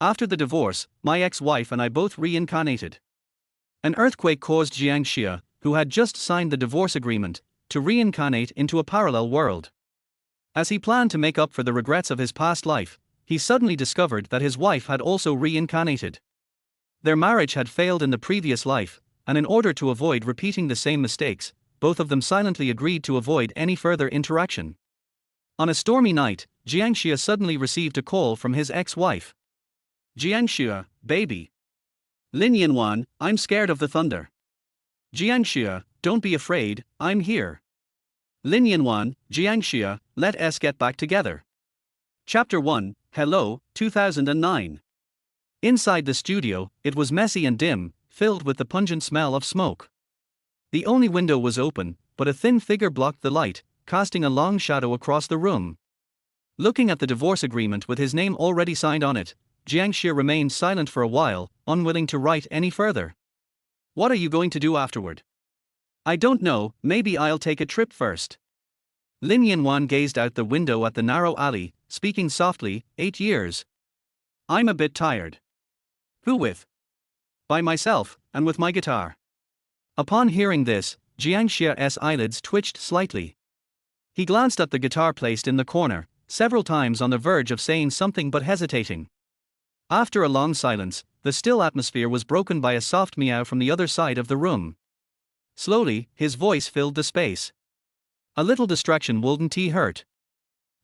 After the divorce, my ex-wife and I both reincarnated. An earthquake caused Jiang Xia, who had just signed the divorce agreement, to reincarnate into a parallel world. As he planned to make up for the regrets of his past life, he suddenly discovered that his wife had also reincarnated. Their marriage had failed in the previous life, and in order to avoid repeating the same mistakes, both of them silently agreed to avoid any further interaction. On a stormy night, Jiang Xia suddenly received a call from his ex-wife. Jiang Xia, baby. Lin Yanwan, I'm scared of the thunder. Jiang Xia, don't be afraid, I'm here. Lin Yanwan, Jiang Xia, let us get back together. Chapter 1, Hello, 2009. Inside the studio, it was messy and dim, filled with the pungent smell of smoke. The only window was open, but a thin figure blocked the light, casting a long shadow across the room. Looking at the divorce agreement with his name already signed on it, Jiang Xia remained silent for a while, unwilling to write any further. What are you going to do afterward? I don't know, maybe I'll take a trip first. Lin Yanwan gazed out the window at the narrow alley, speaking softly, 8 years. I'm a bit tired. Who with? By myself, and with my guitar. Upon hearing this, Jiang Xia's eyelids twitched slightly. He glanced at the guitar placed in the corner, several times on the verge of saying something but hesitating. After a long silence, the still atmosphere was broken by a soft meow from the other side of the room. Slowly, his voice filled the space. A little distraction wouldn't hurt.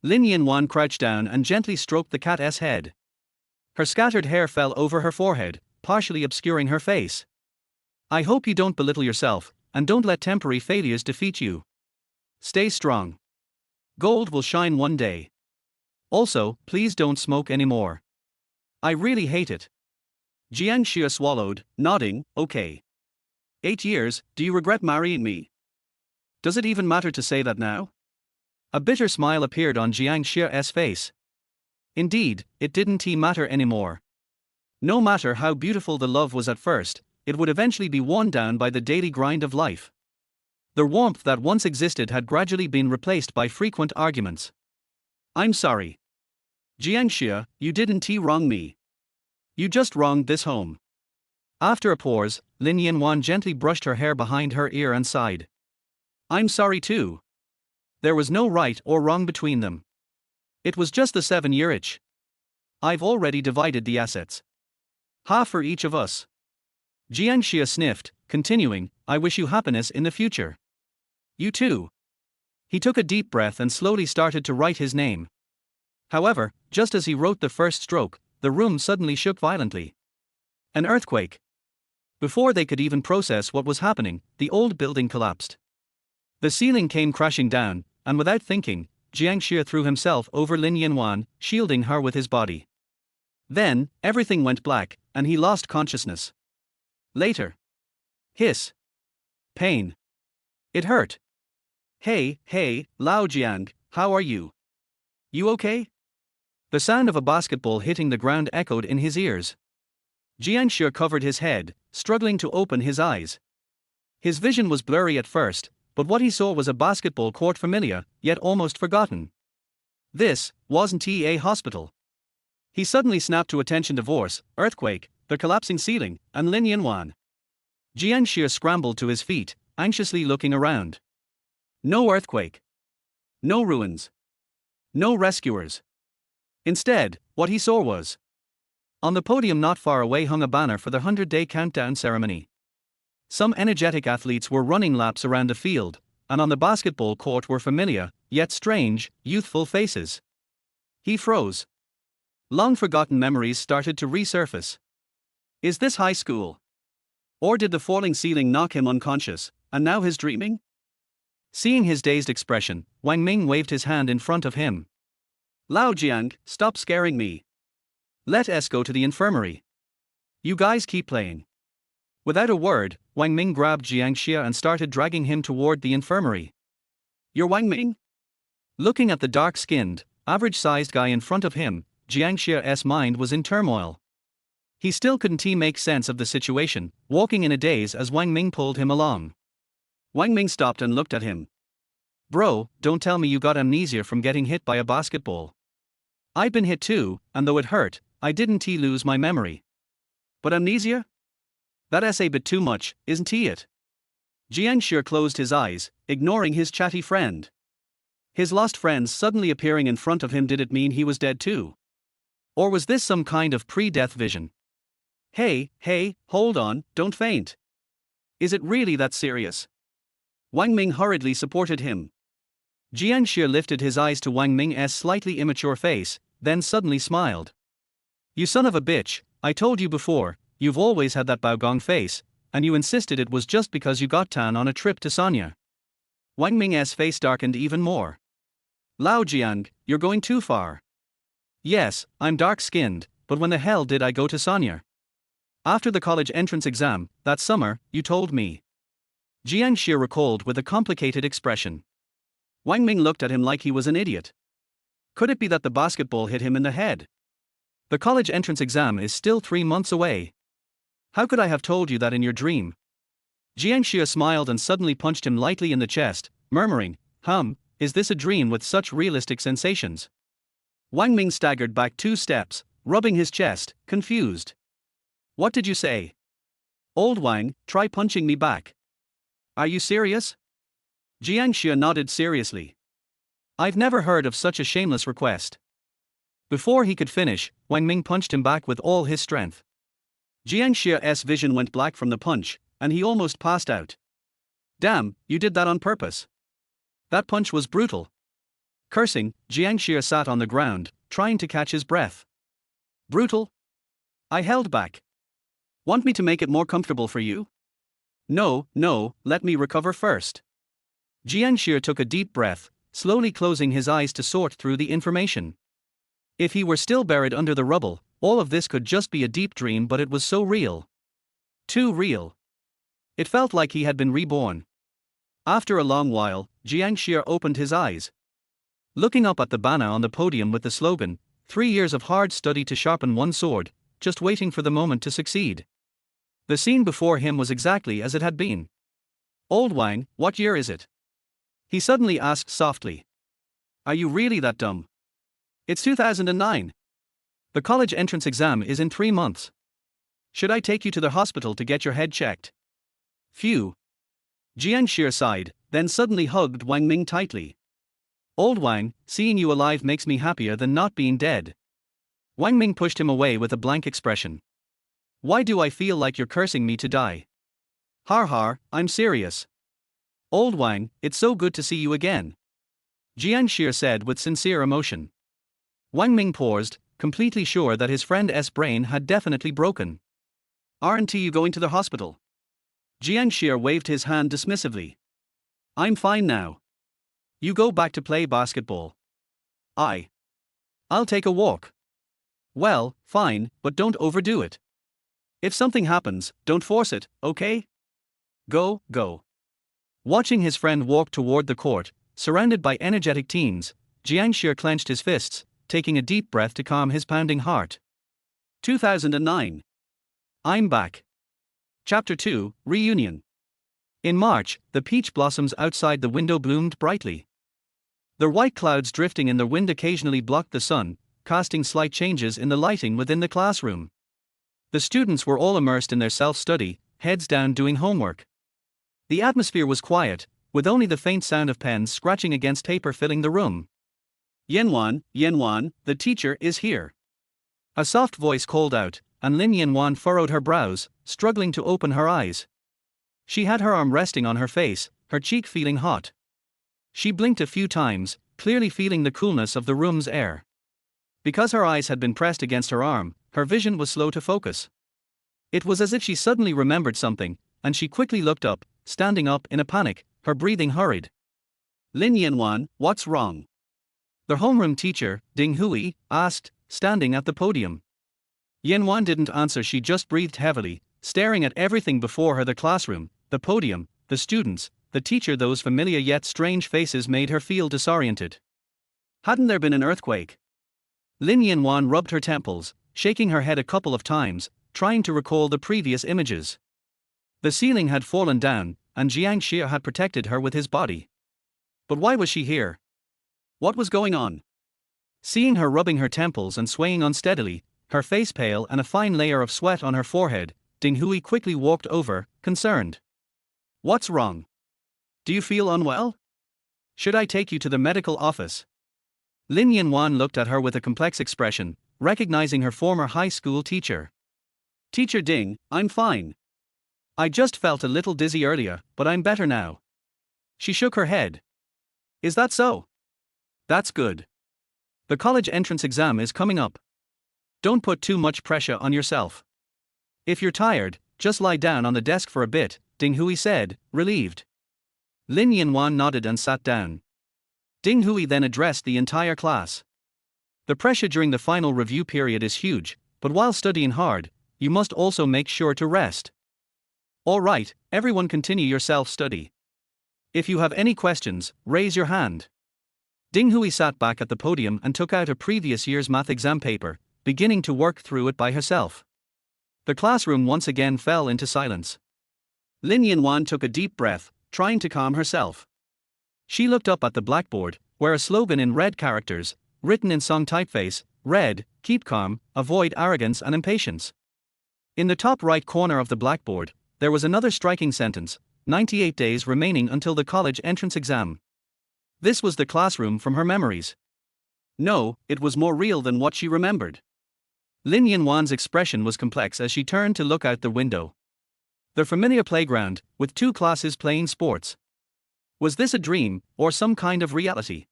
Lin Yanwan crouched down and gently stroked the cat's head. Her scattered hair fell over her forehead, partially obscuring her face. I hope you don't belittle yourself, and don't let temporary failures defeat you. Stay strong. Gold will shine one day. Also, please don't smoke anymore. I really hate it. Jiang Xia swallowed, nodding, okay. 8 years, do you regret marrying me? Does it even matter to say that now? A bitter smile appeared on Jiang Xia's face. Indeed, it didn't matter anymore. No matter how beautiful the love was at first, it would eventually be worn down by the daily grind of life. The warmth that once existed had gradually been replaced by frequent arguments. I'm sorry. Jiang Xia, you didn't wrong me. You just wronged this home. After a pause, Lin Yanwan gently brushed her hair behind her ear and sighed. I'm sorry too. There was no right or wrong between them. It was just the 7-year itch. I've already divided the assets. Half for each of us. Jiang Xia sniffed, continuing, I wish you happiness in the future. You too. He took a deep breath and slowly started to write his name. However, just as he wrote the first stroke, the room suddenly shook violently. An earthquake. Before they could even process what was happening, the old building collapsed. The ceiling came crashing down, and without thinking, Jiang Xia threw himself over Lin Yanwan, shielding her with his body. Then, everything went black, and he lost consciousness. Later. Hiss. Pain. It hurt. Hey, Lao Jiang, how are you? You okay? The sound of a basketball hitting the ground echoed in his ears. Jiang Xia covered his head, struggling to open his eyes. His vision was blurry at first, but what he saw was a basketball court familiar, yet almost forgotten. This wasn't a hospital. He suddenly snapped to attention: divorce, earthquake, the collapsing ceiling, and Lin Yanwan. Jiang Xia scrambled to his feet, anxiously looking around. No earthquake. No ruins. No rescuers. Instead, what he saw was. On the podium not far away hung a banner for the 100-day countdown ceremony. Some energetic athletes were running laps around the field, and on the basketball court were familiar, yet strange, youthful faces. He froze. Long-forgotten memories started to resurface. Is this high school? Or did the falling ceiling knock him unconscious, and now he's dreaming? Seeing his dazed expression, Wang Ming waved his hand in front of him. Lao Jiang, stop scaring me. Let us go to the infirmary. You guys keep playing. Without a word, Wang Ming grabbed Jiang Xia and started dragging him toward the infirmary. You're Wang Ming? Looking at the dark-skinned, average-sized guy in front of him, Jiang Xia's mind was in turmoil. He still couldn't make sense of the situation, walking in a daze as Wang Ming pulled him along. Wang Ming stopped and looked at him. Bro, don't tell me you got amnesia from getting hit by a basketball. I've been hit too, and though it hurt, I didn't lose my memory. But amnesia? That's a bit too much, isn't it? Jiang Xia closed his eyes, ignoring his chatty friend. His lost friends suddenly appearing in front of him, did it mean he was dead too? Or was this some kind of pre-death vision? Hey, hold on, don't faint. Is it really that serious? Wang Ming hurriedly supported him. Jiang Xia lifted his eyes to Wang Ming's slightly immature face, then suddenly smiled. You son of a bitch, I told you before, you've always had that Baogong face, and you insisted it was just because you got tan on a trip to Sanya. Wang Ming's face darkened even more. Lao Jiang, you're going too far. Yes, I'm dark-skinned, but when the hell did I go to Sanya? After the college entrance exam, that summer, you told me. Jiang Xia recalled with a complicated expression. Wang Ming looked at him like he was an idiot. Could it be that the basketball hit him in the head? The college entrance exam is still 3 months away. How could I have told you that in your dream? Jiang Xia smiled and suddenly punched him lightly in the chest, murmuring, is this a dream with such realistic sensations? Wang Ming staggered back 2 steps, rubbing his chest, confused. What did you say? Old Wang, try punching me back. Are you serious? Jiang Xia nodded seriously. I've never heard of such a shameless request. Before he could finish, Wang Ming punched him back with all his strength. Jiang Xia's vision went black from the punch, and he almost passed out. Damn, you did that on purpose. That punch was brutal. Cursing, Jiang Xia sat on the ground, trying to catch his breath. Brutal? I held back. Want me to make it more comfortable for you? No, let me recover first. Jiang Xia took a deep breath, slowly closing his eyes to sort through the information. If he were still buried under the rubble, all of this could just be a deep dream, but it was so real. Too real. It felt like he had been reborn. After a long while, Jiang Xia opened his eyes. Looking up at the banner on the podium with the slogan, 3 years of hard study to sharpen one sword, just waiting for the moment to succeed. The scene before him was exactly as it had been. Old Wang, what year is it? He suddenly asked softly. Are you really that dumb? It's 2009. The college entrance exam is in 3 months. Should I take you to the hospital to get your head checked? Phew. Jiang Xia sighed, then suddenly hugged Wang Ming tightly. Old Wang, seeing you alive makes me happier than not being dead. Wang Ming pushed him away with a blank expression. Why do I feel like you're cursing me to die? Har, I'm serious. Old Wang, it's so good to see you again. Jiang Xia said with sincere emotion. Wang Ming paused, completely sure that his friend's brain had definitely broken. Aren't you going to the hospital? Jiang Xia waved his hand dismissively. I'm fine now. You go back to play basketball. I'll take a walk. Well, fine, but don't overdo it. If something happens, don't force it, okay? Go. Watching his friend walk toward the court, surrounded by energetic teens, Jiang Xia clenched his fists, taking a deep breath to calm his pounding heart. 2009. I'm back. Chapter 2, Reunion. In March, the peach blossoms outside the window bloomed brightly. The white clouds drifting in the wind occasionally blocked the sun, casting slight changes in the lighting within the classroom. The students were all immersed in their self-study, heads down doing homework. The atmosphere was quiet, with only the faint sound of pens scratching against paper filling the room. Yanwan, the teacher is here. A soft voice called out, and Lin Yanwan furrowed her brows, struggling to open her eyes. She had her arm resting on her face, her cheek feeling hot. She blinked a few times, clearly feeling the coolness of the room's air. Because her eyes had been pressed against her arm, her vision was slow to focus. It was as if she suddenly remembered something, and she quickly looked up, standing up in a panic, her breathing hurried. Lin Yanwan, what's wrong? The homeroom teacher, Ding Hui, asked, standing at the podium. Yanwan didn't answer, she just breathed heavily, staring at everything before her, the classroom, the podium, the students, the teacher. Those familiar yet strange faces made her feel disoriented. Hadn't there been an earthquake? Lin Yanwan rubbed her temples, shaking her head a couple of times, trying to recall the previous images. The ceiling had fallen down, and Jiang Xia had protected her with his body. But why was she here? What was going on? Seeing her rubbing her temples and swaying unsteadily, her face pale and a fine layer of sweat on her forehead. Ding Hui quickly walked over, concerned. What's wrong? Do you feel unwell? Should I take you to the medical office? Lin Yanwan looked at her with a complex expression, recognizing her former high school teacher. Teacher Ding, I'm fine. I just felt a little dizzy earlier, but I'm better now. She shook her head. Is that so? That's good. The college entrance exam is coming up. Don't put too much pressure on yourself. If you're tired, just lie down on the desk for a bit, Ding Hui said, relieved. Lin Yanwan nodded and sat down. Ding Hui then addressed the entire class. The pressure during the final review period is huge, but while studying hard, you must also make sure to rest. All right, everyone continue your self-study. If you have any questions, raise your hand. Ding Hui sat back at the podium and took out a previous year's math exam paper, beginning to work through it by herself. The classroom once again fell into silence. Lin Yanwan took a deep breath, trying to calm herself. She looked up at the blackboard, where a slogan in red characters, written in song typeface, read, "Keep calm, avoid arrogance and impatience." In the top right corner of the blackboard, there was another striking sentence, 98 days remaining until the college entrance exam. This was the classroom from her memories. No, it was more real than what she remembered. Lin Yanwan's expression was complex as she turned to look out the window. The familiar playground, with two classes playing sports. Was this a dream, or some kind of reality?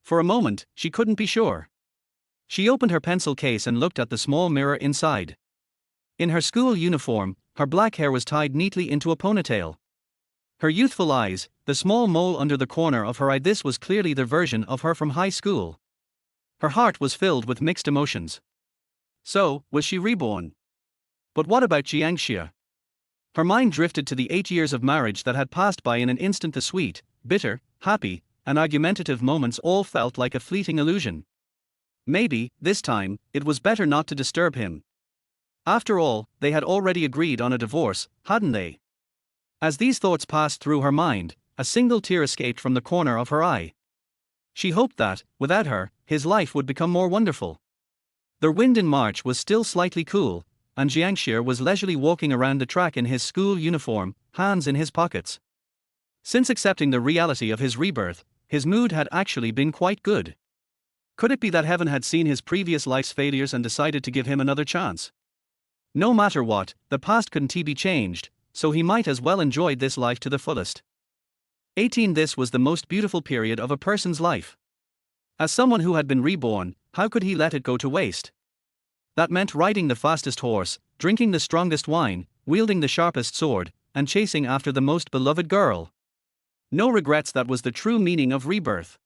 For a moment, she couldn't be sure. She opened her pencil case and looked at the small mirror inside. In her school uniform, her black hair was tied neatly into a ponytail. Her youthful eyes, the small mole under the corner of her eye, this was clearly the version of her from high school. Her heart was filled with mixed emotions. So, was she reborn? But what about Jiang Xia? Her mind drifted to the 8 years of marriage that had passed by in an instant. The sweet, bitter, happy, and argumentative moments all felt like a fleeting illusion. Maybe, this time, it was better not to disturb him. After all, they had already agreed on a divorce, hadn't they? As these thoughts passed through her mind, a single tear escaped from the corner of her eye. She hoped that, without her, his life would become more wonderful. The wind in March was still slightly cool, and Jiang Xia was leisurely walking around the track in his school uniform, hands in his pockets. Since accepting the reality of his rebirth, his mood had actually been quite good. Could it be that heaven had seen his previous life's failures and decided to give him another chance? No matter what, the past couldn't be changed, so he might as well enjoy this life to the fullest. 18. This was the most beautiful period of a person's life. As someone who had been reborn, how could he let it go to waste? That meant riding the fastest horse, drinking the strongest wine, wielding the sharpest sword, and chasing after the most beloved girl. No regrets. That was the true meaning of rebirth.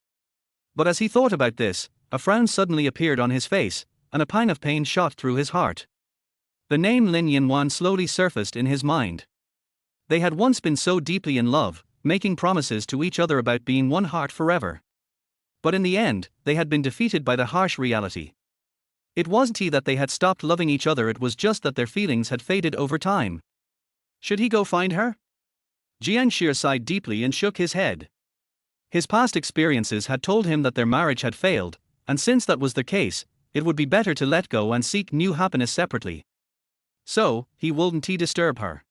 But as he thought about this, a frown suddenly appeared on his face, and a pang of pain shot through his heart. The name Lin Yanwan slowly surfaced in his mind. They had once been so deeply in love, making promises to each other about being one heart forever. But in the end, they had been defeated by the harsh reality. It wasn't that they had stopped loving each other, it was just that their feelings had faded over time. Should he go find her? Jiang Xia sighed deeply and shook his head. His past experiences had told him that their marriage had failed, and since that was the case, it would be better to let go and seek new happiness separately. So, he wouldn't disturb her.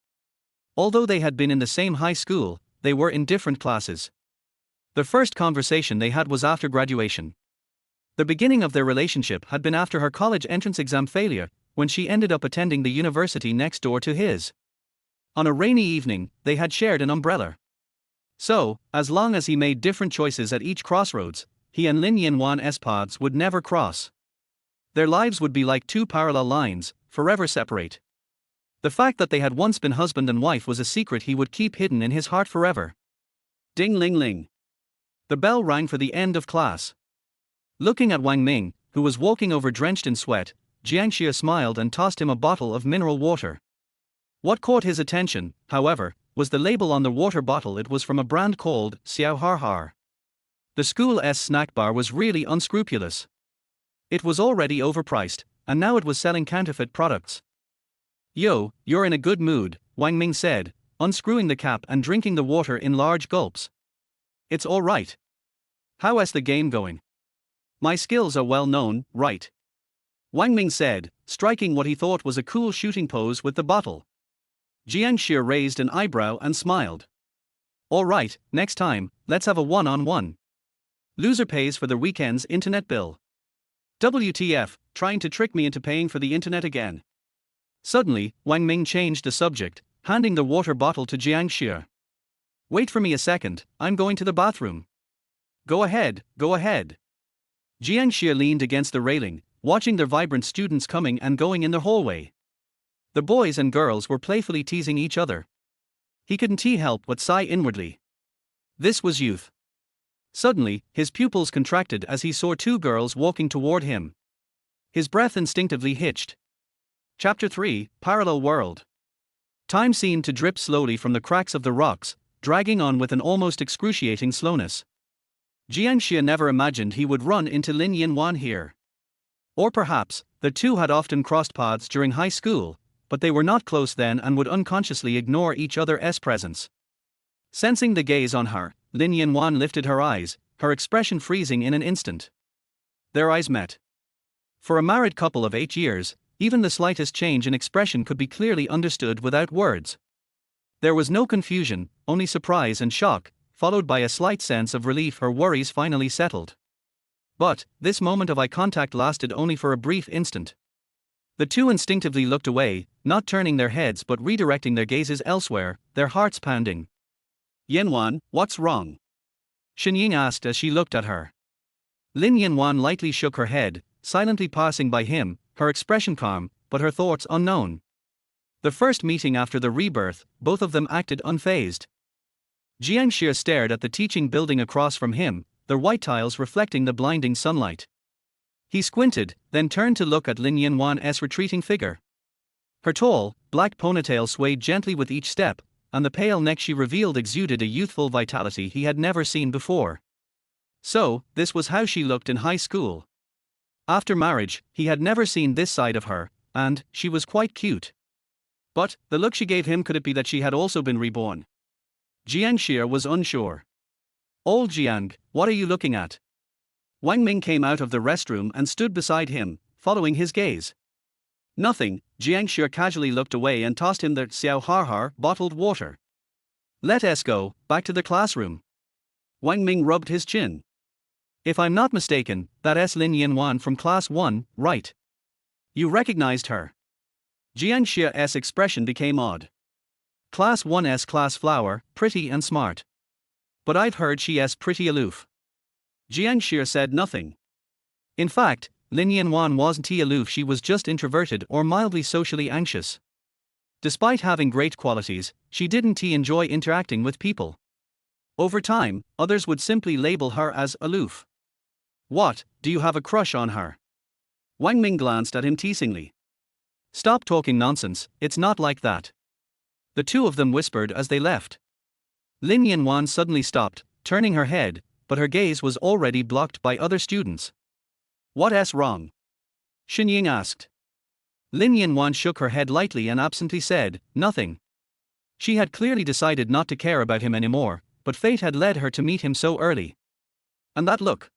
Although they had been in the same high school, they were in different classes. The first conversation they had was after graduation. The beginning of their relationship had been after her college entrance exam failure, when she ended up attending the university next door to his. On a rainy evening, they had shared an umbrella. So, as long as he made different choices at each crossroads, he and Lin Yanwan's paths would never cross. Their lives would be like two parallel lines, forever separate. The fact that they had once been husband and wife was a secret he would keep hidden in his heart forever. Ding ling ling. The bell rang for the end of class. Looking at Wang Ming, who was walking over drenched in sweat, Jiang Xia smiled and tossed him a bottle of mineral water. What caught his attention, however, was the label on the water bottle. It was from a brand called Xiao Har Har. The school's snack bar was really unscrupulous. It was already overpriced, and now it was selling counterfeit products. Yo, you're in a good mood, Wang Ming said, unscrewing the cap and drinking the water in large gulps. It's all right. How's the game going? My skills are well known, right? Wang Ming said, striking what he thought was a cool shooting pose with the bottle. Jiang Xia raised an eyebrow and smiled. All right, next time, let's have a one-on-one. Loser pays for the weekend's internet bill. WTF, trying to trick me into paying for the internet again. Suddenly, Wang Ming changed the subject, handing the water bottle to Jiang Xia. Wait for me a second, I'm going to the bathroom. Go ahead, go ahead. Jiang Xia leaned against the railing, watching the vibrant students coming and going in the hallway. The boys and girls were playfully teasing each other. He couldn't help but sigh inwardly. This was youth. Suddenly, his pupils contracted as he saw two girls walking toward him. His breath instinctively hitched. Chapter 3, Parallel World. Time seemed to drip slowly from the cracks of the rocks, dragging on with an almost excruciating slowness. Jiang Xia never imagined he would run into Lin Yanwan here. Or perhaps, the two had often crossed paths during high school, but they were not close then and would unconsciously ignore each other's presence. Sensing the gaze on her, Lin Yanwan lifted her eyes, her expression freezing in an instant. Their eyes met. For a married couple of 8 years, even the slightest change in expression could be clearly understood without words. There was no confusion, only surprise and shock, followed by a slight sense of relief her worries finally settled. But, this moment of eye contact lasted only for a brief instant. The two instinctively looked away, not turning their heads but redirecting their gazes elsewhere, their hearts pounding. Yanwan, what's wrong? Xinying asked as she looked at her. Lin Yanwan lightly shook her head, silently passing by him, her expression calm, but her thoughts unknown. The first meeting after the rebirth, both of them acted unfazed. Jiang Xia stared at the teaching building across from him, the white tiles reflecting the blinding sunlight. He squinted, then turned to look at Lin Yanwan's retreating figure. Her tall, black ponytail swayed gently with each step, and the pale neck she revealed exuded a youthful vitality he had never seen before. So, this was how she looked in high school. After marriage, he had never seen this side of her, and she was quite cute. But, the look she gave him, could it be that she had also been reborn? Jiang Xia was unsure. Old Jiang, what are you looking at? Wang Ming came out of the restroom and stood beside him, following his gaze. Nothing, Jiang Xia casually looked away and tossed him the Xiao Har bottled water. Let us go, back to the classroom. Wang Ming rubbed his chin. If I'm not mistaken, that's Lin Yanwan from class 1, right? You recognized her. Jiang Xia's expression became odd. Class 1's class flower, pretty and smart. But I've heard she's pretty aloof. Jiang Xia said nothing. In fact, Lin Yanwan wasn't aloof, she was just introverted or mildly socially anxious. Despite having great qualities, she didn't enjoy interacting with people. Over time, others would simply label her as aloof. What, do you have a crush on her? Wang Ming glanced at him teasingly. Stop talking nonsense, it's not like that. The two of them whispered as they left. Lin Yanwan suddenly stopped, turning her head, but her gaze was already blocked by other students. What's wrong? Xinying asked. Lin Yanwan shook her head lightly and absently said, nothing. She had clearly decided not to care about him anymore, but fate had led her to meet him so early. And that look.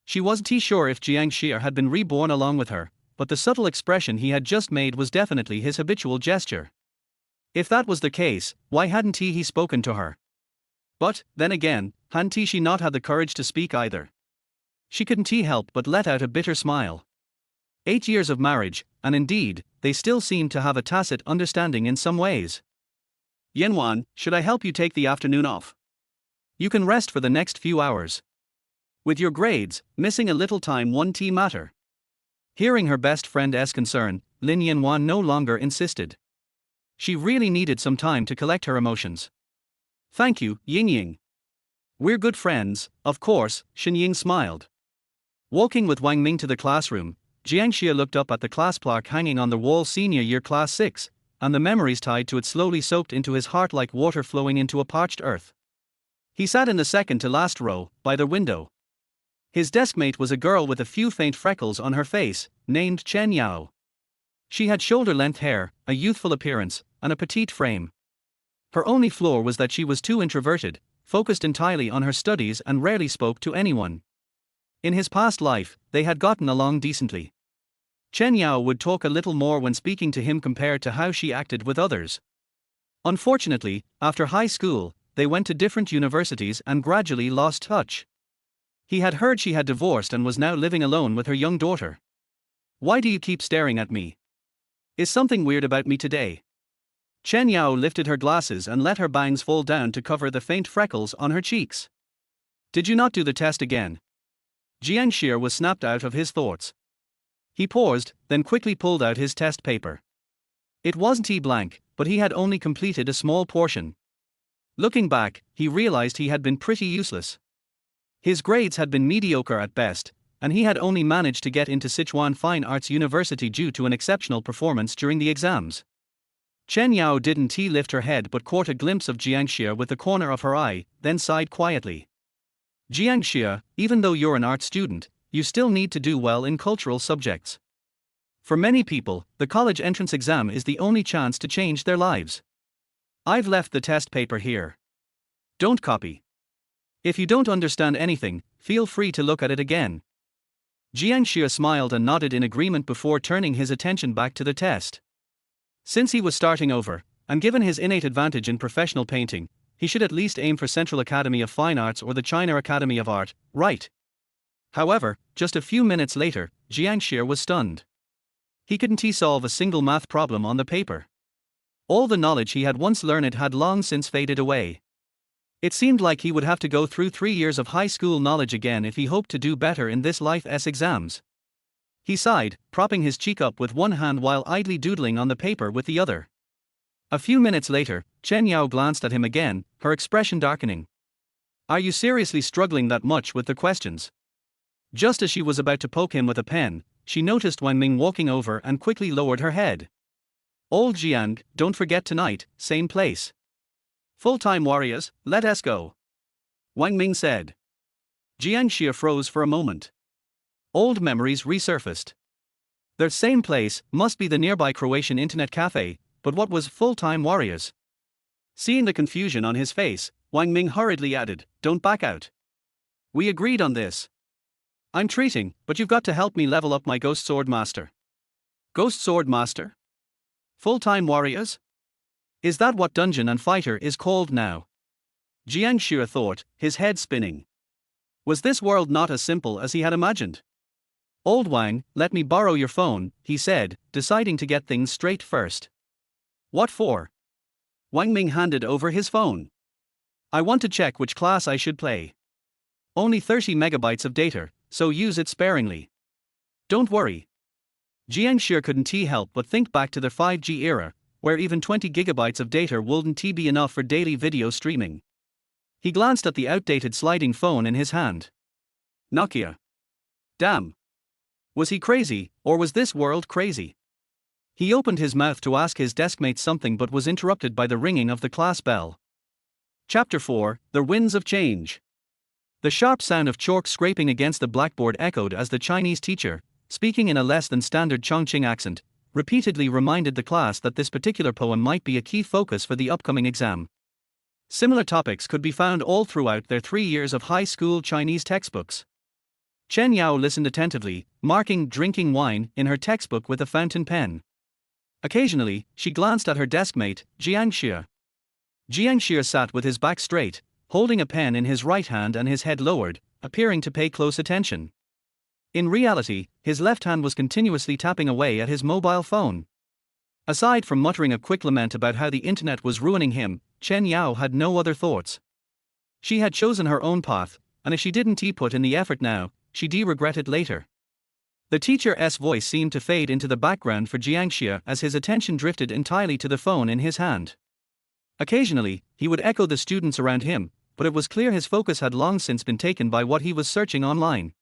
She wasn't sure if Jiang Xia had been reborn along with her, but the subtle expression he had just made was definitely his habitual gesture. If that was the case, why hadn't he spoken to her? But, then again, hadn't she not had the courage to speak either? She couldn't help but let out a bitter smile. 8 years of marriage, and indeed, they still seemed to have a tacit understanding in some ways. Yanwan, should I help you take the afternoon off? You can rest for the next few hours. With your grades, missing a little time won't matter. Hearing her best friend's concern, Lin Yanwan no longer insisted. She really needed some time to collect her emotions. Thank you, Ying. We're good friends, of course, Xinying smiled. Walking with Wang Ming to the classroom, Jiang Xia looked up at the class plaque hanging on the wall, senior year class 6, and the memories tied to it slowly soaked into his heart like water flowing into a parched earth. He sat in the second to last row, by the window. His deskmate was a girl with a few faint freckles on her face, named Chen Yao. She had shoulder-length hair, a youthful appearance, and a petite frame. Her only flaw was that she was too introverted, focused entirely on her studies and rarely spoke to anyone. In his past life, they had gotten along decently. Chen Yao would talk a little more when speaking to him compared to how she acted with others. Unfortunately, after high school, they went to different universities and gradually lost touch. He had heard she had divorced and was now living alone with her young daughter. "Why do you keep staring at me? Is something weird about me today?" Chen Yao lifted her glasses and let her bangs fall down to cover the faint freckles on her cheeks. "Did you not do the test again?" Jiang Xia was snapped out of his thoughts. He paused, then quickly pulled out his test paper. It wasn't blank, but he had only completed a small portion. Looking back, he realized he had been pretty useless. His grades had been mediocre at best, and he had only managed to get into Sichuan Fine Arts University due to an exceptional performance during the exams. Chen Yao didn't lift her head but caught a glimpse of Jiang Xia with the corner of her eye, then sighed quietly. "Jiang Xia, even though you're an art student, you still need to do well in cultural subjects. For many people, the college entrance exam is the only chance to change their lives. I've left the test paper here. Don't copy. If you don't understand anything, feel free to look at it again." Jiang Xia smiled and nodded in agreement before turning his attention back to the test. Since he was starting over, and given his innate advantage in professional painting, he should at least aim for Central Academy of Fine Arts or the China Academy of Art, right? However, just a few minutes later, Jiang Xia was stunned. He couldn't solve a single math problem on the paper. All the knowledge he had once learned had long since faded away. It seemed like he would have to go through 3 years of high school knowledge again if he hoped to do better in this life's exams. He sighed, propping his cheek up with one hand while idly doodling on the paper with the other. A few minutes later, Chen Yao glanced at him again, her expression darkening. "Are you seriously struggling that much with the questions?" Just as she was about to poke him with a pen, she noticed Wang Ming walking over and quickly lowered her head. "Old Jiang, don't forget tonight, same place. Full-time warriors, let us go," Wang Ming said. Jiang Xia froze for a moment. Old memories resurfaced. The same place must be the nearby Croatian internet cafe, but what was full-time warriors? Seeing the confusion on his face, Wang Ming hurriedly added, "Don't back out. We agreed on this. I'm treating, but you've got to help me level up my Ghost Sword Master." "Ghost Sword Master? Full-time warriors? Is that what Dungeon and Fighter is called now?" Jiang Xia thought, his head spinning. Was this world not as simple as he had imagined? "Old Wang, let me borrow your phone," he said, deciding to get things straight first. "What for?" Wang Ming handed over his phone. "I want to check which class I should play. Only 30 megabytes of data, so use it sparingly." "Don't worry." Jiang Xia couldn't help but think back to the 5G era, where even 20 gigabytes of data wouldn't be enough for daily video streaming. He glanced at the outdated sliding phone in his hand. Nokia. Damn. Was he crazy, or was this world crazy? He opened his mouth to ask his deskmate something but was interrupted by the ringing of the class bell. Chapter 4, The Winds of Change. The sharp sound of chalk scraping against the blackboard echoed as the Chinese teacher, speaking in a less than standard Chongqing accent, repeatedly reminded the class that this particular poem might be a key focus for the upcoming exam. Similar topics could be found all throughout their 3 years of high school Chinese textbooks. Chen Yao listened attentively, marking "drinking wine" in her textbook with a fountain pen. Occasionally, she glanced at her deskmate, Jiang Xia. Jiang Xia sat with his back straight, holding a pen in his right hand and his head lowered, appearing to pay close attention. In reality, his left hand was continuously tapping away at his mobile phone. Aside from muttering a quick lament about how the internet was ruining him, Chen Yao had no other thoughts. She had chosen her own path, and if she didn't put in the effort now, she'd regret it later. The teacher's voice seemed to fade into the background for Jiang Xia as his attention drifted entirely to the phone in his hand. Occasionally, he would echo the students around him, but it was clear his focus had long since been taken by what he was searching online.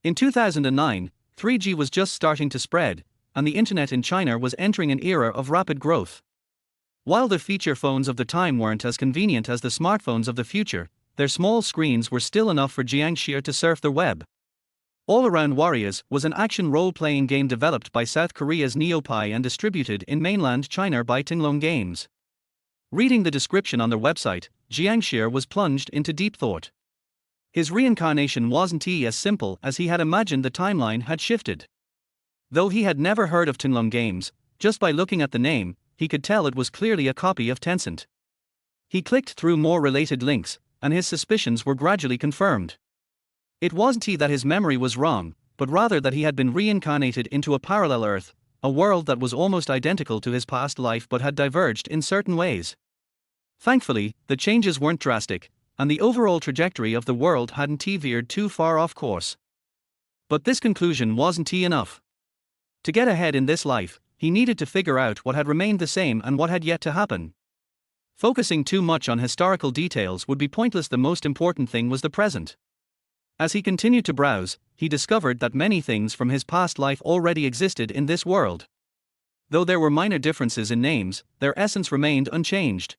In 2009, 3G was just starting to spread, and the internet in China was entering an era of rapid growth. While the feature phones of the time weren't as convenient as the smartphones of the future, their small screens were still enough for Jiang Xia to surf the web. All Around Warriors was an action role-playing game developed by South Korea's Neopi and distributed in mainland China by Tinglong Games. Reading the description on their website, Jiang Xia was plunged into deep thought. His reincarnation wasn't as simple as he had imagined. The timeline had shifted. Though he had never heard of Tinlong Games, just by looking at the name, he could tell it was clearly a copy of Tencent. He clicked through more related links, and his suspicions were gradually confirmed. It wasn't he that his memory was wrong, but rather that he had been reincarnated into a parallel Earth, a world that was almost identical to his past life but had diverged in certain ways. Thankfully, the changes weren't drastic, and the overall trajectory of the world hadn't veered too far off course. But this conclusion wasn't enough. To get ahead in this life, he needed to figure out what had remained the same and what had yet to happen. Focusing too much on historical details would be pointless. The most important thing was the present. As he continued to browse, he discovered that many things from his past life already existed in this world. Though there were minor differences in names, their essence remained unchanged.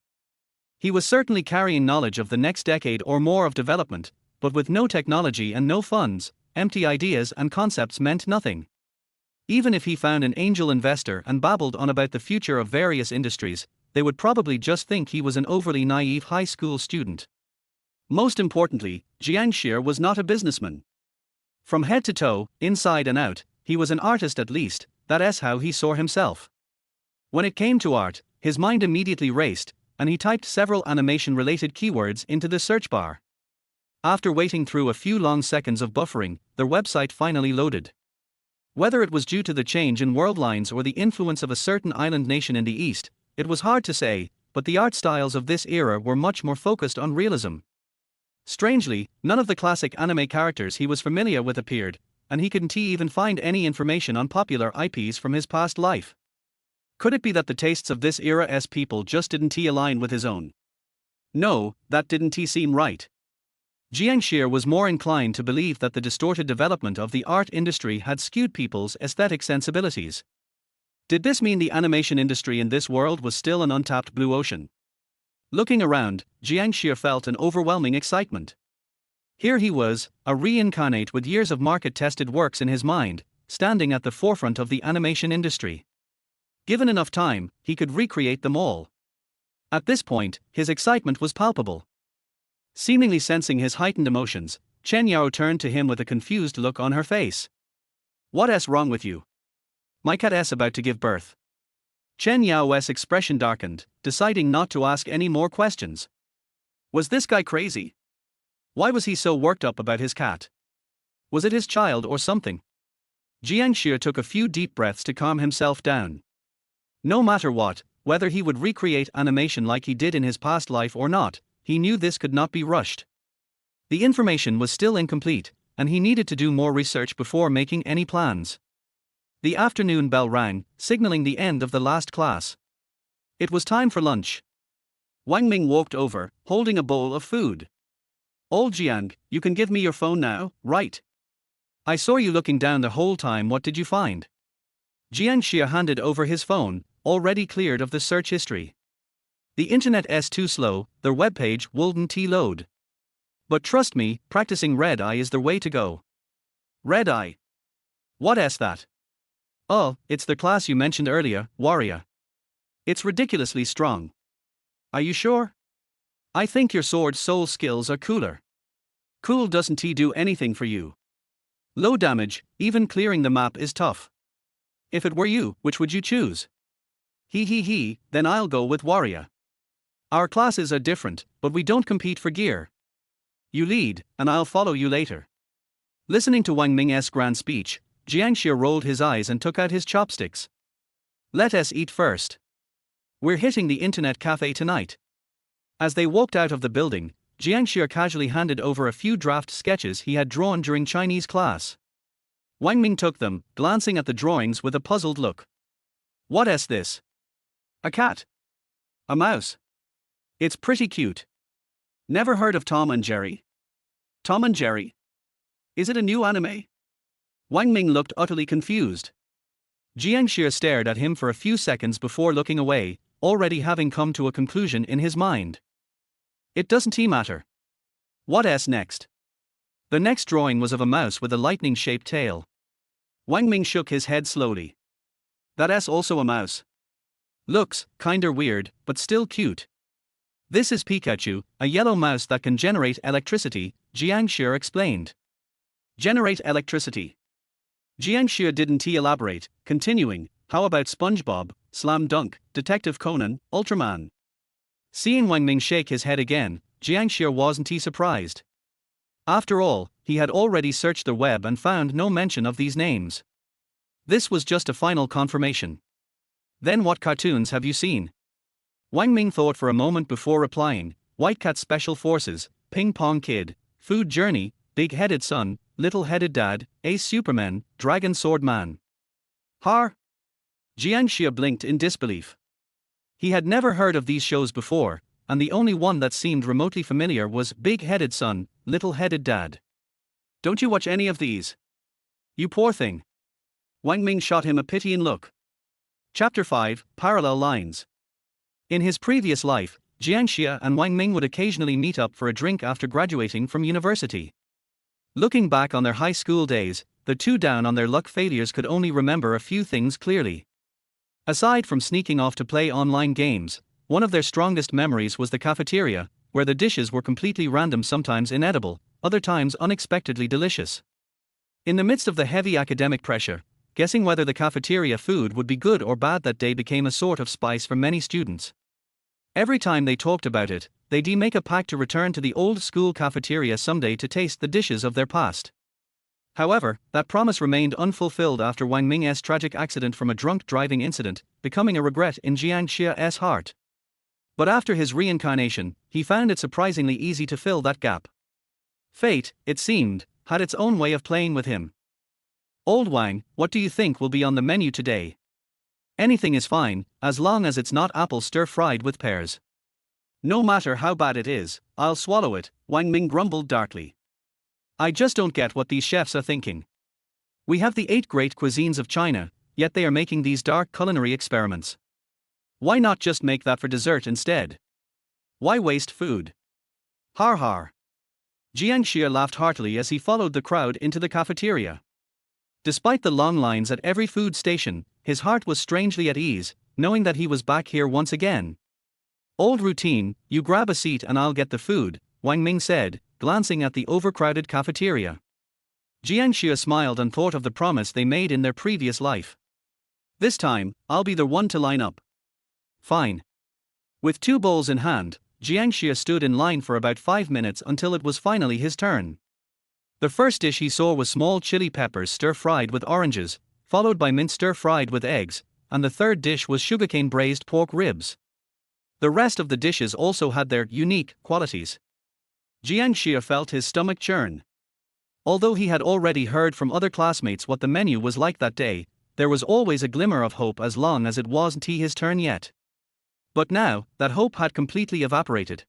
He was certainly carrying knowledge of the next decade or more of development, but with no technology and no funds, empty ideas and concepts meant nothing. Even if he found an angel investor and babbled on about the future of various industries, they would probably just think he was an overly naive high school student. Most importantly, Jiang Xia was not a businessman. From head to toe, inside and out, he was an artist at least. That's how he saw himself. When it came to art, his mind immediately raced, and he typed several animation-related keywords into the search bar. After waiting through a few long seconds of buffering, the website finally loaded. Whether it was due to the change in world lines or the influence of a certain island nation in the east, it was hard to say, but the art styles of this era were much more focused on realism. Strangely, none of the classic anime characters he was familiar with appeared, and he couldn't even find any information on popular IPs from his past life. Could it be that the tastes of this era's people just didn't align with his own? No, that didn't seem right. Jiang Xia was more inclined to believe that the distorted development of the art industry had skewed people's aesthetic sensibilities. Did this mean the animation industry in this world was still an untapped blue ocean? Looking around, Jiang Xia felt an overwhelming excitement. Here he was, a reincarnate with years of market-tested works in his mind, standing at the forefront of the animation industry. Given enough time, he could recreate them all. At this point, his excitement was palpable. Seemingly sensing his heightened emotions, Chen Yao turned to him with a confused look on her face. "What's wrong with you? My cat's about to give birth." Chen Yao's expression darkened, deciding not to ask any more questions. Was this guy crazy? Why was he so worked up about his cat? Was it his child or something? Jiang Xia took a few deep breaths to calm himself down. No matter what, whether he would recreate animation like he did in his past life or not, he knew this could not be rushed. The information was still incomplete, and he needed to do more research before making any plans. The afternoon bell rang, signaling the end of the last class. It was time for lunch. Wang Ming walked over, holding a bowl of food. "Old Jiang, you can give me your phone now, right? I saw you looking down the whole time. What did you find?" Jiang Xia handed over his phone, already cleared of the search history. "The internet's too slow, the webpage wouldn't load. But trust me, practicing red eye is the way to go." "Red eye? What's that?" "Oh, it's the class you mentioned earlier, warrior. It's ridiculously strong." "Are you sure? I think your sword soul skills are cooler." "Cool doesn't do anything for you. Low damage, even clearing the map is tough. If it were you, which would you choose?" Then I'll go with warrior. Our classes are different, but we don't compete for gear. You lead, and I'll follow you later." Listening to Wang Ming's grand speech, Jiang Xia rolled his eyes and took out his chopsticks. "Let us eat first. We're hitting the internet cafe tonight." As they walked out of the building, Jiang Xia casually handed over a few draft sketches he had drawn during Chinese class. Wang Ming took them, glancing at the drawings with a puzzled look. "What's this? A cat? A mouse? It's pretty cute. Never heard of Tom and Jerry?" "Tom and Jerry? Is it a new anime?" Wang Ming looked utterly confused. Jiang Xia stared at him for a few seconds before looking away, already having come to a conclusion in his mind. "It doesn't matter. What's next?" The next drawing was of a mouse with a lightning-shaped tail. Wang Ming shook his head slowly. "That's also a mouse. Looks kinda weird, but still cute." "This is Pikachu, a yellow mouse that can generate electricity," Jiang Xia explained. "Generate electricity? Jiang Xia didn't elaborate, continuing, how about SpongeBob, Slam Dunk, Detective Conan, Ultraman? Seeing Wang Ming shake his head again, Jiang Xia wasn't surprised. After all, he had already searched the web and found no mention of these names. This was just a final confirmation. Then what cartoons have you seen? Wang Ming thought for a moment before replying, White Cat Special Forces, Ping Pong Kid, Food Journey, Big-Headed Son, Little-Headed Dad, Ace Superman, Dragon Sword Man. Har? Jiang Xia blinked in disbelief. He had never heard of these shows before, and the only one that seemed remotely familiar was Big-Headed Son, Little-Headed Dad. Don't you watch any of these? You poor thing. Wang Ming shot him a pitying look. Chapter 5, Parallel Lines. In his previous life, Jiang Xia and Wang Ming would occasionally meet up for a drink after graduating from university. Looking back on their high school days, the two down on their luck failures could only remember a few things clearly. Aside from sneaking off to play online games, one of their strongest memories was the cafeteria, where the dishes were completely random, sometimes inedible, other times unexpectedly delicious. In the midst of the heavy academic pressure, guessing whether the cafeteria food would be good or bad that day became a sort of spice for many students. Every time they talked about it, they'd make a pact to return to the old school cafeteria someday to taste the dishes of their past. However, that promise remained unfulfilled after Wang Ming's tragic accident from a drunk driving incident, becoming a regret in Jiang Xia's heart. But after his reincarnation, he found it surprisingly easy to fill that gap. Fate, it seemed, had its own way of playing with him. Old Wang, what do you think will be on the menu today? Anything is fine, as long as it's not apple stir-fried with pears. No matter how bad it is, I'll swallow it, Wang Ming grumbled darkly. I just don't get what these chefs are thinking. We have the 8 great cuisines of China, yet they are making these dark culinary experiments. Why not just make that for dessert instead? Why waste food? Har har. Jiang Xia laughed heartily as he followed the crowd into the cafeteria. Despite the long lines at every food station, his heart was strangely at ease, knowing that he was back here once again. Old routine, you grab a seat and I'll get the food, Wang Ming said, glancing at the overcrowded cafeteria. Jiang Xia smiled and thought of the promise they made in their previous life. This time, I'll be the one to line up. Fine. With 2 bowls in hand, Jiang Xia stood in line for about 5 minutes until it was finally his turn. The first dish he saw was small chili peppers stir-fried with oranges, followed by mint stir-fried with eggs, and the third dish was sugarcane braised pork ribs. The rest of the dishes also had their unique qualities. Jiang Xia felt his stomach churn. Although he had already heard from other classmates what the menu was like that day, there was always a glimmer of hope as long as it wasn't his turn yet. But now, that hope had completely evaporated.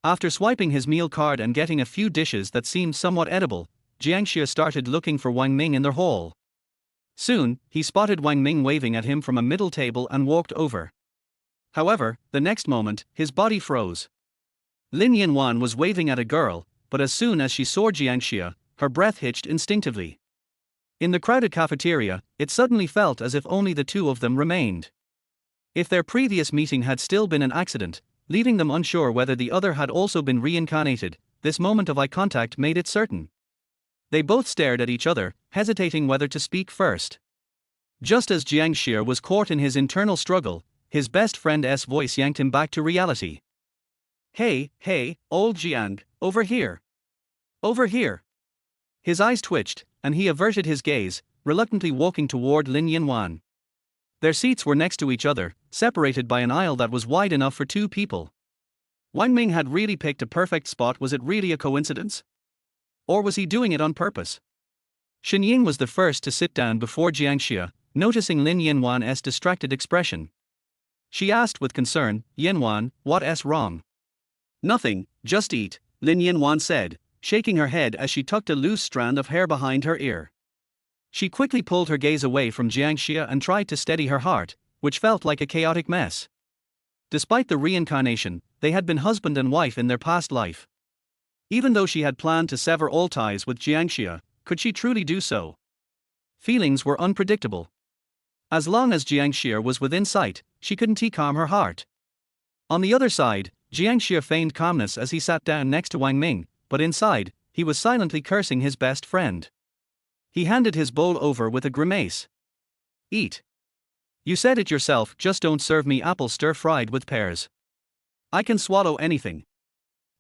After swiping his meal card and getting a few dishes that seemed somewhat edible, Jiang Xia started looking for Wang Ming in their hall. Soon, he spotted Wang Ming waving at him from a middle table and walked over. However, the next moment, his body froze. Lin Yanwan was waving at a girl, but as soon as she saw Jiang Xia, her breath hitched instinctively. In the crowded cafeteria, it suddenly felt as if only the two of them remained. If their previous meeting had still been an accident, leaving them unsure whether the other had also been reincarnated, this moment of eye contact made it certain. They both stared at each other, hesitating whether to speak first. Just as Jiang Xia was caught in his internal struggle, his best friend's voice yanked him back to reality. Hey, old Jiang, over here. Over here. His eyes twitched, and he averted his gaze, reluctantly walking toward Lin Yanwan. Their seats were next to each other, separated by an aisle that was wide enough for 2 people. Wang Ming had really picked a perfect spot. Was it really a coincidence? Or was he doing it on purpose? Shenying was the first to sit down before Jiang Xia, noticing Lin Yanwan's distracted expression. She asked with concern, Yanwan, what's wrong? Nothing, just eat, Lin Yanwan said, shaking her head as she tucked a loose strand of hair behind her ear. She quickly pulled her gaze away from Jiang Xia and tried to steady her heart, which felt like a chaotic mess. Despite the reincarnation, they had been husband and wife in their past life. Even though she had planned to sever all ties with Jiang Xia, could she truly do so? Feelings were unpredictable. As long as Jiang Xia was within sight, she couldn't calm her heart. On the other side, Jiang Xia feigned calmness as he sat down next to Wang Ming, but inside, he was silently cursing his best friend. He handed his bowl over with a grimace. Eat. You said it yourself, just don't serve me apple stir-fried with pears. I can swallow anything.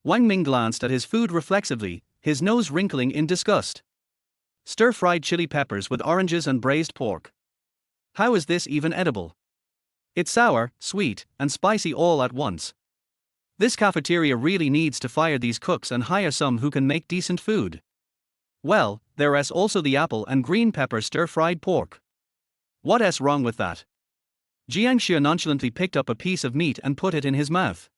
Wang Ming glanced at his food reflexively, his nose wrinkling in disgust. Stir-fried chili peppers with oranges and braised pork. How is this even edible? It's sour, sweet, and spicy all at once. This cafeteria really needs to fire these cooks and hire some who can make decent food. Well, there's also the apple and green pepper stir-fried pork. What's wrong with that? Jiang Xia nonchalantly picked up a piece of meat and put it in his mouth.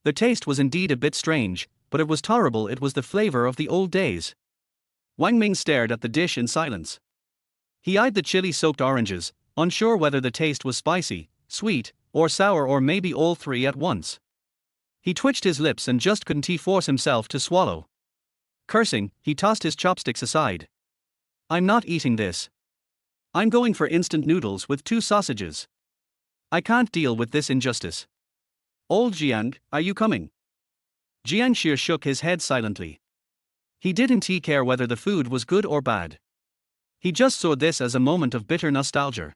The taste was indeed a bit strange, but it was tolerable. It was the flavor of the old days. Wang Ming stared at the dish in silence. He eyed the chili-soaked oranges, unsure whether the taste was spicy, sweet, or sour, or maybe all three at once. He twitched his lips and just couldn't force himself to swallow. Cursing, he tossed his chopsticks aside. I'm not eating this. I'm going for instant noodles with 2 sausages. I can't deal with this injustice. Old Jiang, are you coming? Jiang Xia shook his head silently. He didn't care whether the food was good or bad. He just saw this as a moment of bitter nostalgia.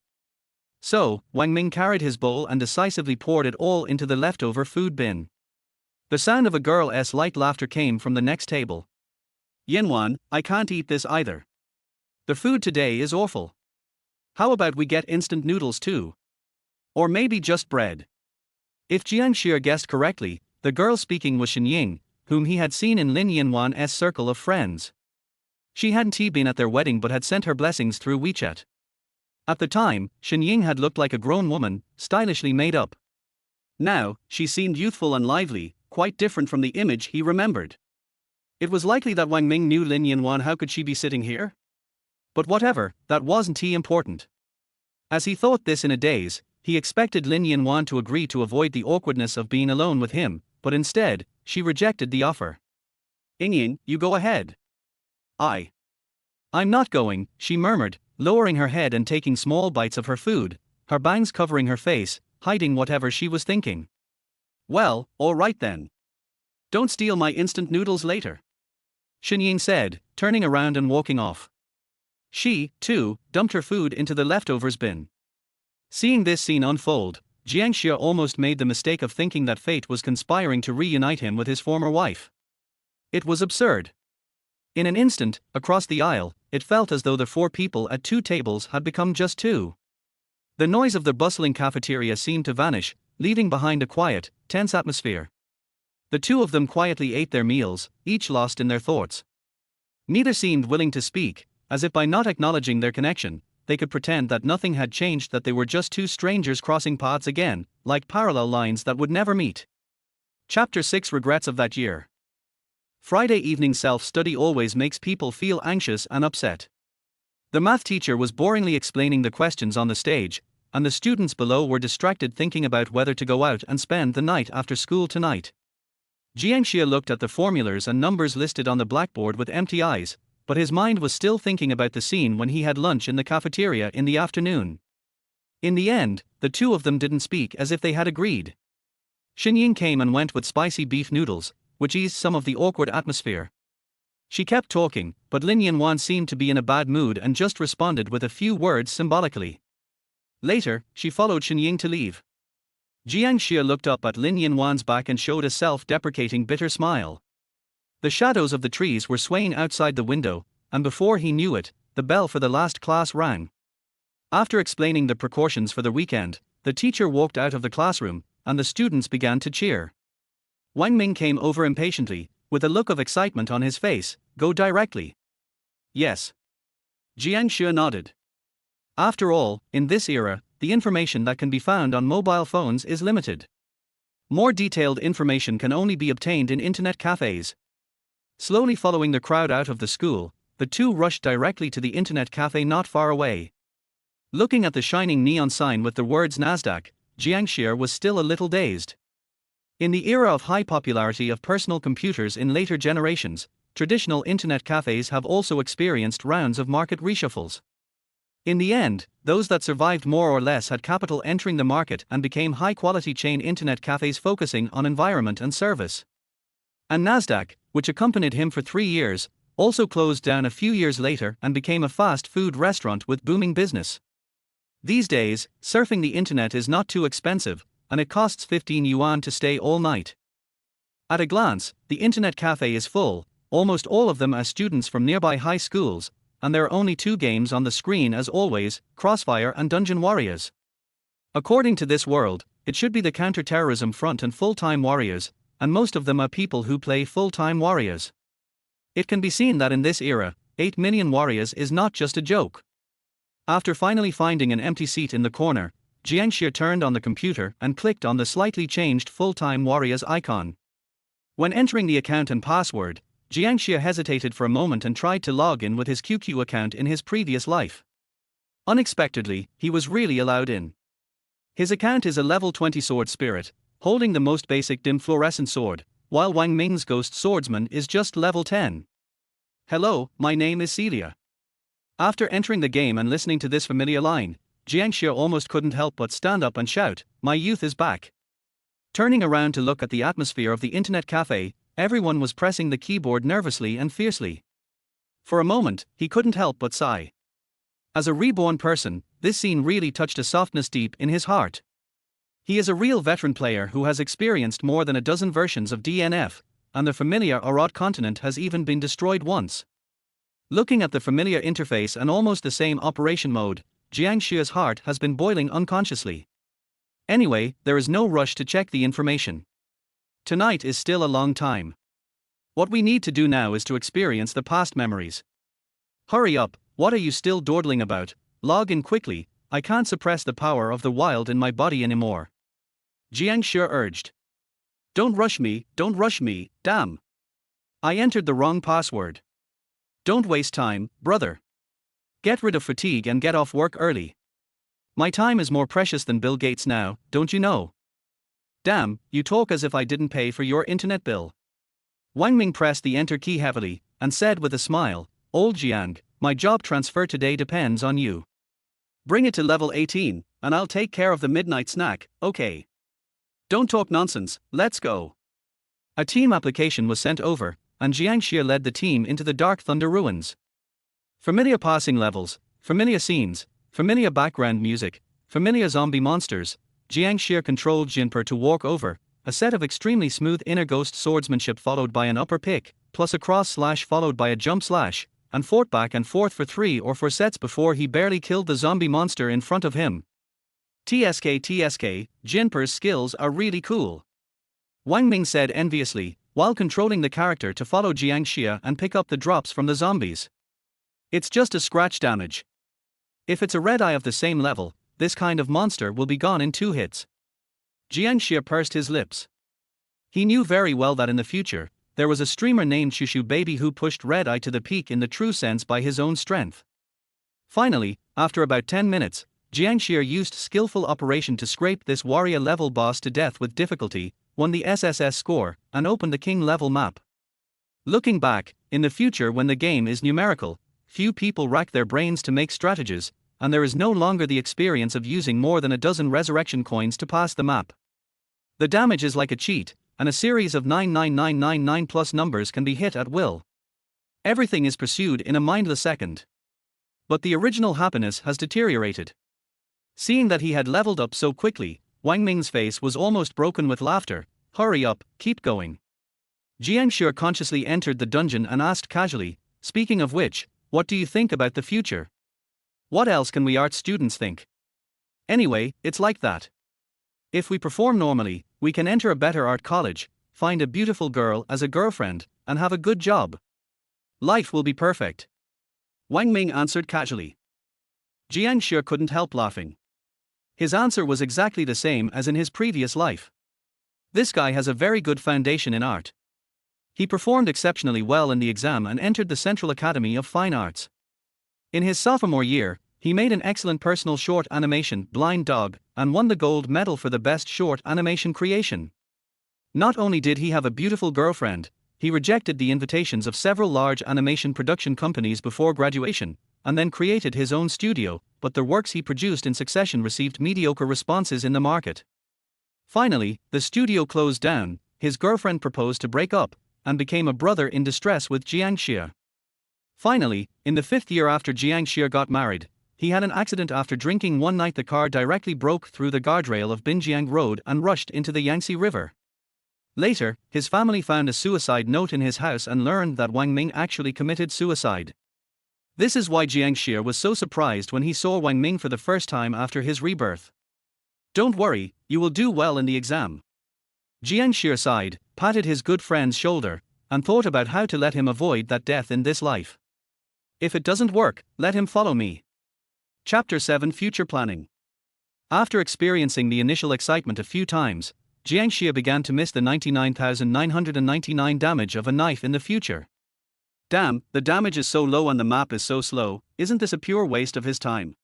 So, Wang Ming carried his bowl and decisively poured it all into the leftover food bin. The sound of a girl's light laughter came from the next table. Yanwan, I can't eat this either. The food today is awful. How about we get instant noodles too? Or maybe just bread? If Jiang Xia guessed correctly, the girl speaking was Xinying, whom he had seen in Lin Yanwan's circle of friends. She hadn't been at their wedding but had sent her blessings through WeChat. At the time, Xinying had looked like a grown woman, stylishly made up. Now, she seemed youthful and lively, quite different from the image he remembered. It was likely that Wang Ming knew Lin Yanwan. How could she be sitting here? But whatever, that wasn't important. As he thought this in a daze, he expected Lin Yanwan to agree to avoid the awkwardness of being alone with him, but instead, she rejected the offer. Ying, you go ahead. I'm not going, she murmured, lowering her head and taking small bites of her food, her bangs covering her face, hiding whatever she was thinking. Well, all right then. Don't steal my instant noodles later. Xinying said, turning around and walking off. She, too, dumped her food into the leftovers bin. Seeing this scene unfold, Jiang Xia almost made the mistake of thinking that fate was conspiring to reunite him with his former wife. It was absurd. In an instant, across the aisle, it felt as though the 4 people at 2 tables had become just 2. The noise of the bustling cafeteria seemed to vanish, leaving behind a quiet, tense atmosphere. The 2 of them quietly ate their meals, each lost in their thoughts. Neither seemed willing to speak, as if by not acknowledging their connection, they could pretend that nothing had changed, that they were just 2 strangers crossing paths again, like parallel lines that would never meet. Chapter 6: Regrets of That Year. Friday evening self-study always makes people feel anxious and upset. The math teacher was boringly explaining the questions on the stage, and the students below were distracted thinking about whether to go out and spend the night after school tonight. Jiang Xia looked at the formulas and numbers listed on the blackboard with empty eyes, but his mind was still thinking about the scene when he had lunch in the cafeteria in the afternoon. In the end, the 2 of them didn't speak as if they had agreed. Xinying came and went with spicy beef noodles, which eased some of the awkward atmosphere. She kept talking, but Lin Yanwan seemed to be in a bad mood and just responded with a few words symbolically. Later, she followed Xinying to leave. Jiang Xia looked up at Lin Yanwan's back and showed a self-deprecating bitter smile. The shadows of the trees were swaying outside the window, and before he knew it, the bell for the last class rang. After explaining the precautions for the weekend, the teacher walked out of the classroom, and the students began to cheer. Wang Ming came over impatiently, with a look of excitement on his face. Go directly. Yes. Jiang Xia nodded. After all, in this era, the information that can be found on mobile phones is limited. More detailed information can only be obtained in internet cafes. Slowly following the crowd out of the school, the 2 rushed directly to the internet cafe not far away. Looking at the shining neon sign with the words Nasdaq, Jiang Xia was still a little dazed. In the era of high popularity of personal computers in later generations, traditional internet cafes have also experienced rounds of market reshuffles. In the end, those that survived more or less had capital entering the market and became high-quality chain internet cafes focusing on environment and service. And Nasdaq, which accompanied him for 3 years, also closed down a few years later and became a fast food restaurant with booming business. These days, surfing the internet is not too expensive, and it costs 15 yuan to stay all night. At a glance, the internet cafe is full, almost all of them are students from nearby high schools, and there are only 2 games on the screen as always, Crossfire and Dungeon Warriors. According to this world, it should be the counter-terrorism front and full-time warriors, and most of them are people who play full-time warriors. It can be seen that in this era, 8 million warriors is not just a joke. After finally finding an empty seat in the corner, Jiang Xia turned on the computer and clicked on the slightly changed full-time warriors icon. When entering the account and password, Jiang Xia hesitated for a moment and tried to log in with his QQ account in his previous life. Unexpectedly, he was really allowed in. His account is a level 20 sword spirit, holding the most basic dim fluorescent sword, while Wang Ming's ghost swordsman is just level 10. Hello, my name is Celia. After entering the game and listening to this familiar line, Jiang Xia almost couldn't help but stand up and shout, "My youth is back." Turning around to look at the atmosphere of the internet cafe, everyone was pressing the keyboard nervously and fiercely. For a moment, he couldn't help but sigh. As a reborn person, this scene really touched a softness deep in his heart. He is a real veteran player who has experienced more than a dozen versions of DNF, and the familiar Arad continent has even been destroyed once. Looking at the familiar interface and almost the same operation mode, Jiang Xia's heart has been boiling unconsciously. Anyway, there is no rush to check the information. Tonight is still a long time. What we need to do now is to experience the past memories. Hurry up, what are you still dawdling about? Log in quickly, I can't suppress the power of the wild in my body anymore. Jiang Xia urged. Don't rush me, damn. I entered the wrong password. Don't waste time, brother. Get rid of fatigue and get off work early. My time is more precious than Bill Gates now, don't you know? Damn, you talk as if I didn't pay for your internet bill. Wang Ming pressed the enter key heavily, and said with a smile, Old Jiang, my job transfer today depends on you. Bring it to level 18, and I'll take care of the midnight snack, okay? Don't talk nonsense, let's go. A team application was sent over, and Jiang Xia led the team into the Dark Thunder ruins. Familiar passing levels, familiar scenes, familiar background music, familiar zombie monsters. Jiang Xia controlled Jinper to walk over, a set of extremely smooth inner ghost swordsmanship followed by an upper pick, plus a cross slash followed by a jump slash, and fought back and forth for 3 or 4 sets before he barely killed the zombie monster in front of him. TSK, Jinper's skills are really cool. Wang Ming said enviously, while controlling the character to follow Jiang Xia and pick up the drops from the zombies. It's just a scratch damage. If it's a red eye of the same level, this kind of monster will be gone in 2 hits. Jiang Xia pursed his lips. He knew very well that in the future, there was a streamer named Shushu Baby who pushed red eye to the peak in the true sense by his own strength. Finally, after about 10 minutes, Jiang Xia used skillful operation to scrape this warrior level boss to death with difficulty, won the SSS score, and opened the king level map. Looking back, in the future when the game is numerical, few people rack their brains to make strategies, and there is no longer the experience of using more than a dozen resurrection coins to pass the map. The damage is like a cheat, and a series of 99999 plus numbers can be hit at will. Everything is pursued in a mindless second. But the original happiness has deteriorated. Seeing that he had leveled up so quickly, Wang Ming's face was almost broken with laughter. Hurry up, keep going. Jiang Xia consciously entered the dungeon and asked casually, speaking of which, what do you think about the future? What else can we art students think? Anyway, it's like that. If we perform normally, we can enter a better art college, find a beautiful girl as a girlfriend, and have a good job. Life will be perfect. Wang Ming answered casually. Jiang Xia couldn't help laughing. His answer was exactly the same as in his previous life. This guy has a very good foundation in art. He performed exceptionally well in the exam and entered the Central Academy of Fine Arts. In his sophomore year, he made an excellent personal short animation, Blind Dog, and won the gold medal for the best short animation creation. Not only did he have a beautiful girlfriend, he rejected the invitations of several large animation production companies before graduation, and then created his own studio, but the works he produced in succession received mediocre responses in the market. Finally, the studio closed down, his girlfriend proposed to break up, and became a brother in distress with Jiang Xia. Finally, in the 5th year after Jiang Xia got married, he had an accident after drinking one night. The car directly broke through the guardrail of Binjiang Road and rushed into the Yangtze River. Later, his family found a suicide note in his house and learned that Wang Ming actually committed suicide. This is why Jiang Xia was so surprised when he saw Wang Ming for the first time after his rebirth. "Don't worry, you will do well in the exam." Jiang Xia sighed, patted his good friend's shoulder, and thought about how to let him avoid that death in this life. "If it doesn't work, let him follow me." Chapter 7: Future Planning. After experiencing the initial excitement a few times, Jiang Xia began to miss the 99,999 damage of a knife in the future. Damn, the damage is so low and the map is so slow, isn't this a pure waste of his time?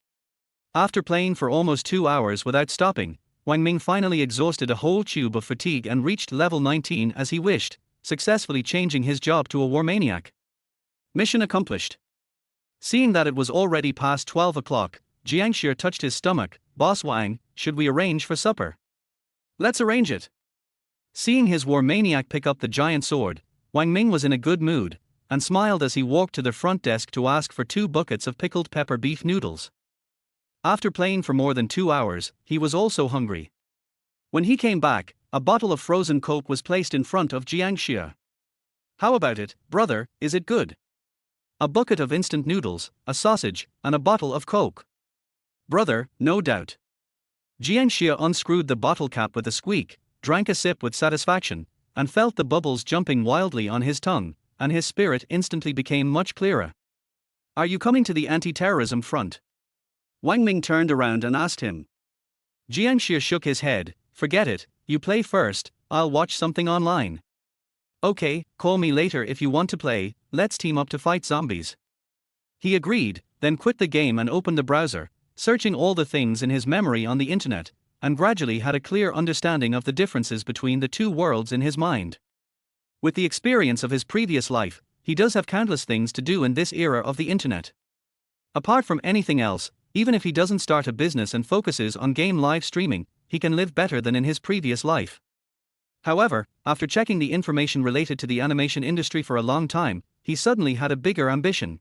After playing for almost 2 hours without stopping, Wang Ming finally exhausted a whole tube of fatigue and reached level 19 as he wished, successfully changing his job to a war maniac. Mission accomplished. Seeing that it was already past 12 o'clock, Jiang Xia touched his stomach. "Boss Wang, should we arrange for supper?" "Let's arrange it." Seeing his war maniac pick up the giant sword, Wang Ming was in a good mood, and smiled as he walked to the front desk to ask for 2 buckets of pickled pepper beef noodles. After playing for more than 2 hours, he was also hungry. When he came back, a bottle of frozen Coke was placed in front of Jiang Xia. "How about it, brother, is it good?" "A bucket of instant noodles, a sausage, and a bottle of Coke." "Brother, no doubt." Jiang Xia unscrewed the bottle cap with a squeak, drank a sip with satisfaction, and felt the bubbles jumping wildly on his tongue, and his spirit instantly became much clearer. "Are you coming to the anti-terrorism front?" Wang Ming turned around and asked him. Jiang Xia shook his head. "Forget it, you play first, I'll watch something online." "Okay, call me later if you want to play, let's team up to fight zombies." He agreed, then quit the game and opened the browser, searching all the things in his memory on the internet, and gradually had a clear understanding of the differences between the two worlds in his mind. With the experience of his previous life, he does have countless things to do in this era of the internet. Apart from anything else, even if he doesn't start a business and focuses on game live streaming, he can live better than in his previous life. However, after checking the information related to the animation industry for a long time, he suddenly had a bigger ambition.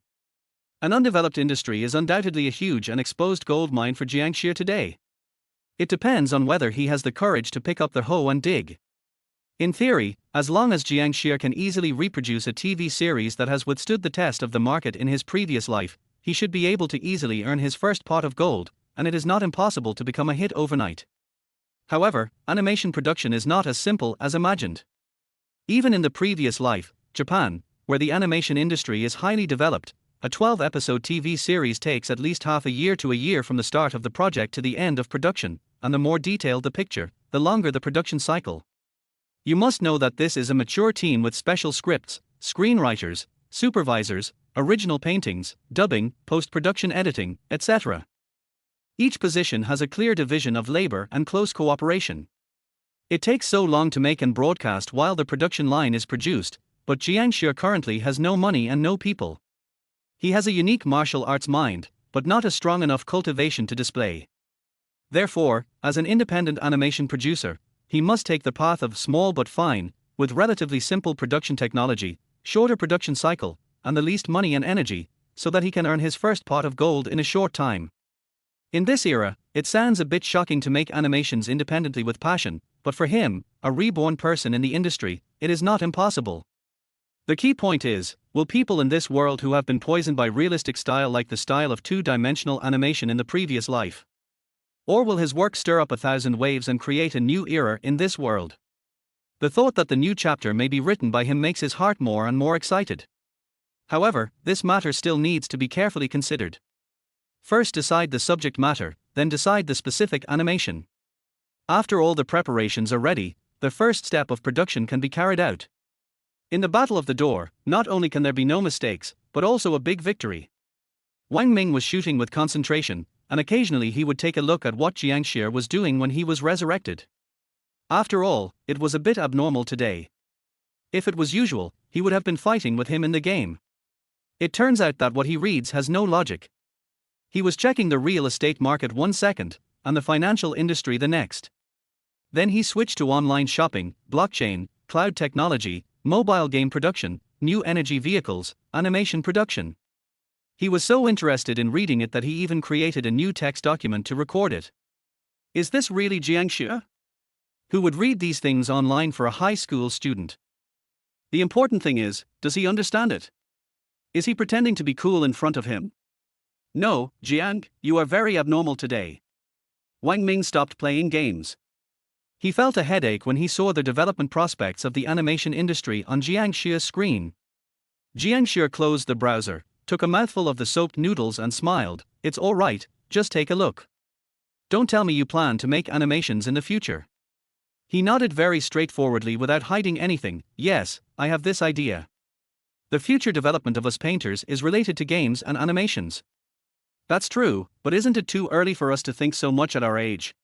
An undeveloped industry is undoubtedly a huge and exposed gold mine for Jiang Xia today. It depends on whether he has the courage to pick up the hoe and dig. In theory, as long as Jiang Xia can easily reproduce a TV series that has withstood the test of the market in his previous life, he should be able to easily earn his first pot of gold, and it is not impossible to become a hit overnight. However, animation production is not as simple as imagined. Even in the previous life, Japan, where the animation industry is highly developed, a 12-episode TV series takes at least half a year to a year from the start of the project to the end of production, and the more detailed the picture, the longer the production cycle. You must know that this is a mature team with special scripts, screenwriters, supervisors, original paintings, dubbing, post-production editing, etc. Each position has a clear division of labor and close cooperation. It takes so long to make and broadcast while the production line is produced, but Jiang Xia currently has no money and no people. He has a unique martial arts mind, but not a strong enough cultivation to display. Therefore, as an independent animation producer, he must take the path of small but fine, with relatively simple production technology, shorter production cycle, and the least money and energy, so that he can earn his first pot of gold in a short time. In this era, it sounds a bit shocking to make animations independently with passion, but for him, a reborn person in the industry, it is not impossible. The key point is, will people in this world who have been poisoned by realistic style like the style of two-dimensional animation in the previous life? Or will his work stir up 1,000 waves and create a new era in this world? The thought that the new chapter may be written by him makes his heart more and more excited. However, this matter still needs to be carefully considered. First decide the subject matter, then decide the specific animation. After all the preparations are ready, the first step of production can be carried out. In the battle of the door, not only can there be no mistakes, but also a big victory. Wang Ming was shooting with concentration, and occasionally he would take a look at what Jiang Xia was doing when he was resurrected. After all, it was a bit abnormal today. If it was usual, he would have been fighting with him in the game. It turns out that what he reads has no logic. He was checking the real estate market 1 second, and the financial industry the next. Then he switched to online shopping, blockchain, cloud technology, mobile game production, new energy vehicles, animation production. He was so interested in reading it that he even created a new text document to record it. Is this really Jiang Xia? Who would read these things online for a high school student? The important thing is, does he understand it? Is he pretending to be cool in front of him? No, Jiang, you are very abnormal today. Wang Ming stopped playing games. He felt a headache when he saw the development prospects of the animation industry on Jiang Xia's screen. Jiang Xia closed the browser, took a mouthful of the soaked noodles and smiled. It's all right, just take a look. Don't tell me you plan to make animations in the future. He nodded very straightforwardly without hiding anything. Yes, I have this idea. The future development of us painters is related to games and animations. That's true, but isn't it too early for us to think so much at our age?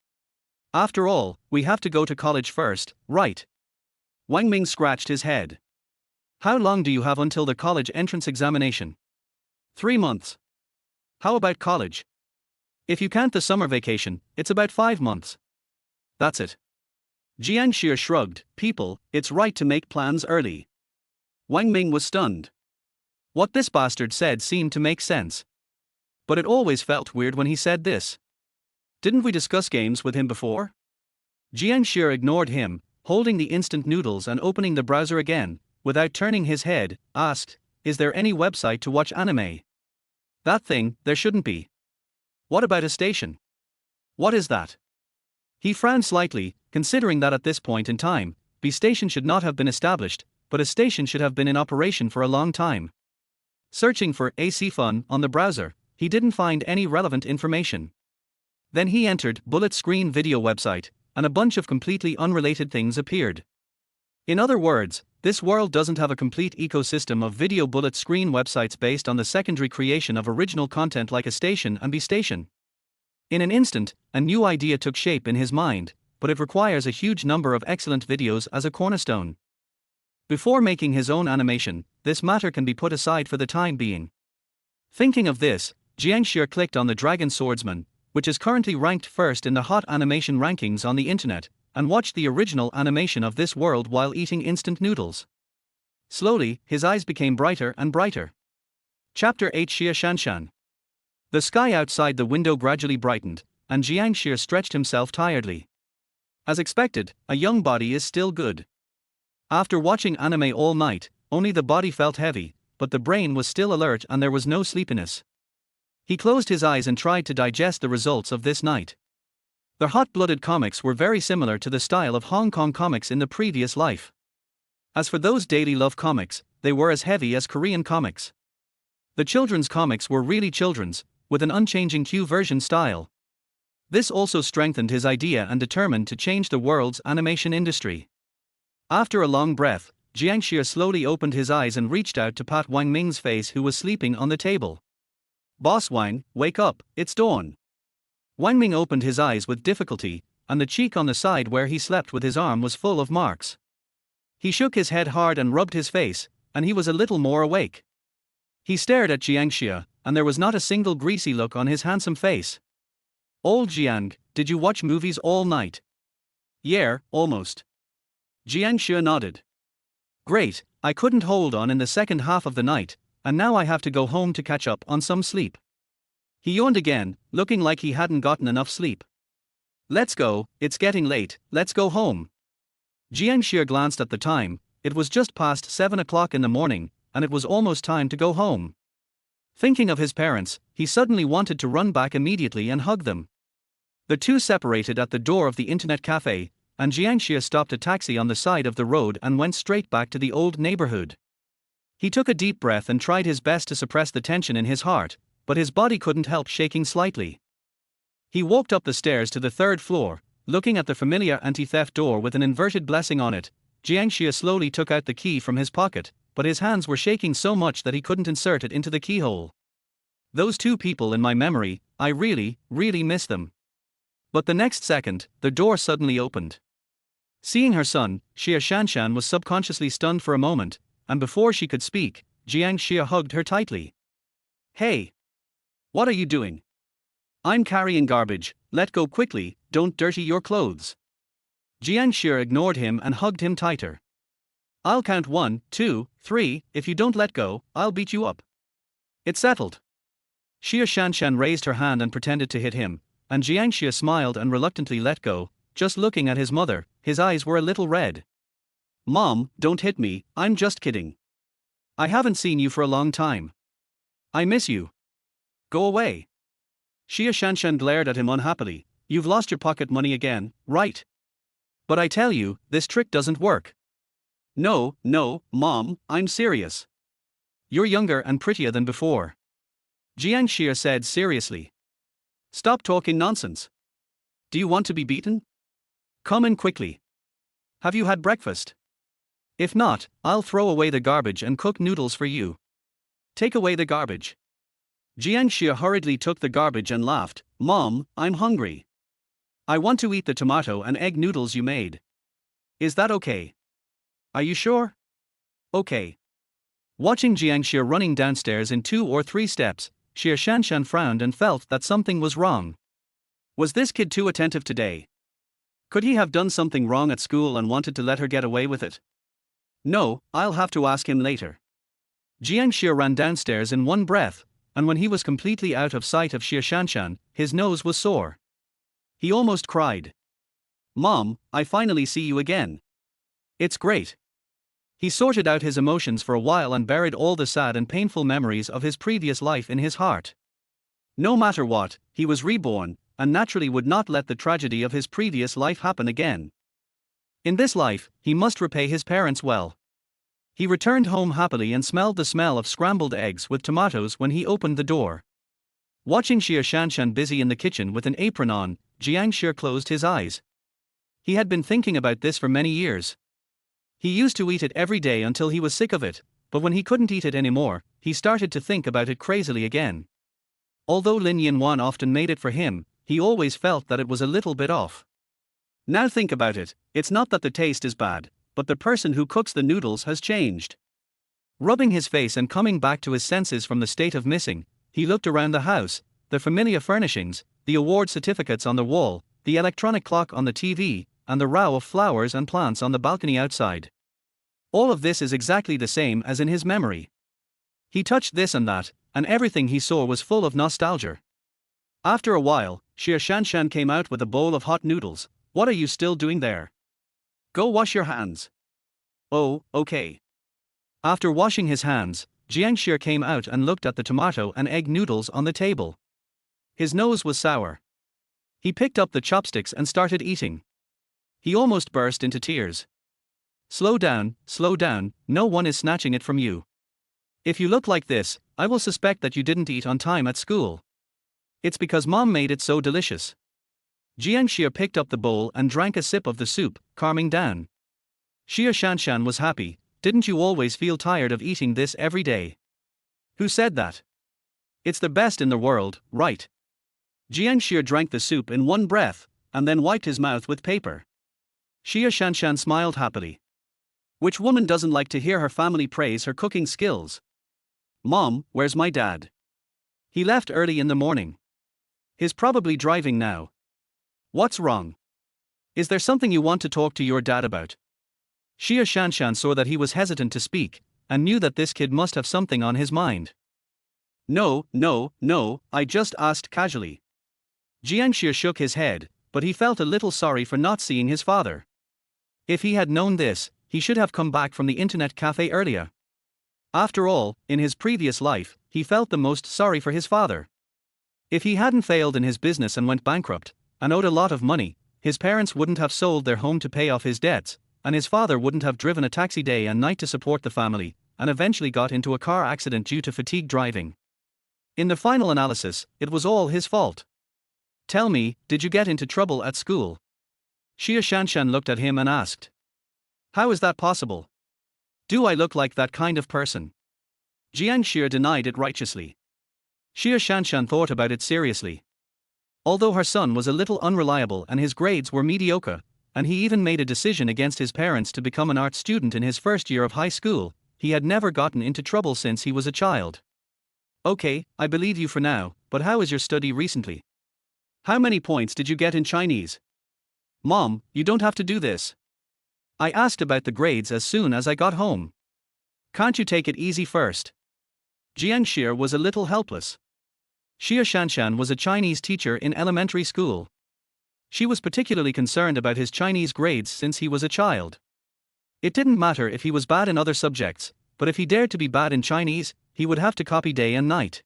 After all, we have to go to college first, right? Wang Ming scratched his head. How long do you have until the college entrance examination? 3 months. How about college? If you count the summer vacation, it's about 5 months. That's it. Jiang Xia shrugged. People, it's right to make plans early. Wang Ming was stunned. What this bastard said seemed to make sense. But it always felt weird when he said this. Didn't we discuss games with him before? Jiang Xia ignored him, holding the instant noodles and opening the browser again, without turning his head, asked, is there any website to watch anime? That thing, there shouldn't be. What about a station? What is that? He frowned slightly, considering that at this point in time, B station should not have been established, but a station should have been in operation for a long time. Searching for AC Fun on the browser, he didn't find any relevant information. Then he entered Bullet Screen Video website, and a bunch of completely unrelated things appeared. In other words, this world doesn't have a complete ecosystem of video bullet screen websites based on the secondary creation of original content like a station and B station. In an instant, a new idea took shape in his mind, but it requires a huge number of excellent videos as a cornerstone. Before making his own animation, this matter can be put aside for the time being. Thinking of this, Jiang Xia clicked on the Dragon Swordsman, which is currently ranked first in the hot animation rankings on the internet, and watched the original animation of this world while eating instant noodles. Slowly, his eyes became brighter and brighter. Chapter 8 Xia Shanshan. The sky outside the window gradually brightened, and Jiang Xia stretched himself tiredly. As expected, a young body is still good. After watching anime all night, only the body felt heavy, but the brain was still alert and there was no sleepiness. He closed his eyes and tried to digest the results of this night. The hot-blooded comics were very similar to the style of Hong Kong comics in the previous life. As for those daily love comics, they were as heavy as Korean comics. The children's comics were really children's, with an unchanging Q version style. This also strengthened his idea and determined to change the world's animation industry. After a long breath, Jiang Xia slowly opened his eyes and reached out to pat Wang Ming's face, who was sleeping on the table. Boss Wang, wake up, it's dawn. Wang Ming opened his eyes with difficulty, and the cheek on the side where he slept with his arm was full of marks. He shook his head hard and rubbed his face, and he was a little more awake. He stared at Jiang Xia, and there was not a single greasy look on his handsome face. Old Jiang, did you watch movies all night? Yeah, almost. Jiang Xia nodded. Great, I couldn't hold on in the second half of the night, and now I have to go home to catch up on some sleep. He yawned again, looking like he hadn't gotten enough sleep. Let's go, it's getting late, let's go home. Jiang Xia glanced at the time. It was just past 7 o'clock in the morning, and it was almost time to go home. Thinking of his parents, he suddenly wanted to run back immediately and hug them. The two separated at the door of the internet cafe, and Jiang Xia stopped a taxi on the side of the road and went straight back to the old neighborhood. He took a deep breath and tried his best to suppress the tension in his heart, but his body couldn't help shaking slightly. He walked up the stairs to the 3rd floor, looking at the familiar anti-theft door with an inverted blessing on it. Jiang Xia slowly took out the key from his pocket, but his hands were shaking so much that he couldn't insert it into the keyhole. Those two people in my memory, I really, really miss them. But the next second, the door suddenly opened. Seeing her son, Xia Shanshan was subconsciously stunned for a moment, and before she could speak, Jiang Xia hugged her tightly. Hey! What are you doing? I'm carrying garbage, let go quickly, don't dirty your clothes. Jiang Xia ignored him and hugged him tighter. I'll count 1, 2, 3, if you don't let go, I'll beat you up. It's settled. Xia Shanshan raised her hand and pretended to hit him, and Jiang Xia smiled and reluctantly let go, just looking at his mother. His eyes were a little red. Mom, don't hit me, I'm just kidding. I haven't seen you for a long time. I miss you. Go away. Xia Shanshan glared at him unhappily. You've lost your pocket money again, right? But I tell you, this trick doesn't work. No, Mom, I'm serious. You're younger and prettier than before. Jiang Xia said seriously. Stop talking nonsense. Do you want to be beaten? Come in quickly. Have you had breakfast? If not, I'll throw away the garbage and cook noodles for you. Take away the garbage. Jiang Xia hurriedly took the garbage and laughed. Mom, I'm hungry. I want to eat the tomato and egg noodles you made. Is that okay? Are you sure? Okay. Watching Jiang Xia running downstairs in 2 or 3 steps, Xia Shanshan frowned and felt that something was wrong. Was this kid too attentive today? Could he have done something wrong at school and wanted to let her get away with it? No, I'll have to ask him later. Jiang Xia ran downstairs in one breath, and when he was completely out of sight of Xia Shanshan, his nose was sore. He almost cried. Mom, I finally see you again. It's great. He sorted out his emotions for a while and buried all the sad and painful memories of his previous life in his heart. No matter what, he was reborn, and naturally would not let the tragedy of his previous life happen again. In this life, he must repay his parents well. He returned home happily and smelled the smell of scrambled eggs with tomatoes when he opened the door. Watching Xia Shanshan busy in the kitchen with an apron on, Jiang Xia closed his eyes. He had been thinking about this for many years. He used to eat it every day until he was sick of it, but when he couldn't eat it anymore, he started to think about it crazily again. Although Lin Yanwan often made it for him, he always felt that it was a little bit off. Now think about it, it's not that the taste is bad, but the person who cooks the noodles has changed. Rubbing his face and coming back to his senses from the state of missing, he looked around the house, the familiar furnishings, the award certificates on the wall, the electronic clock on the TV, and the row of flowers and plants on the balcony outside. All of this is exactly the same as in his memory. He touched this and that, and everything he saw was full of nostalgia. After a while, Xia Shanshan came out with a bowl of hot noodles. What are you still doing there? Go wash your hands. Oh, okay. After washing his hands, Jiang Xia came out and looked at the tomato and egg noodles on the table. His nose was sour. He picked up the chopsticks and started eating. He almost burst into tears. Slow down, no one is snatching it from you. If you look like this, I will suspect that you didn't eat on time at school. It's because Mom made it so delicious. Jiang Xia picked up the bowl and drank a sip of the soup, calming down. Xia Shanshan was happy. Didn't you always feel tired of eating this every day? Who said that? It's the best in the world, right? Jiang Xia drank the soup in one breath, and then wiped his mouth with paper. Xia Shanshan smiled happily. Which woman doesn't like to hear her family praise her cooking skills? Mom, where's my dad? He left early in the morning. He's probably driving now. What's wrong? Is there something you want to talk to your dad about? Xia Shanshan saw that he was hesitant to speak, and knew that this kid must have something on his mind. No, I just asked casually. Jiang Xia shook his head, but he felt a little sorry for not seeing his father. If he had known this, he should have come back from the internet cafe earlier. After all, in his previous life, he felt the most sorry for his father. If he hadn't failed in his business and went bankrupt, and owed a lot of money, his parents wouldn't have sold their home to pay off his debts, and his father wouldn't have driven a taxi day and night to support the family, and eventually got into a car accident due to fatigue driving. In the final analysis, it was all his fault. Tell me, did you get into trouble at school? Xia Shanshan looked at him and asked. How is that possible? Do I look like that kind of person? Jiang Xia denied it righteously. Xia Shanshan thought about it seriously. Although her son was a little unreliable and his grades were mediocre, and he even made a decision against his parents to become an art student in his first year of high school, he had never gotten into trouble since he was a child. Okay, I believe you for now, but how is your study recently? How many points did you get in Chinese? Mom, you don't have to do this. I asked about the grades as soon as I got home. Can't you take it easy first? Jiang Xia was a little helpless. Xia Shanshan was a Chinese teacher in elementary school. She was particularly concerned about his Chinese grades since he was a child. It didn't matter if he was bad in other subjects, but if he dared to be bad in Chinese, he would have to copy day and night.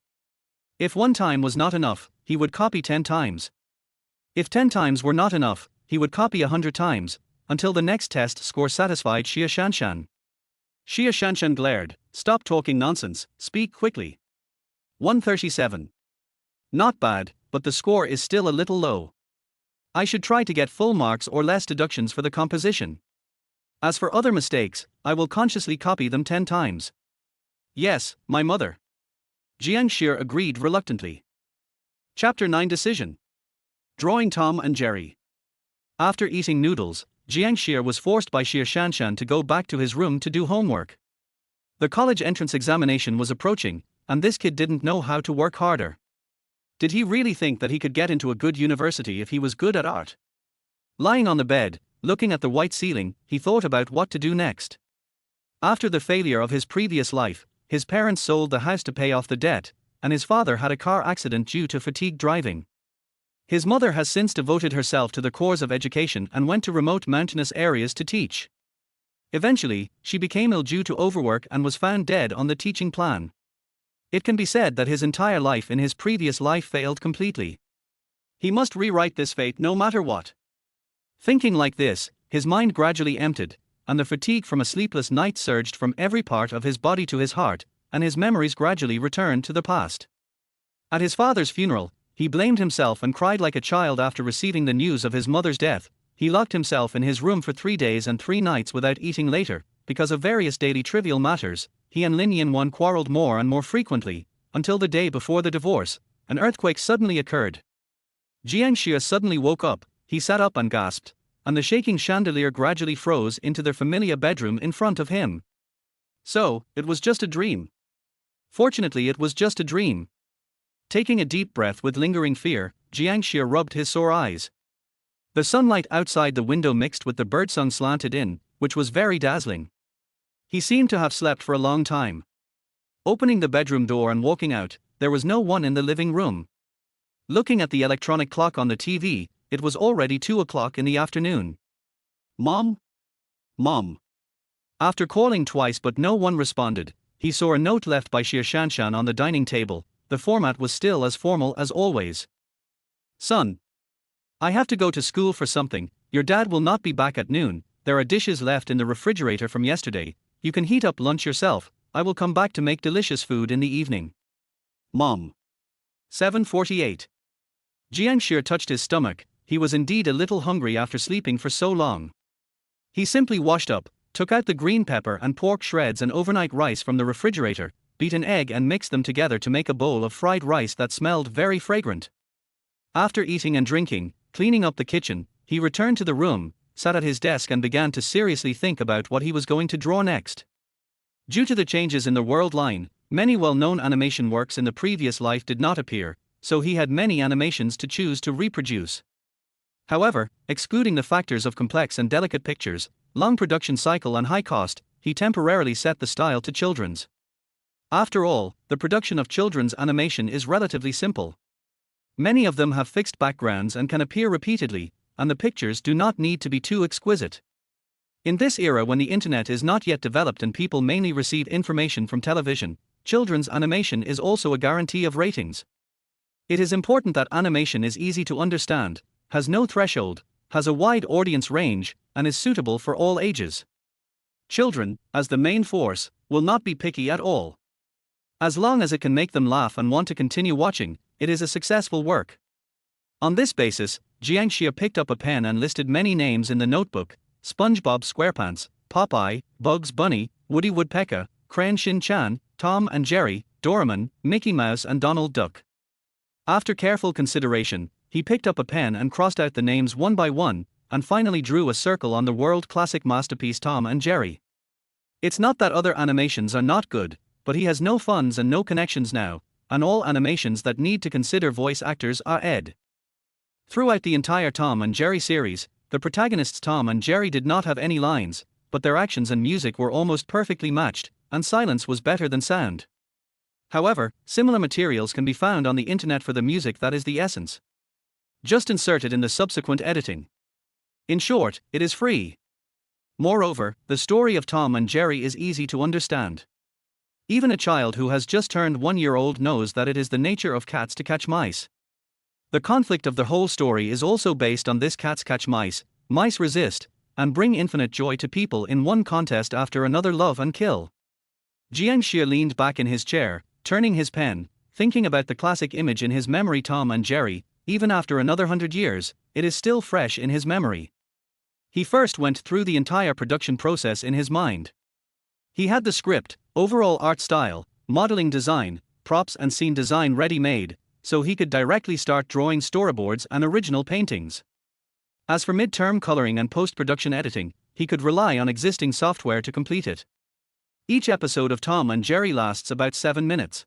If 1 time was not enough, he would copy 10 times. If 10 times were not enough, he would copy 100 times, until the next test score satisfied Xia Shanshan. Xia Shanshan glared. "Stop talking nonsense, speak quickly." 137. Not bad, but the score is still a little low. I should try to get full marks or less deductions for the composition. As for other mistakes, I will consciously copy them 10 times. Yes, my mother. Jiang Xia agreed reluctantly. Chapter 9 Decision. Drawing Tom and Jerry. After eating noodles, Jiang Xia was forced by Xia Shanshan to go back to his room to do homework. The college entrance examination was approaching, and this kid didn't know how to work harder. Did he really think that he could get into a good university if he was good at art? Lying on the bed, looking at the white ceiling, he thought about what to do next. After the failure of his previous life, his parents sold the house to pay off the debt, and his father had a car accident due to fatigue driving. His mother has since devoted herself to the cause of education and went to remote mountainous areas to teach. Eventually, she became ill due to overwork and was found dead on the teaching plan. It can be said that his entire life in his previous life failed completely. He must rewrite this fate no matter what. Thinking like this, his mind gradually emptied, and the fatigue from a sleepless night surged from every part of his body to his heart, and his memories gradually returned to the past. At his father's funeral, he blamed himself and cried like a child after receiving the news of his mother's death. He locked himself in his room for 3 days and 3 nights without eating later. Because of various daily trivial matters, he and Lin Yanwan quarreled more and more frequently, until the day before the divorce, an earthquake suddenly occurred. Jiang Xia suddenly woke up, he sat up and gasped, and the shaking chandelier gradually froze into their familiar bedroom in front of him. So, it was just a dream. Fortunately, it was just a dream. Taking a deep breath with lingering fear, Jiang Xia rubbed his sore eyes. The sunlight outside the window mixed with the birdsong slanted in, which was very dazzling. He seemed to have slept for a long time. Opening the bedroom door and walking out, there was no one in the living room. Looking at the electronic clock on the TV, it was already 2 o'clock in the afternoon. "Mom? Mom?" After calling twice but no one responded, he saw a note left by Xia Shanshan on the dining table. The format was still as formal as always. "Son, I have to go to school for something. Your dad will not be back at noon. There are dishes left in the refrigerator from yesterday. You can heat up lunch yourself. I will come back to make delicious food in the evening. Mom." 7:48. Jiang Xia touched his stomach. He was indeed a little hungry after sleeping for so long. He simply washed up, took out the green pepper and pork shreds and overnight rice from the refrigerator, beat an egg and mixed them together to make a bowl of fried rice that smelled very fragrant. After eating and drinking, cleaning up the kitchen, he returned to the room, sat at his desk and began to seriously think about what he was going to draw next. Due to the changes in the world line, many well-known animation works in the previous life did not appear, so he had many animations to choose to reproduce. However, excluding the factors of complex and delicate pictures, long production cycle and high cost, he temporarily set the style to children's. After all, the production of children's animation is relatively simple. Many of them have fixed backgrounds and can appear repeatedly, and the pictures do not need to be too exquisite. In this era when the internet is not yet developed and people mainly receive information from television, children's animation is also a guarantee of ratings. It is important that animation is easy to understand, has no threshold, has a wide audience range, and is suitable for all ages. Children, as the main force, will not be picky at all. As long as it can make them laugh and want to continue watching, it is a successful work. On this basis, Jiang Xia picked up a pen and listed many names in the notebook: SpongeBob SquarePants, Popeye, Bugs Bunny, Woody Woodpecker, Crayon Shin-chan, Tom and Jerry, Doraemon, Mickey Mouse and Donald Duck. After careful consideration, he picked up a pen and crossed out the names one by one, and finally drew a circle on the world classic masterpiece Tom and Jerry. It's not that other animations are not good, but he has no funds and no connections now, and all animations that need to consider voice actors are ed. Throughout the entire Tom and Jerry series, the protagonists Tom and Jerry did not have any lines, but their actions and music were almost perfectly matched, and silence was better than sound. However, similar materials can be found on the internet for the music that is the essence. Just insert it in the subsequent editing. In short, it is free. Moreover, the story of Tom and Jerry is easy to understand. Even a child who has just turned 1 year old knows that it is the nature of cats to catch mice. The conflict of the whole story is also based on this: cats catch mice, mice resist, and bring infinite joy to people in one contest after another: love and kill. Jiang Xia leaned back in his chair, turning his pen, thinking about the classic image in his memory: Tom and Jerry. Even after another 100 years, it is still fresh in his memory. He first went through the entire production process in his mind. He had the script, overall art style, modeling design, props and scene design ready-made, so he could directly start drawing storyboards and original paintings. As for mid-term coloring and post-production editing, he could rely on existing software to complete it. Each episode of Tom and Jerry lasts about 7 minutes.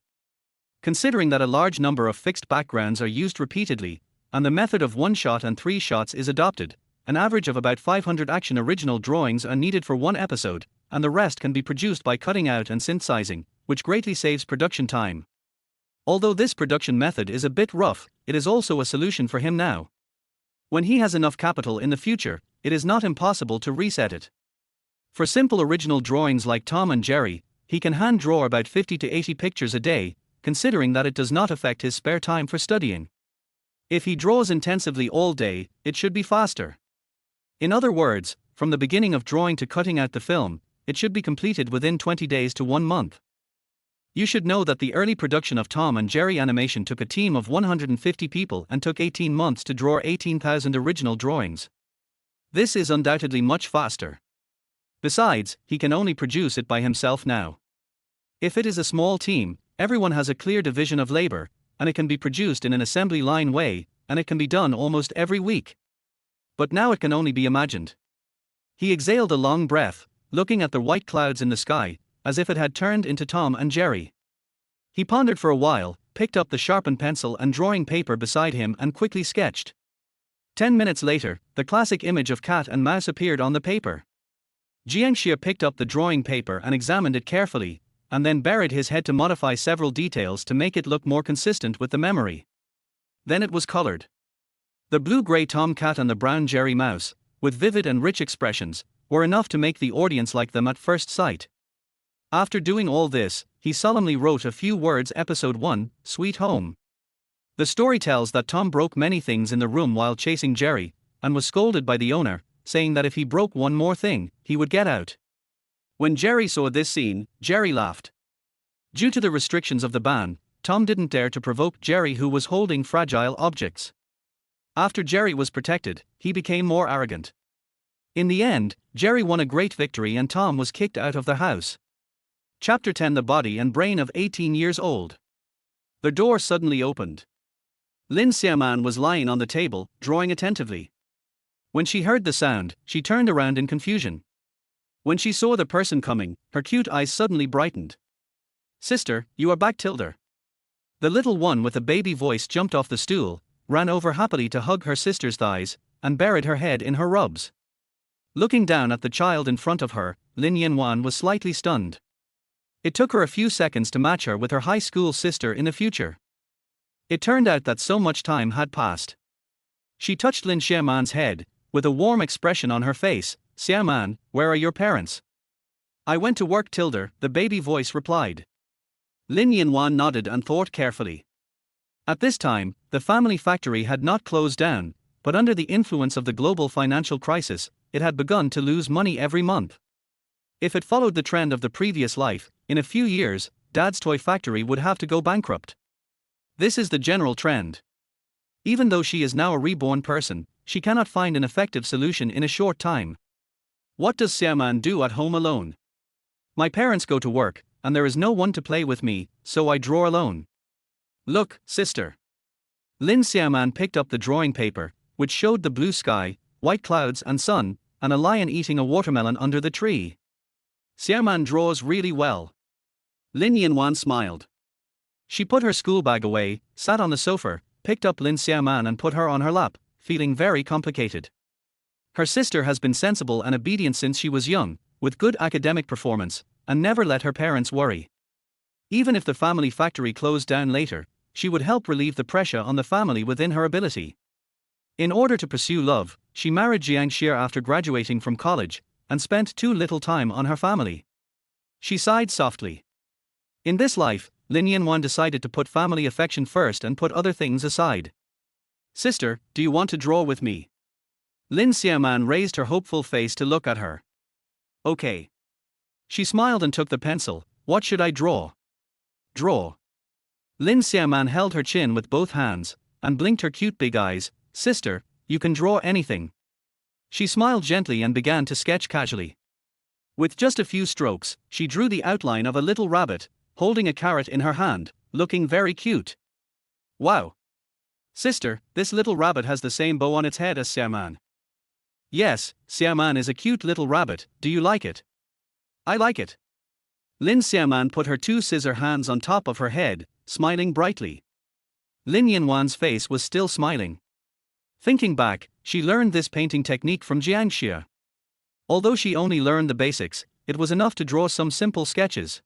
Considering that a large number of fixed backgrounds are used repeatedly, and the method of 1 shot and 3 shots is adopted, an average of about 500 action original drawings are needed for 1 episode, and the rest can be produced by cutting out and synthesizing, which greatly saves production time. Although this production method is a bit rough, it is also a solution for him now. When he has enough capital in the future, it is not impossible to reset it. For simple original drawings like Tom and Jerry, he can hand draw about 50 to 80 pictures a day, considering that it does not affect his spare time for studying. If he draws intensively all day, it should be faster. In other words, from the beginning of drawing to cutting out the film, it should be completed within 20 days to 1 month. You should know that the early production of Tom and Jerry animation took a team of 150 people and took 18 months to draw 18,000 original drawings. This is undoubtedly much faster. Besides, he can only produce it by himself now. If it is a small team, everyone has a clear division of labor, and it can be produced in an assembly line way, and it can be done almost every week. But now it can only be imagined. He exhaled a long breath, looking at the white clouds in the sky, as if it had turned into Tom and Jerry. He pondered for a while, picked up the sharpened pencil and drawing paper beside him and quickly sketched. 10 minutes later, the classic image of cat and mouse appeared on the paper. Jiang Xia picked up the drawing paper and examined it carefully, and then buried his head to modify several details to make it look more consistent with the memory. Then it was colored. The blue-gray Tom cat and the brown Jerry mouse, with vivid and rich expressions, were enough to make the audience like them at first sight. After doing all this, he solemnly wrote a few words: Episode 1, Sweet Home. The story tells that Tom broke many things in the room while chasing Jerry, and was scolded by the owner, saying that if he broke one more thing, he would get out. When Jerry saw this scene, Jerry laughed. Due to the restrictions of the ban, Tom didn't dare to provoke Jerry, who was holding fragile objects. After Jerry was protected, he became more arrogant. In the end, Jerry won a great victory and Tom was kicked out of the house. Chapter 10: The Body and Brain of 18 Years Old. The door suddenly opened. Lin Yanwan was lying on the table, drawing attentively. When she heard the sound, she turned around in confusion. When she saw the person coming, her cute eyes suddenly brightened. "Sister, you are back, Tilda." The little one with a baby voice jumped off the stool, ran over happily to hug her sister's thighs, and buried her head in her rubs. Looking down at the child in front of her, Lin Yanwan was slightly stunned. It took her a few seconds to match her with her high school sister in the future. It turned out that so much time had passed. She touched Lin Yanwan's head, with a warm expression on her face. "Xiaoman, where are your parents?" "I went to work, Tilda," the baby voice replied. Lin Yanwan nodded and thought carefully. At this time, the family factory had not closed down, but under the influence of the global financial crisis, it had begun to lose money every month. If it followed the trend of the previous life, in a few years, Dad's toy factory would have to go bankrupt. This is the general trend. Even though she is now a reborn person, she cannot find an effective solution in a short time. What does Xiaoman do at home alone? "My parents go to work, and there is no one to play with me, so I draw alone." "Look, sister." Lin Xiaoman picked up the drawing paper, which showed the blue sky, white clouds and sun, and a lion eating a watermelon under the tree. "Xiaoman draws really well." Lin Yanwan smiled. She put her school bag away, sat on the sofa, picked up Lin Xiaoman and put her on her lap, feeling very complicated. Her sister has been sensible and obedient since she was young, with good academic performance, and never let her parents worry. Even if the family factory closed down later, she would help relieve the pressure on the family within her ability. In order to pursue love, she married Jiang Xia after graduating from college, and spent too little time on her family. She sighed softly. In this life, Lin Yanwan decided to put family affection first and put other things aside. Sister, do you want to draw with me? Lin Xiaoman raised her hopeful face to look at her. Okay. She smiled and took the pencil. What should I draw? Draw. Lin Xiaoman held her chin with both hands, and blinked her cute big eyes. Sister, you can draw anything. She smiled gently and began to sketch casually. With just a few strokes, she drew the outline of a little rabbit, holding a carrot in her hand, looking very cute. Wow! Sister, this little rabbit has the same bow on its head as Xiaoman. Yes, Xiaoman is a cute little rabbit, do you like it? I like it. Lin Xiaoman put her two scissor hands on top of her head, smiling brightly. Lin Yanwan's face was still smiling. Thinking back, she learned this painting technique from Jiang Xia. Although she only learned the basics, it was enough to draw some simple sketches.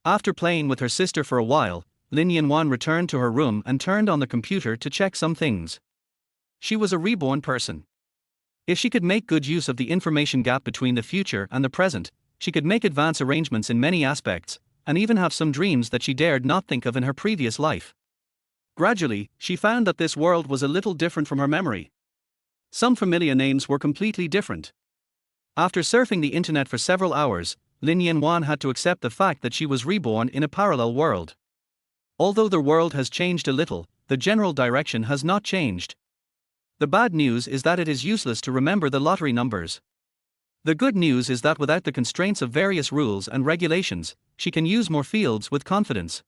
After playing with her sister for a while, Lin Yanwan returned to her room and turned on the computer to check some things. She was a reborn person. If she could make good use of the information gap between the future and the present, she could make advance arrangements in many aspects, and even have some dreams that she dared not think of in her previous life. Gradually, she found that this world was a little different from her memory. Some familiar names were completely different. After surfing the internet for several hours, Lin Yanwan had to accept the fact that she was reborn in a parallel world. Although the world has changed a little, the general direction has not changed. The bad news is that it is useless to remember the lottery numbers. The good news is that without the constraints of various rules and regulations, she can use more fields with confidence.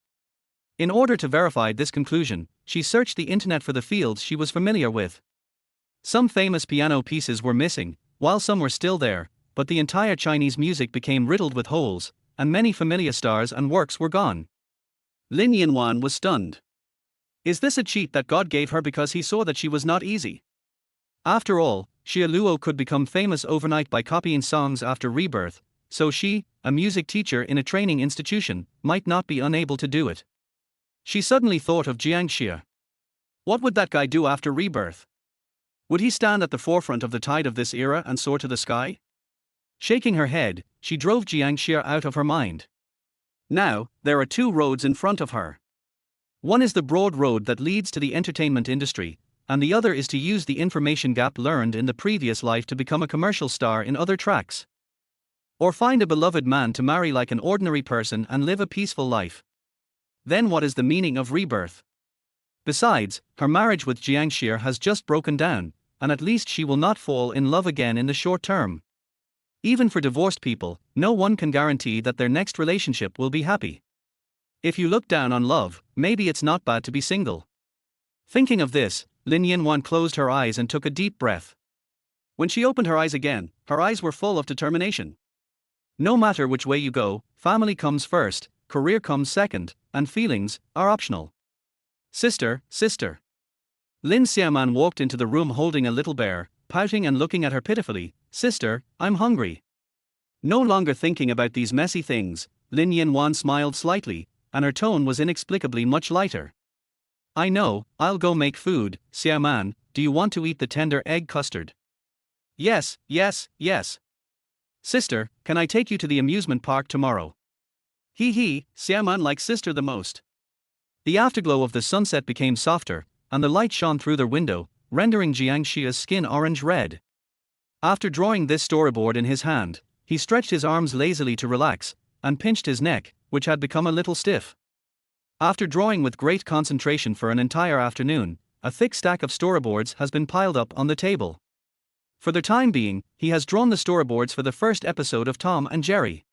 In order to verify this conclusion, she searched the internet for the fields she was familiar with. Some famous piano pieces were missing, while some were still there, but the entire Chinese music became riddled with holes, and many familiar stars and works were gone. Lin Yanwan was stunned. Is this a cheat that God gave her because he saw that she was not easy? After all, Xia Luo could become famous overnight by copying songs after rebirth, so she, a music teacher in a training institution, might not be unable to do it. She suddenly thought of Jiang Xia. What would that guy do after rebirth? Would he stand at the forefront of the tide of this era and soar to the sky? Shaking her head, she drove Jiang Xia out of her mind. Now, there are two roads in front of her. One is the broad road that leads to the entertainment industry, and the other is to use the information gap learned in the previous life to become a commercial star in other tracks. Or find a beloved man to marry like an ordinary person and live a peaceful life. Then what is the meaning of rebirth? Besides, her marriage with Jiang Xia has just broken down, and at least she will not fall in love again in the short term. Even for divorced people, no one can guarantee that their next relationship will be happy. If you look down on love, maybe it's not bad to be single. Thinking of this, Lin Yanwan closed her eyes and took a deep breath. When she opened her eyes again, her eyes were full of determination. No matter which way you go, family comes first, career comes second, and feelings are optional. Sister, sister. Lin Xiaoman walked into the room holding a little bear, pouting and looking at her pitifully. Sister, I'm hungry. No longer thinking about these messy things, Lin Yanwan smiled slightly, and her tone was inexplicably much lighter. I know, I'll go make food. Xiaoman, do you want to eat the tender egg custard? Yes, yes, yes. Sister, can I take you to the amusement park tomorrow? Hee, Xiaoman likes sister the most. The afterglow of the sunset became softer, and the light shone through their window, rendering Jiang Xia's skin orange-red. After drawing this storyboard in his hand, he stretched his arms lazily to relax, and pinched his neck, which had become a little stiff. After drawing with great concentration for an entire afternoon, a thick stack of storyboards has been piled up on the table. For the time being, he has drawn the storyboards for the first episode of Tom and Jerry.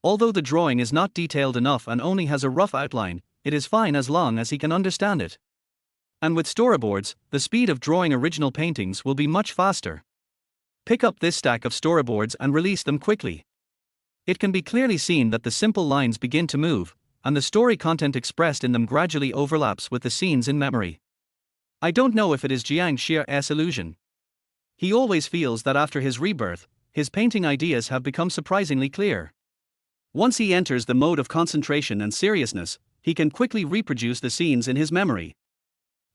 Although the drawing is not detailed enough and only has a rough outline, it is fine as long as he can understand it. And with storyboards, the speed of drawing original paintings will be much faster. Pick up this stack of storyboards and release them quickly. It can be clearly seen that the simple lines begin to move, and the story content expressed in them gradually overlaps with the scenes in memory. I don't know if it is Jiang Xia's illusion. He always feels that after his rebirth, his painting ideas have become surprisingly clear. Once he enters the mode of concentration and seriousness, he can quickly reproduce the scenes in his memory.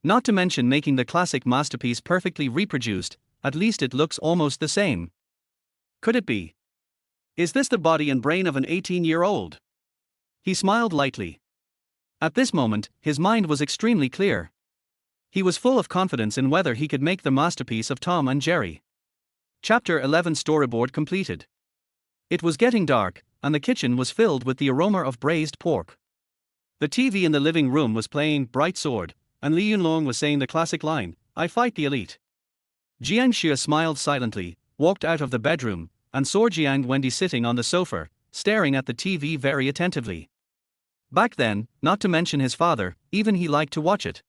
Not to mention making the classic masterpiece perfectly reproduced, at least it looks almost the same. Could it be? Is this the body and brain of an 18-year-old? He smiled lightly. At this moment, his mind was extremely clear. He was full of confidence in whether he could make the masterpiece of Tom and Jerry. Chapter 11 Storyboard completed. It was getting dark, and the kitchen was filled with the aroma of braised pork. The TV in the living room was playing Bright Sword, and Lin Yanwan was saying the classic line, "I fight the elite." Jiang Xia smiled silently, walked out of the bedroom, and saw Jiang Wendy sitting on the sofa, staring at the TV very attentively. Back then, not to mention his father, even he liked to watch it.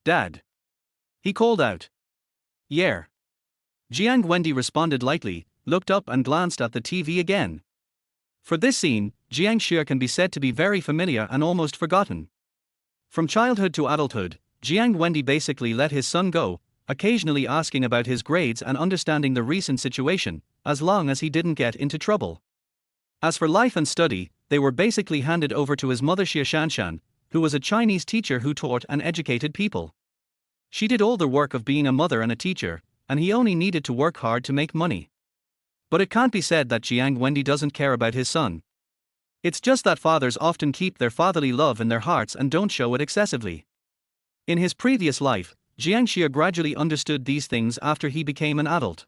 "Dad," he called out. "Yeah." Jiang Wendy responded lightly, looked up and glanced at the TV again. For this scene, Jiang Xia can be said to be very familiar and almost forgotten. From childhood to adulthood, Jiang Wendy basically let his son go, occasionally asking about his grades and understanding the recent situation, as long as he didn't get into trouble. As for life and study, they were basically handed over to his mother Xia Shanshan, who was a Chinese teacher who taught and educated people. She did all the work of being a mother and a teacher, and he only needed to work hard to make money. But it can't be said that Jiang Wendy doesn't care about his son. It's just that fathers often keep their fatherly love in their hearts and don't show it excessively. In his previous life, Jiang Xia gradually understood these things after he became an adult.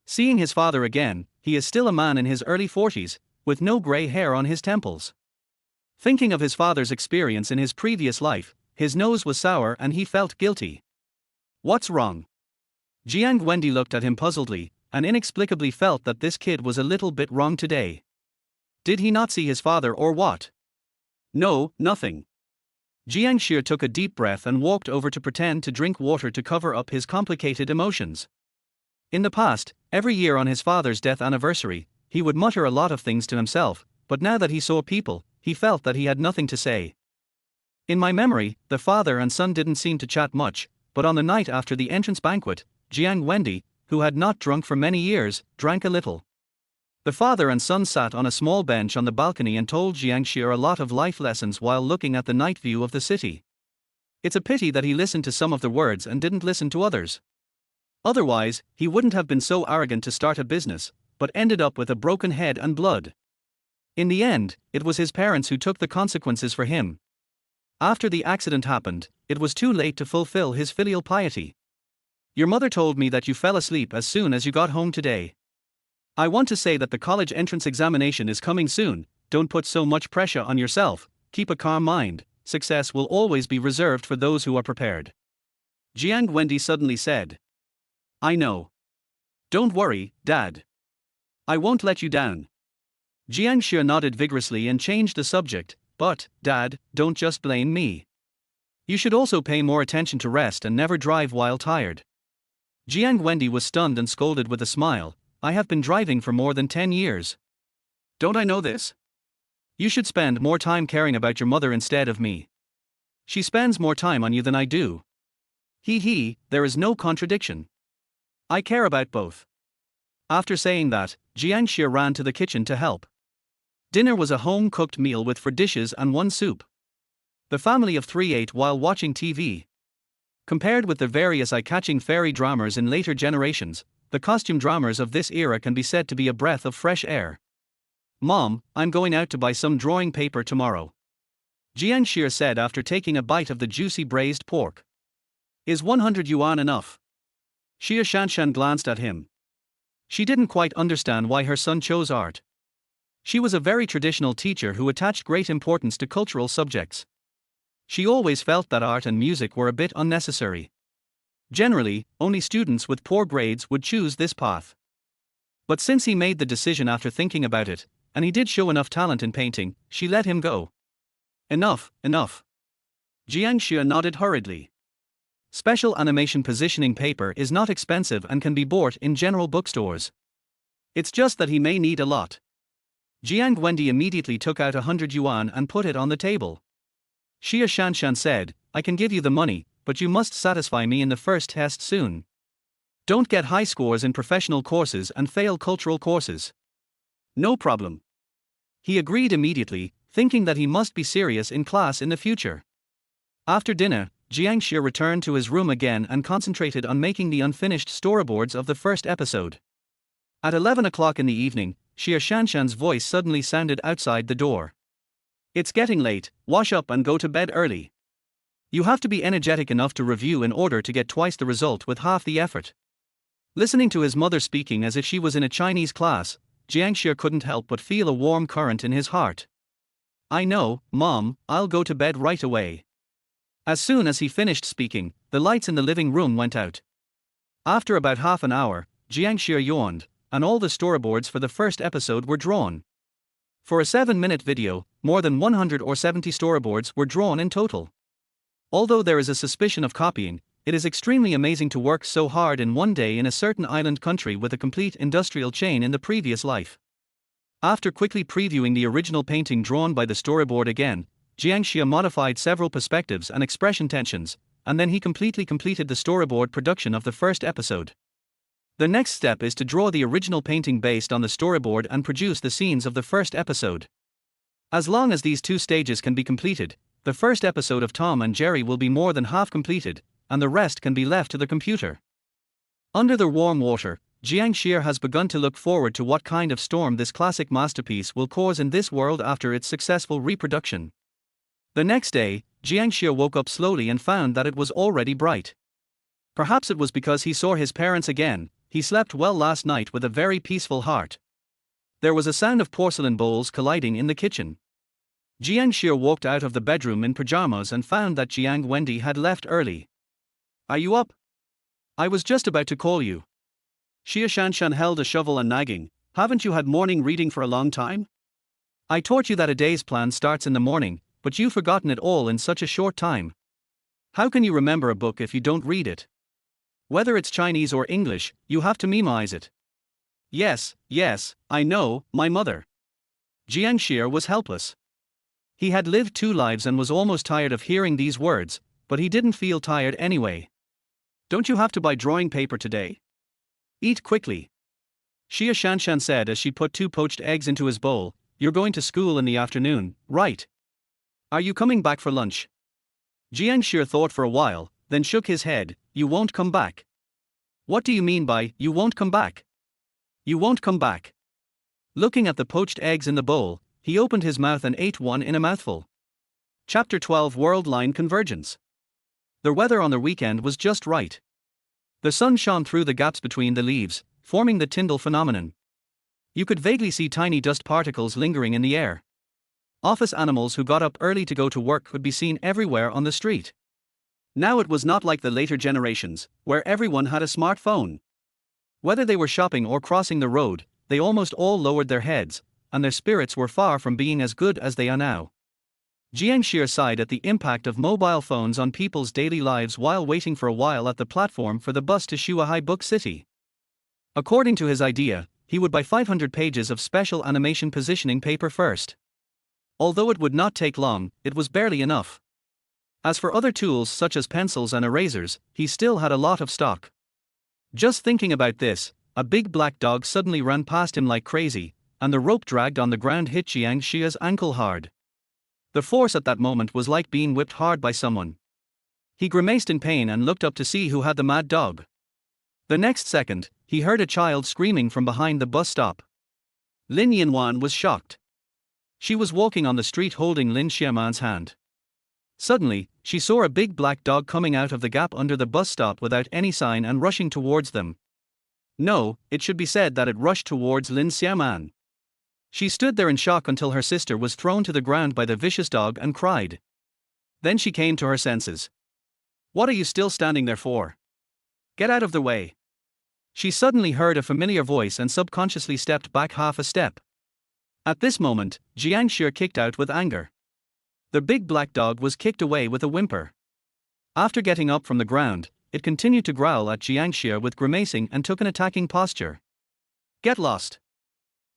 Seeing his father again, he is still a man in his early 40s, with no gray hair on his temples. Thinking of his father's experience in his previous life, his nose was sour and he felt guilty. What's wrong? Jiang Wendy looked at him puzzledly, and inexplicably felt that this kid was a little bit wrong today. Did he not see his father or what? No, nothing. Jiang Xia took a deep breath and walked over to pretend to drink water to cover up his complicated emotions. In the past, every year on his father's death anniversary, he would mutter a lot of things to himself, but now that he saw people, he felt that he had nothing to say. In my memory, the father and son didn't seem to chat much, but on the night after the entrance banquet, Jiang Wendy, who had not drunk for many years, drank a little. The father and son sat on a small bench on the balcony and told Jiang Xia a lot of life lessons while looking at the night view of the city. It's a pity that he listened to some of the words and didn't listen to others. Otherwise, he wouldn't have been so arrogant to start a business, but ended up with a broken head and blood. In the end, it was his parents who took the consequences for him. After the accident happened, it was too late to fulfill his filial piety. Your mother told me that you fell asleep as soon as you got home today. I want to say that the college entrance examination is coming soon. Don't put so much pressure on yourself, keep a calm mind, success will always be reserved for those who are prepared. Jiang Wendy suddenly said. I know. Don't worry, Dad. I won't let you down. Jiang Xia nodded vigorously and changed the subject, but, Dad, don't just blame me. You should also pay more attention to rest and never drive while tired. Jiang Wendy was stunned and scolded with a smile. I have been driving for more than 10 years. Don't I know this? You should spend more time caring about your mother instead of me. She spends more time on you than I do. There is no contradiction. I care about both. After saying that, Jiang Xia ran to the kitchen to help. Dinner was a home-cooked meal with 4 dishes and 1 soup. The family of 3 ate while watching TV. Compared with the various eye-catching fairy dramas in later generations, the costume dramas of this era can be said to be a breath of fresh air. Mom, I'm going out to buy some drawing paper tomorrow. Jiang Xia said after taking a bite of the juicy braised pork. Is 100 yuan enough? Xia Shanshan glanced at him. She didn't quite understand why her son chose art. She was a very traditional teacher who attached great importance to cultural subjects. She always felt that art and music were a bit unnecessary. Generally, only students with poor grades would choose this path. But since he made the decision after thinking about it, and he did show enough talent in painting, she let him go. Enough. Jiang Xia nodded hurriedly. Special animation positioning paper is not expensive and can be bought in general bookstores. It's just that he may need a lot. Jiang Wendy immediately took out 100 yuan and put it on the table. Xia Shanshan said, I can give you the money, but you must satisfy me in the first test soon. Don't get high scores in professional courses and fail cultural courses. No problem. He agreed immediately, thinking that he must be serious in class in the future. After dinner, Jiang Xia returned to his room again and concentrated on making the unfinished storyboards of the first episode. At 11 o'clock in the evening, Xia Shanshan's voice suddenly sounded outside the door. "It's getting late, wash up and go to bed early. You have to be energetic enough to review in order to get twice the result with half the effort." Listening to his mother speaking as if she was in a Chinese class, Jiang Xia couldn't help but feel a warm current in his heart. "I know, Mom, I'll go to bed right away." As soon as he finished speaking, the lights in the living room went out. After about half an hour, Jiang Xia yawned, and all the storyboards for the first episode were drawn. For a 7-minute video, more than 170 storyboards were drawn in total. Although there is a suspicion of copying, it is extremely amazing to work so hard in one day in a certain island country with a complete industrial chain in the previous life. After quickly previewing the original painting drawn by the storyboard again, Jiang Xia modified several perspectives and expression tensions, and then he completed the storyboard production of the first episode. The next step is to draw the original painting based on the storyboard and produce the scenes of the first episode. As long as these two stages can be completed, the first episode of Tom and Jerry will be more than half completed, and the rest can be left to the computer. Under the warm water, Jiang Xia has begun to look forward to what kind of storm this classic masterpiece will cause in this world after its successful reproduction. The next day, Jiang Xia woke up slowly and found that it was already bright. Perhaps it was because he saw his parents again. He slept well last night with a very peaceful heart. There was a sound of porcelain bowls colliding in the kitchen. Jiang Xia walked out of the bedroom in pajamas and found that Jiang Wendy had left early. "Are you up? I was just about to call you." Xia Shanshan held a shovel and nagging, "Haven't you had morning reading for a long time? I taught you that a day's plan starts in the morning, but you've forgotten it all in such a short time. How can you remember a book if you don't read it? Whether it's Chinese or English, you have to memorize it." Yes, I know, my mother." Jiang Xia was helpless. He had lived 2 lives and was almost tired of hearing these words, but he didn't feel tired anyway. "Don't you have to buy drawing paper today? Eat quickly." Xia Shanshan said as she put 2 poached eggs into his bowl. "You're going to school in the afternoon, right? Are you coming back for lunch?" Jiang Xia thought for a while, then shook his head. "You won't come back." "What do you mean by, you won't come back?" "You won't come back." Looking at the poached eggs in the bowl, he opened his mouth and ate one in a mouthful. Chapter 12 World Line Convergence. The weather on the weekend was just right. The sun shone through the gaps between the leaves, forming the Tyndall phenomenon. You could vaguely see tiny dust particles lingering in the air. Office animals who got up early to go to work could be seen everywhere on the street. Now it was not like the later generations, where everyone had a smartphone. Whether they were shopping or crossing the road, they almost all lowered their heads, and their spirits were far from being as good as they are now. Jiang Xia sighed at the impact of mobile phones on people's daily lives while waiting for a while at the platform for the bus to Shuahai Book City. According to his idea, he would buy 500 pages of special animation positioning paper first. Although it would not take long, it was barely enough. As for other tools such as pencils and erasers, he still had a lot of stock. Just thinking about this, a big black dog suddenly ran past him like crazy, and the rope dragged on the ground hit Jiang Xia's ankle hard. The force at that moment was like being whipped hard by someone. He grimaced in pain and looked up to see who had the mad dog. The next second, he heard a child screaming from behind the bus stop. Lin Yanwan was shocked. She was walking on the street holding Lin Xiaoman's hand. Suddenly, she saw a big black dog coming out of the gap under the bus stop without any sign and rushing towards them. No, it should be said that it rushed towards Lin Xiaoman. She stood there in shock until her sister was thrown to the ground by the vicious dog and cried. Then she came to her senses. "What are you still standing there for? Get out of the way." She suddenly heard a familiar voice and subconsciously stepped back half a step. At this moment, Jiang Xia kicked out with anger. The big black dog was kicked away with a whimper. After getting up from the ground, it continued to growl at Jiang Xia with grimacing and took an attacking posture. "Get lost."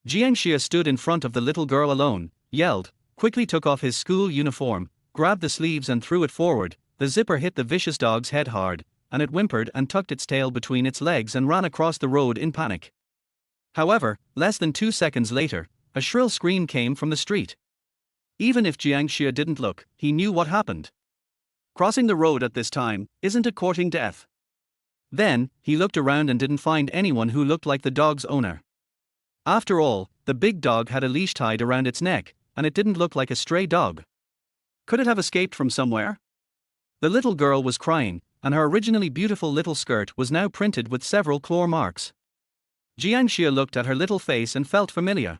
Jiang Xia stood in front of the little girl alone, yelled, quickly took off his school uniform, grabbed the sleeves and threw it forward. The zipper hit the vicious dog's head hard, and it whimpered and tucked its tail between its legs and ran across the road in panic. However, less than 2 seconds later, a shrill scream came from the street. Even if Jiang Xia didn't look, he knew what happened. Crossing the road at this time isn't a courting death. Then, he looked around and didn't find anyone who looked like the dog's owner. After all, the big dog had a leash tied around its neck, and it didn't look like a stray dog. Could it have escaped from somewhere? The little girl was crying, and her originally beautiful little skirt was now printed with several claw marks. Jiang Xia looked at her little face and felt familiar.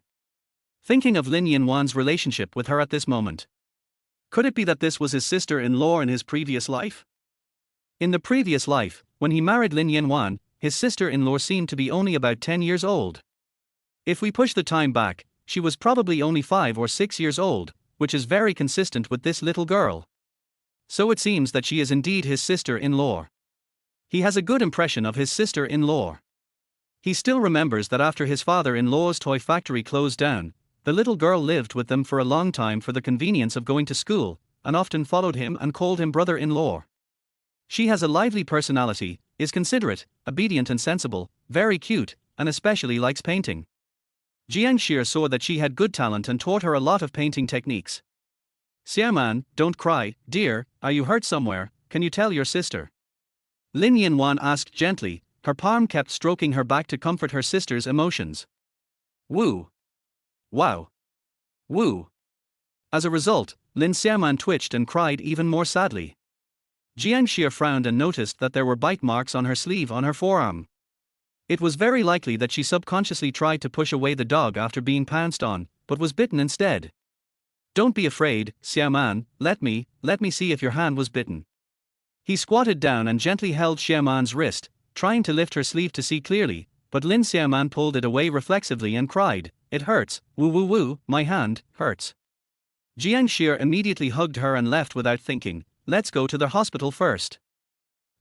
Thinking of Lin Yanwan's relationship with her at this moment. Could it be that this was his sister-in-law in his previous life? In the previous life, when he married Lin Yanwan, his sister-in-law seemed to be only about 10 years old. If we push the time back, she was probably only 5 or 6 years old, which is very consistent with this little girl. So it seems that she is indeed his sister-in-law. He has a good impression of his sister-in-law. He still remembers that after his father-in-law's toy factory closed down, the little girl lived with them for a long time for the convenience of going to school, and often followed him and called him brother-in-law. She has a lively personality, is considerate, obedient and sensible, very cute, and especially likes painting. Jiang Xia saw that she had good talent and taught her a lot of painting techniques. Xiaoman, don't cry, dear, are you hurt somewhere, can you tell your sister? Lin Yanwan asked gently, her palm kept stroking her back to comfort her sister's emotions. Woo! Wow! Woo! As a result, Lin Xiaoman twitched and cried even more sadly. Jiang Xia frowned and noticed that there were bite marks on her sleeve on her forearm. It was very likely that she subconsciously tried to push away the dog after being pounced on, but was bitten instead. Don't be afraid, Xiaoman, let me see if your hand was bitten. He squatted down and gently held Xiaoman's wrist, trying to lift her sleeve to see clearly, but Lin Xiaoman pulled it away reflexively and cried, it hurts, woo woo woo, my hand hurts. Jiang Xia immediately hugged her and left without thinking, let's go to the hospital first.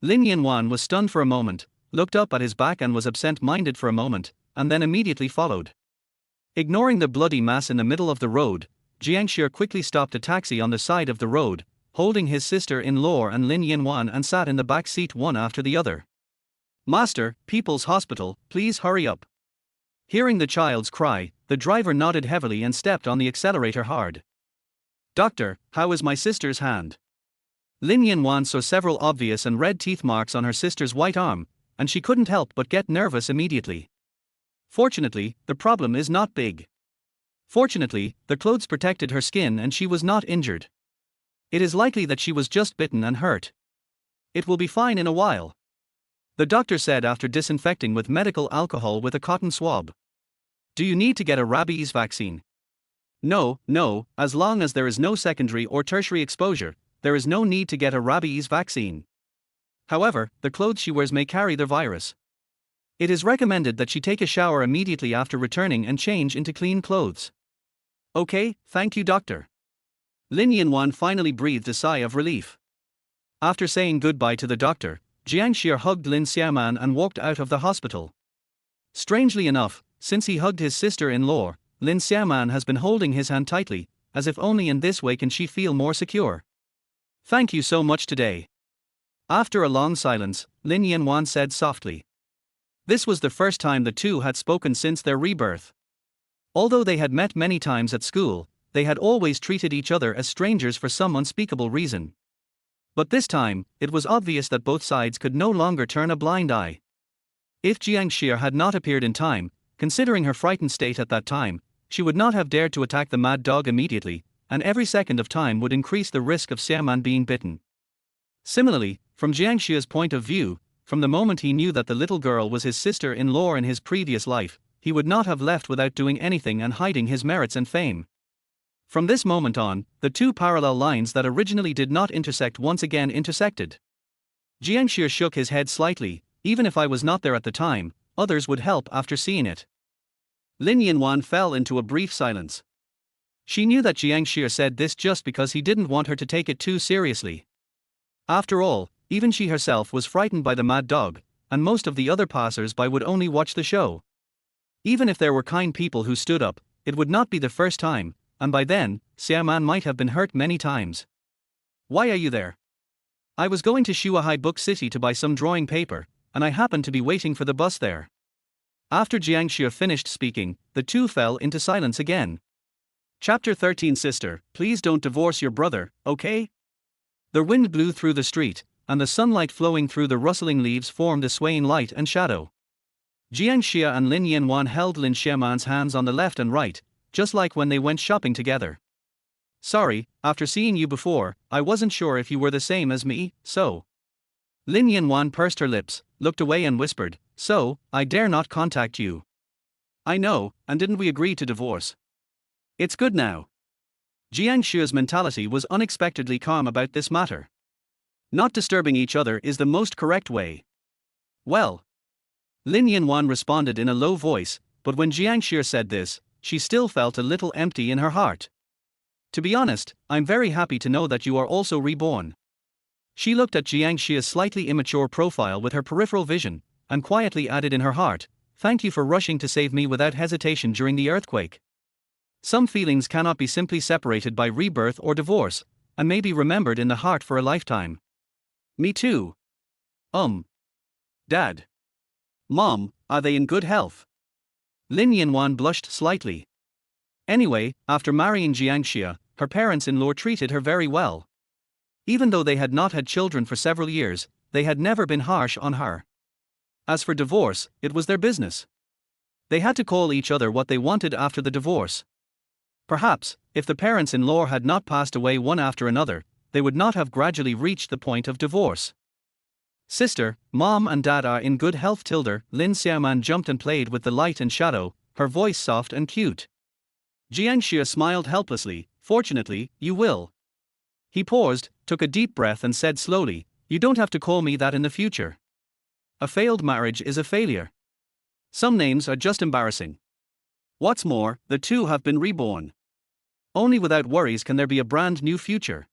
Lin Yanwan was stunned for a moment, looked up at his back and was absent-minded for a moment, and then immediately followed. Ignoring the bloody mass in the middle of the road, Jiang Xia quickly stopped a taxi on the side of the road, holding his sister-in-law and Lin Yanwan and sat in the back seat one after the other. Master, People's Hospital, please hurry up. Hearing the child's cry, the driver nodded heavily and stepped on the accelerator hard. Doctor, how is my sister's hand? Lin Yanwan saw several obvious and red teeth marks on her sister's white arm, and she couldn't help but get nervous immediately. Fortunately, the problem is not big. Fortunately, the clothes protected her skin and she was not injured. It is likely that she was just bitten and hurt. It will be fine in a while. The doctor said after disinfecting with medical alcohol with a cotton swab. Do you need to get a rabies vaccine? No, as long as there is no secondary or tertiary exposure, there is no need to get a rabies vaccine. However, the clothes she wears may carry the virus. It is recommended that she take a shower immediately after returning and change into clean clothes. Okay, thank you doctor. Lin Yanwan finally breathed a sigh of relief. After saying goodbye to the doctor, Jiang Xia hugged Lin Xiaoman and walked out of the hospital. Strangely enough, since he hugged his sister-in-law, Lin Xiaoman has been holding his hand tightly, as if only in this way can she feel more secure. Thank you so much today. After a long silence, Lin Yanwan said softly. This was the first time the two had spoken since their rebirth. Although they had met many times at school, they had always treated each other as strangers for some unspeakable reason. But this time, it was obvious that both sides could no longer turn a blind eye. If Jiang Xia had not appeared in time, considering her frightened state at that time, she would not have dared to attack the mad dog immediately, and every second of time would increase the risk of Xiaoman being bitten. Similarly, from Jiang Xia's point of view, from the moment he knew that the little girl was his sister-in-law in his previous life, he would not have left without doing anything and hiding his merits and fame. From this moment on, the two parallel lines that originally did not intersect once again intersected. Jiang Xia shook his head slightly, even if I was not there at the time, others would help after seeing it. Lin Yanwan fell into a brief silence. She knew that Jiang Xia said this just because he didn't want her to take it too seriously. After all, even she herself was frightened by the mad dog, and most of the other passers-by would only watch the show. Even if there were kind people who stood up, it would not be the first time, and by then, Xiaoman might have been hurt many times. Why are you there? I was going to Shuahai Book City to buy some drawing paper, and I happened to be waiting for the bus there. After Jiang Xia finished speaking, the two fell into silence again. Chapter 13. Sister, please don't divorce your brother, okay? The wind blew through the street, and the sunlight flowing through the rustling leaves formed a swaying light and shadow. Jiang Xia and Lin Yanwan held Lin Xiaoman's hands on the left and right, just like when they went shopping together. Sorry, after seeing you before, I wasn't sure if you were the same as me, so. Lin Yanwan pursed her lips, looked away and whispered, so, I dare not contact you. I know, and didn't we agree to divorce? It's good now. Jiang Xia's mentality was unexpectedly calm about this matter. Not disturbing each other is the most correct way. Well. Lin Yanwan responded in a low voice, but when Jiang Xia said this, she still felt a little empty in her heart. To be honest, I'm very happy to know that you are also reborn. She looked at Jiang Xia's slightly immature profile with her peripheral vision, and quietly added in her heart, thank you for rushing to save me without hesitation during the earthquake. Some feelings cannot be simply separated by rebirth or divorce, and may be remembered in the heart for a lifetime. Me too. Dad. Mom, are they in good health? Lin Yanwan blushed slightly. Anyway, after marrying Jiang Xia, her parents-in-law treated her very well. Even though they had not had children for several years, they had never been harsh on her. As for divorce, it was their business. They had to call each other what they wanted after the divorce. Perhaps, if the parents-in-law had not passed away one after another, they would not have gradually reached the point of divorce. Sister, Mom and Dad are in good health. Lin Xiaoman jumped and played with the light and shadow, her voice soft and cute. Jiang Xia smiled helplessly, fortunately, you will. He paused, took a deep breath and said slowly, you don't have to call me that in the future. A failed marriage is a failure. Some names are just embarrassing. What's more, the two have been reborn. Only without worries can there be a brand new future.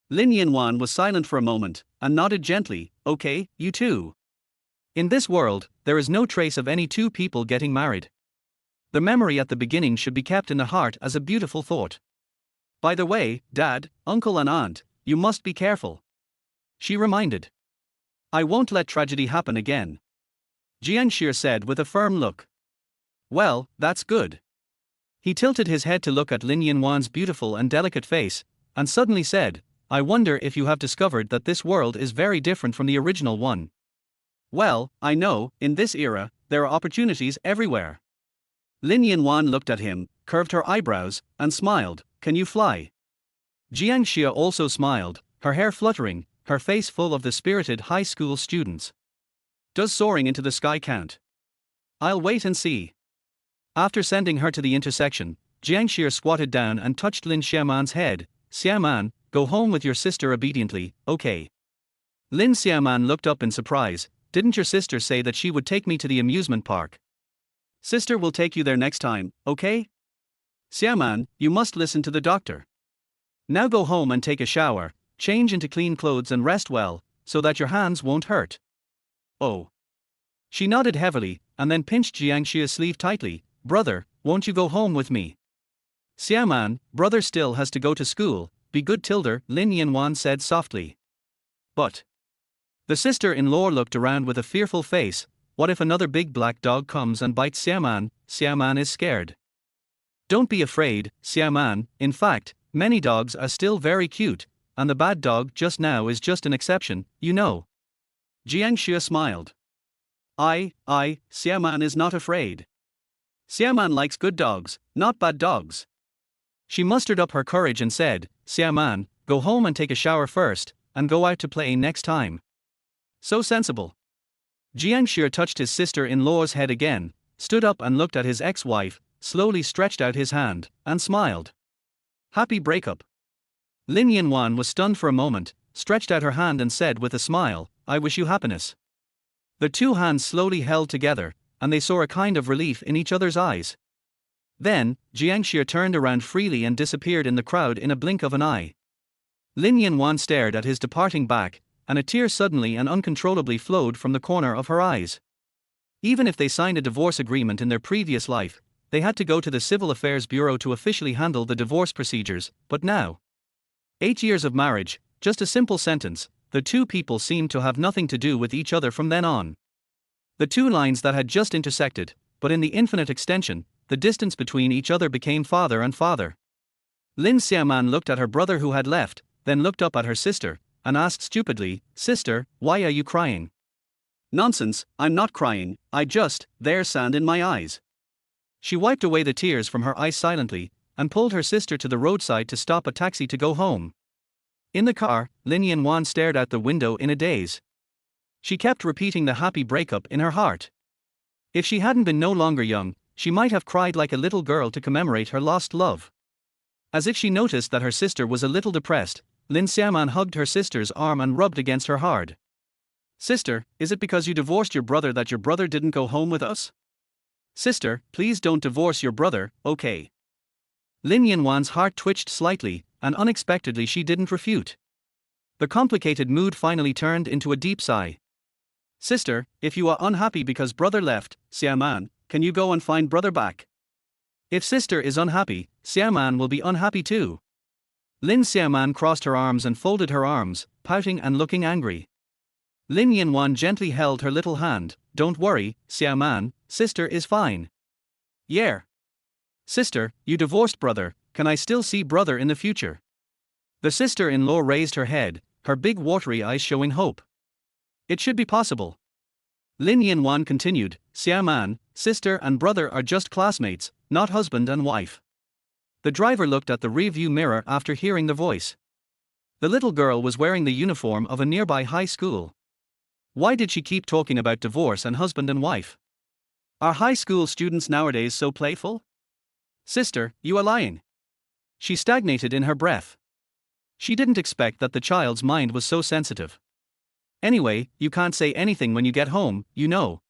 Lin Yanwan was silent for a moment, and nodded gently, okay, you too. In this world, there is no trace of any two people getting married. The memory at the beginning should be kept in the heart as a beautiful thought. By the way, Dad, Uncle and Aunt, you must be careful. She reminded. I won't let tragedy happen again. Jiang Xia said with a firm look. Well, that's good. He tilted his head to look at Lin Yanwan's beautiful and delicate face, and suddenly said, I wonder if you have discovered that this world is very different from the original one. Well, I know, in this era, there are opportunities everywhere. Lin Yanwan looked at him, curved her eyebrows, and smiled, can you fly? Jiang Xia also smiled, her hair fluttering, her face full of the spirited high school students. Does soaring into the sky count? I'll wait and see. After sending her to the intersection, Jiang Xia squatted down and touched Lin Xiaoman's head. Xiaoman, go home with your sister obediently, okay? Lin Xiaoman looked up in surprise, didn't your sister say that she would take me to the amusement park? Sister will take you there next time, okay? Xiaoman, you must listen to the doctor. Now go home and take a shower, change into clean clothes and rest well, so that your hands won't hurt. Oh. She nodded heavily, and then pinched Jiang Xia's sleeve tightly. Brother, won't you go home with me? Xiaoman, brother still has to go to school, be good. Lin Yanwan said softly. But. The sister-in-law looked around with a fearful face. What if another big black dog comes and bites Xiaoman? Xiaoman is scared. Don't be afraid, Xiaoman, in fact, many dogs are still very cute, and the bad dog just now is just an exception, you know. Jiang Xia smiled. Xiaoman is not afraid. Xiaoman likes good dogs, not bad dogs. She mustered up her courage and said, Xiaoman, go home and take a shower first, and go out to play next time. So sensible. Jiang Xia touched his sister-in-law's head again, stood up and looked at his ex-wife, slowly stretched out his hand, and smiled. Happy breakup. Lin Yanwan was stunned for a moment, stretched out her hand and said with a smile, I wish you happiness. The two hands slowly held together, and they saw a kind of relief in each other's eyes. Then, Jiang Xia turned around freely and disappeared in the crowd in a blink of an eye. Lin Yanwan stared at his departing back, and a tear suddenly and uncontrollably flowed from the corner of her eyes. Even if they signed a divorce agreement in their previous life, they had to go to the Civil Affairs Bureau to officially handle the divorce procedures, but now. 8 years of marriage, just a simple sentence, the two people seemed to have nothing to do with each other from then on. The two lines that had just intersected, but in the infinite extension, the distance between each other became farther and farther. Lin Yanwan looked at her brother who had left, then looked up at her sister, and asked stupidly, "Sister, why are you crying?" "Nonsense, I'm not crying, there's sand in my eyes." She wiped away the tears from her eyes silently, and pulled her sister to the roadside to stop a taxi to go home. In the car, Lin Yanwan stared out the window in a daze. She kept repeating the happy breakup in her heart. If she hadn't been no longer young, she might have cried like a little girl to commemorate her lost love. As if she noticed that her sister was a little depressed, Lin Yanwan hugged her sister's arm and rubbed against her hard. "Sister, is it because you divorced your brother that your brother didn't go home with us? Sister, please don't divorce your brother, okay?" Lin Yanwan's heart twitched slightly, and unexpectedly she didn't refute. The complicated mood finally turned into a deep sigh. "Sister, if you are unhappy because brother left, Xiaoman, can you go and find brother back? If sister is unhappy, Xiaoman will be unhappy too." Lin Xiaoman crossed her arms and folded her arms, pouting and looking angry. Lin Yanwan gently held her little hand. "Don't worry, Xiaoman, sister is fine." "Yeah. Sister, you divorced brother, can I still see brother in the future?" The sister-in-law raised her head, her big watery eyes showing hope. "It should be possible." Lin Yanwan continued, "Xiaoman, sister and brother are just classmates, not husband and wife." The driver looked at the rearview mirror after hearing the voice. The little girl was wearing the uniform of a nearby high school. Why did she keep talking about divorce and husband and wife? Are high school students nowadays so playful? "Sister, you are lying." She stagnated in her breath. She didn't expect that the child's mind was so sensitive. "Anyway, you can't say anything when you get home, you know."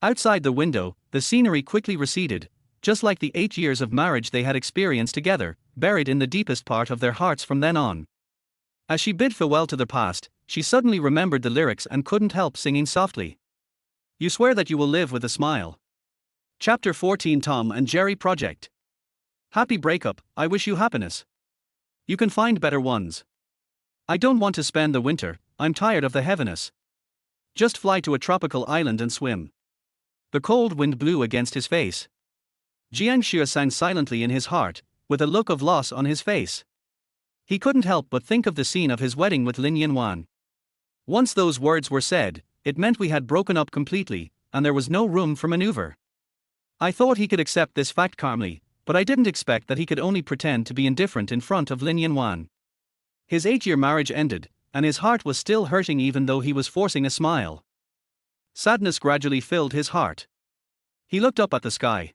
Outside the window, the scenery quickly receded, just like the 8 years of marriage they had experienced together, buried in the deepest part of their hearts from then on. As she bid farewell to the past, she suddenly remembered the lyrics and couldn't help singing softly. "You swear that you will live with a smile." Chapter 14 Tom and Jerry Project. Happy breakup, I wish you happiness. You can find better ones. I don't want to spend the winter, I'm tired of the heaviness. Just fly to a tropical island and swim. The cold wind blew against his face. Jiang Xia sang silently in his heart, with a look of loss on his face. He couldn't help but think of the scene of his wedding with Lin Yanwan. Once those words were said, it meant we had broken up completely, and there was no room for maneuver. I thought he could accept this fact calmly, but I didn't expect that he could only pretend to be indifferent in front of Lin Yanwan. His 8-year marriage ended, and his heart was still hurting even though he was forcing a smile. Sadness gradually filled his heart. He looked up at the sky.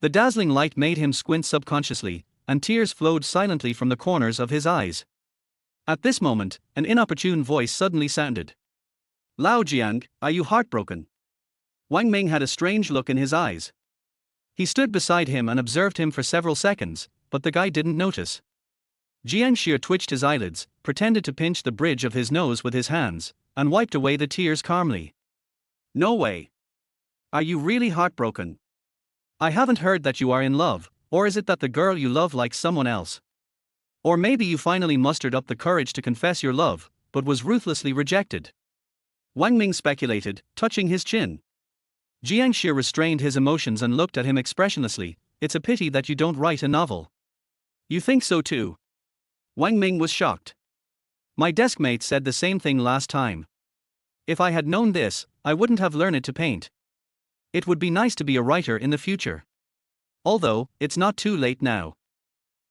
The dazzling light made him squint subconsciously, and tears flowed silently from the corners of his eyes. At this moment, an inopportune voice suddenly sounded. "Lao Jiang, are you heartbroken?" Wang Ming had a strange look in his eyes. He stood beside him and observed him for several seconds, but the guy didn't notice. Jiang Xia twitched his eyelids, pretended to pinch the bridge of his nose with his hands, and wiped away the tears calmly. "No way. Are you really heartbroken? I haven't heard that you are in love, or is it that the girl you love likes someone else? Or maybe you finally mustered up the courage to confess your love, but was ruthlessly rejected." Wang Ming speculated, touching his chin. Jiang Xia restrained his emotions and looked at him expressionlessly. "It's a pity that you don't write a novel." "You think so too?" Wang Ming was shocked. "My deskmate said the same thing last time. If I had known this, I wouldn't have learned to paint. It would be nice to be a writer in the future. Although, it's not too late now."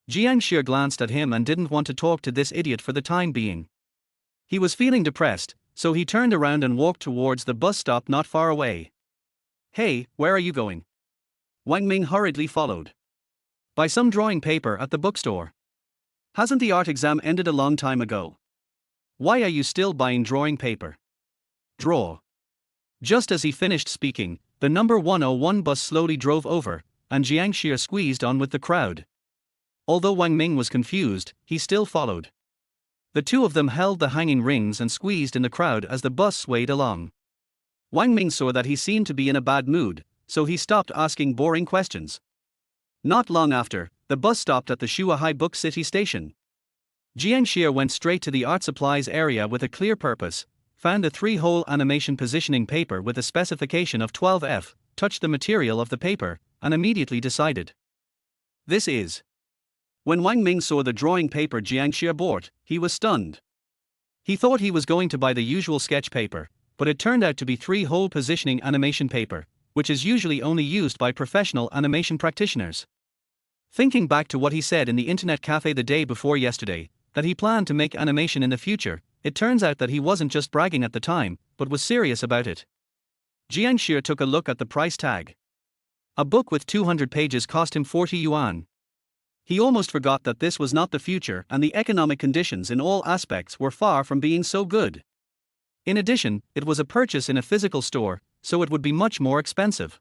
Jiang Xia glanced at him and didn't want to talk to this idiot for the time being. He was feeling depressed, so he turned around and walked towards the bus stop not far away. "Hey, where are you going?" Wang Ming hurriedly followed. "Buy some drawing paper at the bookstore." "Hasn't the art exam ended a long time ago? Why are you still buying drawing paper?" "Draw." Just as he finished speaking, the number 101 bus slowly drove over, and Jiang Xia squeezed on with the crowd. Although Wang Ming was confused, he still followed. The two of them held the hanging rings and squeezed in the crowd as the bus swayed along. Wang Ming saw that he seemed to be in a bad mood, so he stopped asking boring questions. Not long after, the bus stopped at the Shuahai Book City station. Jiang Xia went straight to the art supplies area with a clear purpose, found a 3-hole animation positioning paper with a specification of 12F, touched the material of the paper, and immediately decided. This is. When Wang Ming saw the drawing paper Jiang Xia bought, he was stunned. He thought he was going to buy the usual sketch paper, but it turned out to be 3-hole positioning animation paper, which is usually only used by professional animation practitioners. Thinking back to what he said in the internet cafe the day before yesterday, that he planned to make animation in the future, it turns out that he wasn't just bragging at the time, but was serious about it. Jiang Xia took a look at the price tag. A book with 200 pages cost him 40 yuan. He almost forgot that this was not the future and the economic conditions in all aspects were far from being so good. In addition, it was a purchase in a physical store, so it would be much more expensive.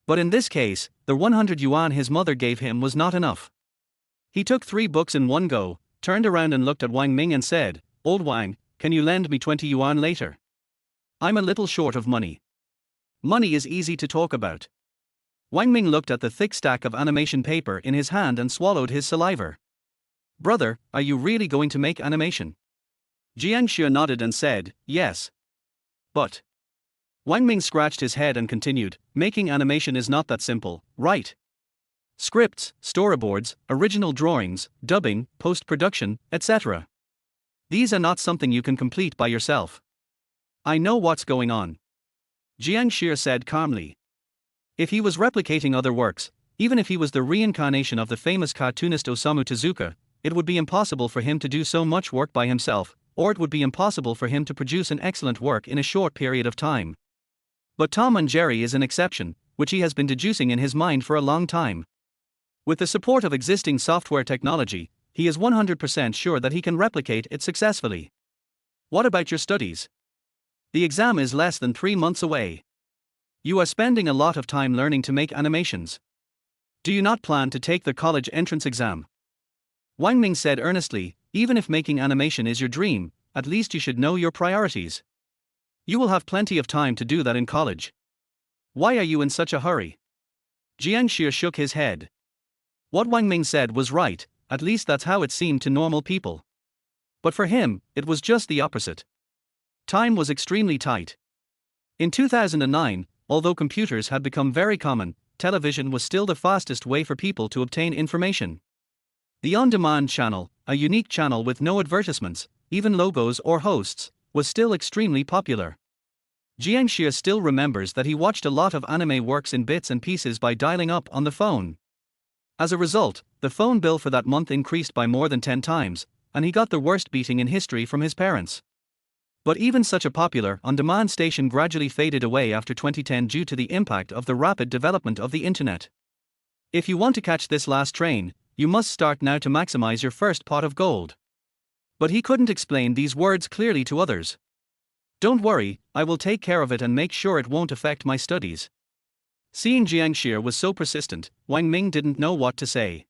But in this case, the 100 yuan his mother gave him was not enough. He took 3 books in one go, turned around and looked at Wang Ming and said, "Old Wang, can you lend me 20 yuan later? I'm a little short of money." Money is easy to talk about. Wang Ming looked at the thick stack of animation paper in his hand and swallowed his saliva. "Brother, are you really going to make animation?" Jiang Xia nodded and said, "Yes." "But..." Wang Ming scratched his head and continued, "Making animation is not that simple, right? Scripts, storyboards, original drawings, dubbing, post-production, etc. These are not something you can complete by yourself." "I know what's going on," Jiang Xia said calmly. If he was replicating other works, even if he was the reincarnation of the famous cartoonist Osamu Tezuka, it would be impossible for him to do so much work by himself, or it would be impossible for him to produce an excellent work in a short period of time. But Tom and Jerry is an exception, which he has been deducing in his mind for a long time. With the support of existing software technology, he is 100% sure that he can replicate it successfully. What about your studies? The exam is less than 3 months away. You are spending a lot of time learning to make animations. Do you not plan to take the college entrance exam? Wang Ming said earnestly, "Even if making animation is your dream, at least you should know your priorities. You will have plenty of time to do that in college. Why are you in such a hurry?" Jiang Xia shook his head. What Wang Ming said was right, at least that's how it seemed to normal people. But for him, it was just the opposite. Time was extremely tight. In 2009, although computers had become very common, television was still the fastest way for people to obtain information. The on-demand channel, a unique channel with no advertisements, even logos or hosts, was still extremely popular. Jiang Xia still remembers that he watched a lot of anime works in bits and pieces by dialing up on the phone. As a result, the phone bill for that month increased by more than 10 times, and he got the worst beating in history from his parents. But even such a popular on-demand station gradually faded away after 2010 due to the impact of the rapid development of the internet. If you want to catch this last train, you must start now to maximize your first pot of gold. But he couldn't explain these words clearly to others. "Don't worry, I will take care of it and make sure it won't affect my studies." Seeing Jiang Xia was so persistent, Wang Ming didn't know what to say.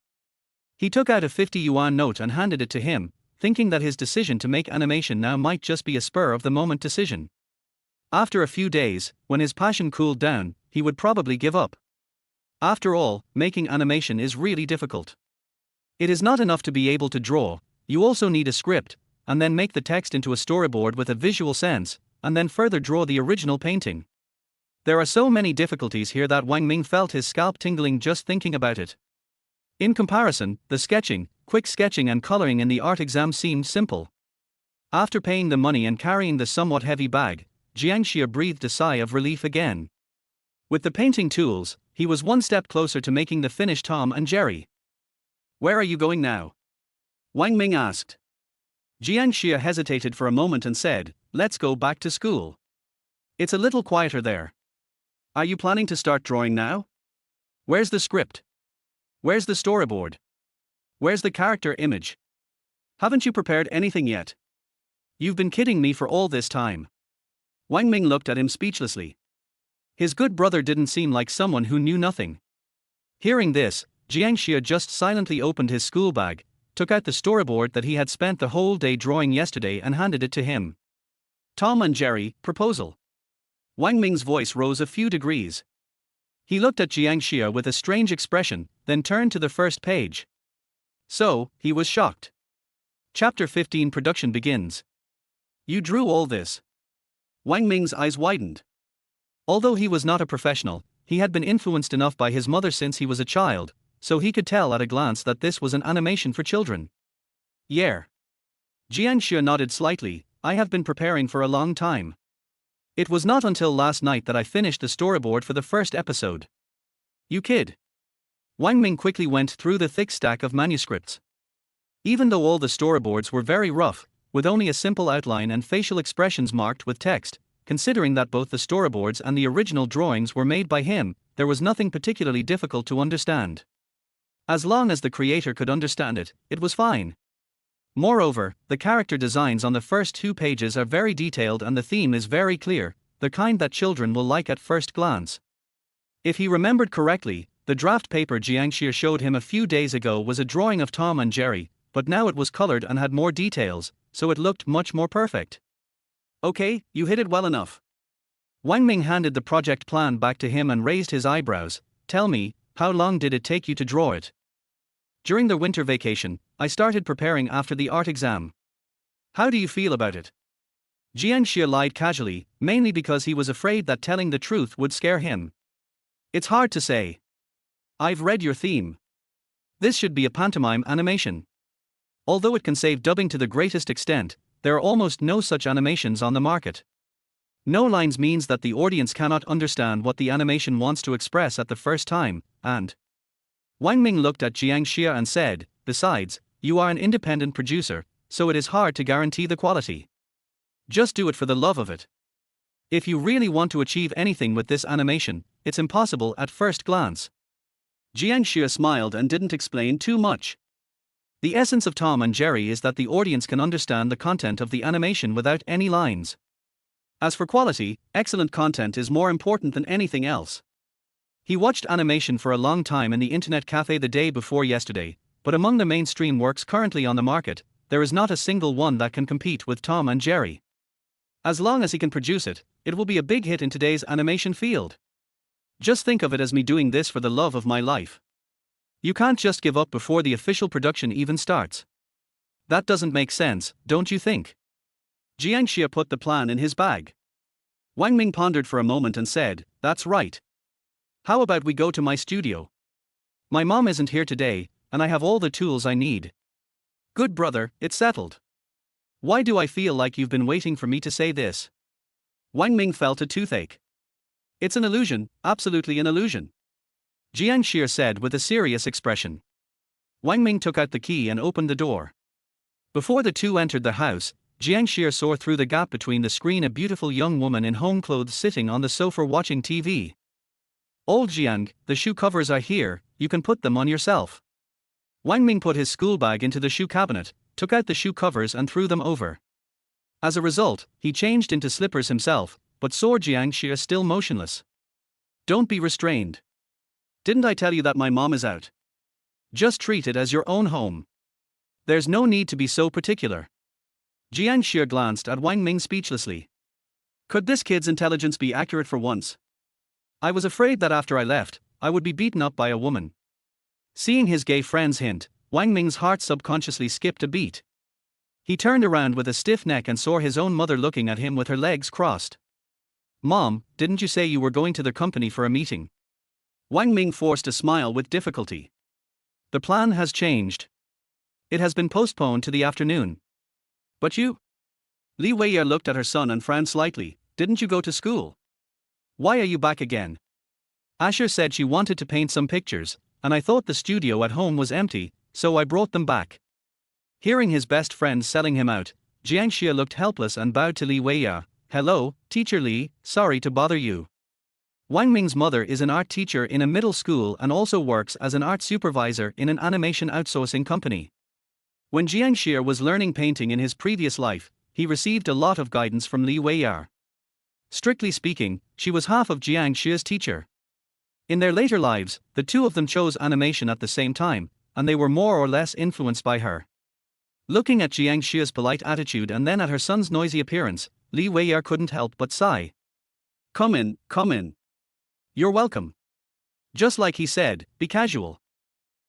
He took out a 50 yuan note and handed it to him, thinking that his decision to make animation now might just be a spur-of-the-moment decision. After a few days, when his passion cooled down, he would probably give up. After all, making animation is really difficult. It is not enough to be able to draw, you also need a script, and then make the text into a storyboard with a visual sense, and then further draw the original painting. There are so many difficulties here that Wang Ming felt his scalp tingling just thinking about it. In comparison, the sketching, quick sketching and coloring in the art exam seemed simple. After paying the money and carrying the somewhat heavy bag, Jiang Xia breathed a sigh of relief again. With the painting tools, he was one step closer to making the finished Tom and Jerry. "Where are you going now?" Wang Ming asked. Jiang Xia hesitated for a moment and said, "Let's go back to school. It's a little quieter there." "Are you planning to start drawing now? Where's the script? Where's the storyboard? Where's the character image? Haven't you prepared anything yet? You've been kidding me for all this time." Wang Ming looked at him speechlessly. His good brother didn't seem like someone who knew nothing. Hearing this, Jiang Xia just silently opened his school bag, took out the storyboard that he had spent the whole day drawing yesterday and handed it to him. "Tom and Jerry, proposal." Wang Ming's voice rose a few degrees. He looked at Jiang Xia with a strange expression, then turned to the first page. So, he was shocked. Chapter 15 production begins. "You drew all this?" Wang Ming's eyes widened. Although he was not a professional, he had been influenced enough by his mother since he was a child, so he could tell at a glance that this was an animation for children. Yeah. Jiang Xia nodded slightly. I have been preparing for a long time. It was not until last night that I finished the storyboard for the first episode. You kid. Wang Ming quickly went through the thick stack of manuscripts. Even though all the storyboards were very rough, with only a simple outline and facial expressions marked with text, considering that both the storyboards and the original drawings were made by him, there was nothing particularly difficult to understand. As long as the creator could understand it, it was fine. Moreover, the character designs on the first 2 pages are very detailed and the theme is very clear, the kind that children will like at first glance. If he remembered correctly, the draft paper Jiang Xia showed him a few days ago was a drawing of Tom and Jerry, but now it was colored and had more details, so it looked much more perfect. Okay, you hit it well enough. Wang Ming handed the project plan back to him and raised his eyebrows. Tell me, how long did it take you to draw it? During the winter vacation, I started preparing after the art exam. How do you feel about it? Jiang Xia lied casually, mainly because he was afraid that telling the truth would scare him. It's hard to say. I've read your theme. This should be a pantomime animation. Although it can save dubbing to the greatest extent, there are almost no such animations on the market. No lines means that the audience cannot understand what the animation wants to express at the first time, and Wang Ming looked at Jiang Xia and said, besides, you are an independent producer, so it is hard to guarantee the quality. Just do it for the love of it. If you really want to achieve anything with this animation, it's impossible at first glance. Jiang Xia smiled and didn't explain too much. The essence of Tom and Jerry is that the audience can understand the content of the animation without any lines. As for quality, excellent content is more important than anything else. He watched animation for a long time in the internet cafe the day before yesterday, but among the mainstream works currently on the market, there is not a single one that can compete with Tom and Jerry. As long as he can produce it, it will be a big hit in today's animation field. Just think of it as me doing this for the love of my life. You can't just give up before the official production even starts. That doesn't make sense, don't you think? Jiang Xia put the plan in his bag. Wang Ming pondered for a moment and said, that's right. How about we go to my studio? My mom isn't here today, and I have all the tools I need. Good brother, it's settled. Why do I feel like you've been waiting for me to say this? Wang Ming felt a toothache. It's an illusion, absolutely an illusion. Jiang Xia said with a serious expression. Wang Ming took out the key and opened the door. Before the two entered the house, Jiang Xia saw through the gap between the screen a beautiful young woman in home clothes sitting on the sofa watching TV. Old Jiang, the shoe covers are here, you can put them on yourself. Wang Ming put his school bag into the shoe cabinet, took out the shoe covers and threw them over. As a result, he changed into slippers himself, but saw Jiang Xia still motionless. Don't be restrained. Didn't I tell you that my mom is out? Just treat it as your own home. There's no need to be so particular. Jiang Xia glanced at Wang Ming speechlessly. Could this kid's intelligence be accurate for once? I was afraid that after I left, I would be beaten up by a woman. Seeing his gay friend's hint, Wang Ming's heart subconsciously skipped a beat. He turned around with a stiff neck and saw his own mother looking at him with her legs crossed. Mom, didn't you say you were going to the company for a meeting? Wang Ming forced a smile with difficulty. The plan has changed. It has been postponed to the afternoon. But you? Li Weiya looked at her son and frowned slightly. Didn't you go to school? Why are you back again? Asher said she wanted to paint some pictures, and I thought the studio at home was empty, so I brought them back. Hearing his best friend selling him out, Jiang Xia looked helpless and bowed to Li Weiya. Hello, Teacher Li, sorry to bother you. Wang Ming's mother is an art teacher in a middle school and also works as an art supervisor in an animation outsourcing company. When Jiang Xia was learning painting in his previous life, he received a lot of guidance from Li Weiya. Strictly speaking, she was half of Jiang Xia's teacher. In their later lives, the two of them chose animation at the same time, and they were more or less influenced by her. Looking at Jiang Xia's polite attitude and then at her son's noisy appearance, Li Weiya couldn't help but sigh. Come in, come in. You're welcome. Just like he said, be casual.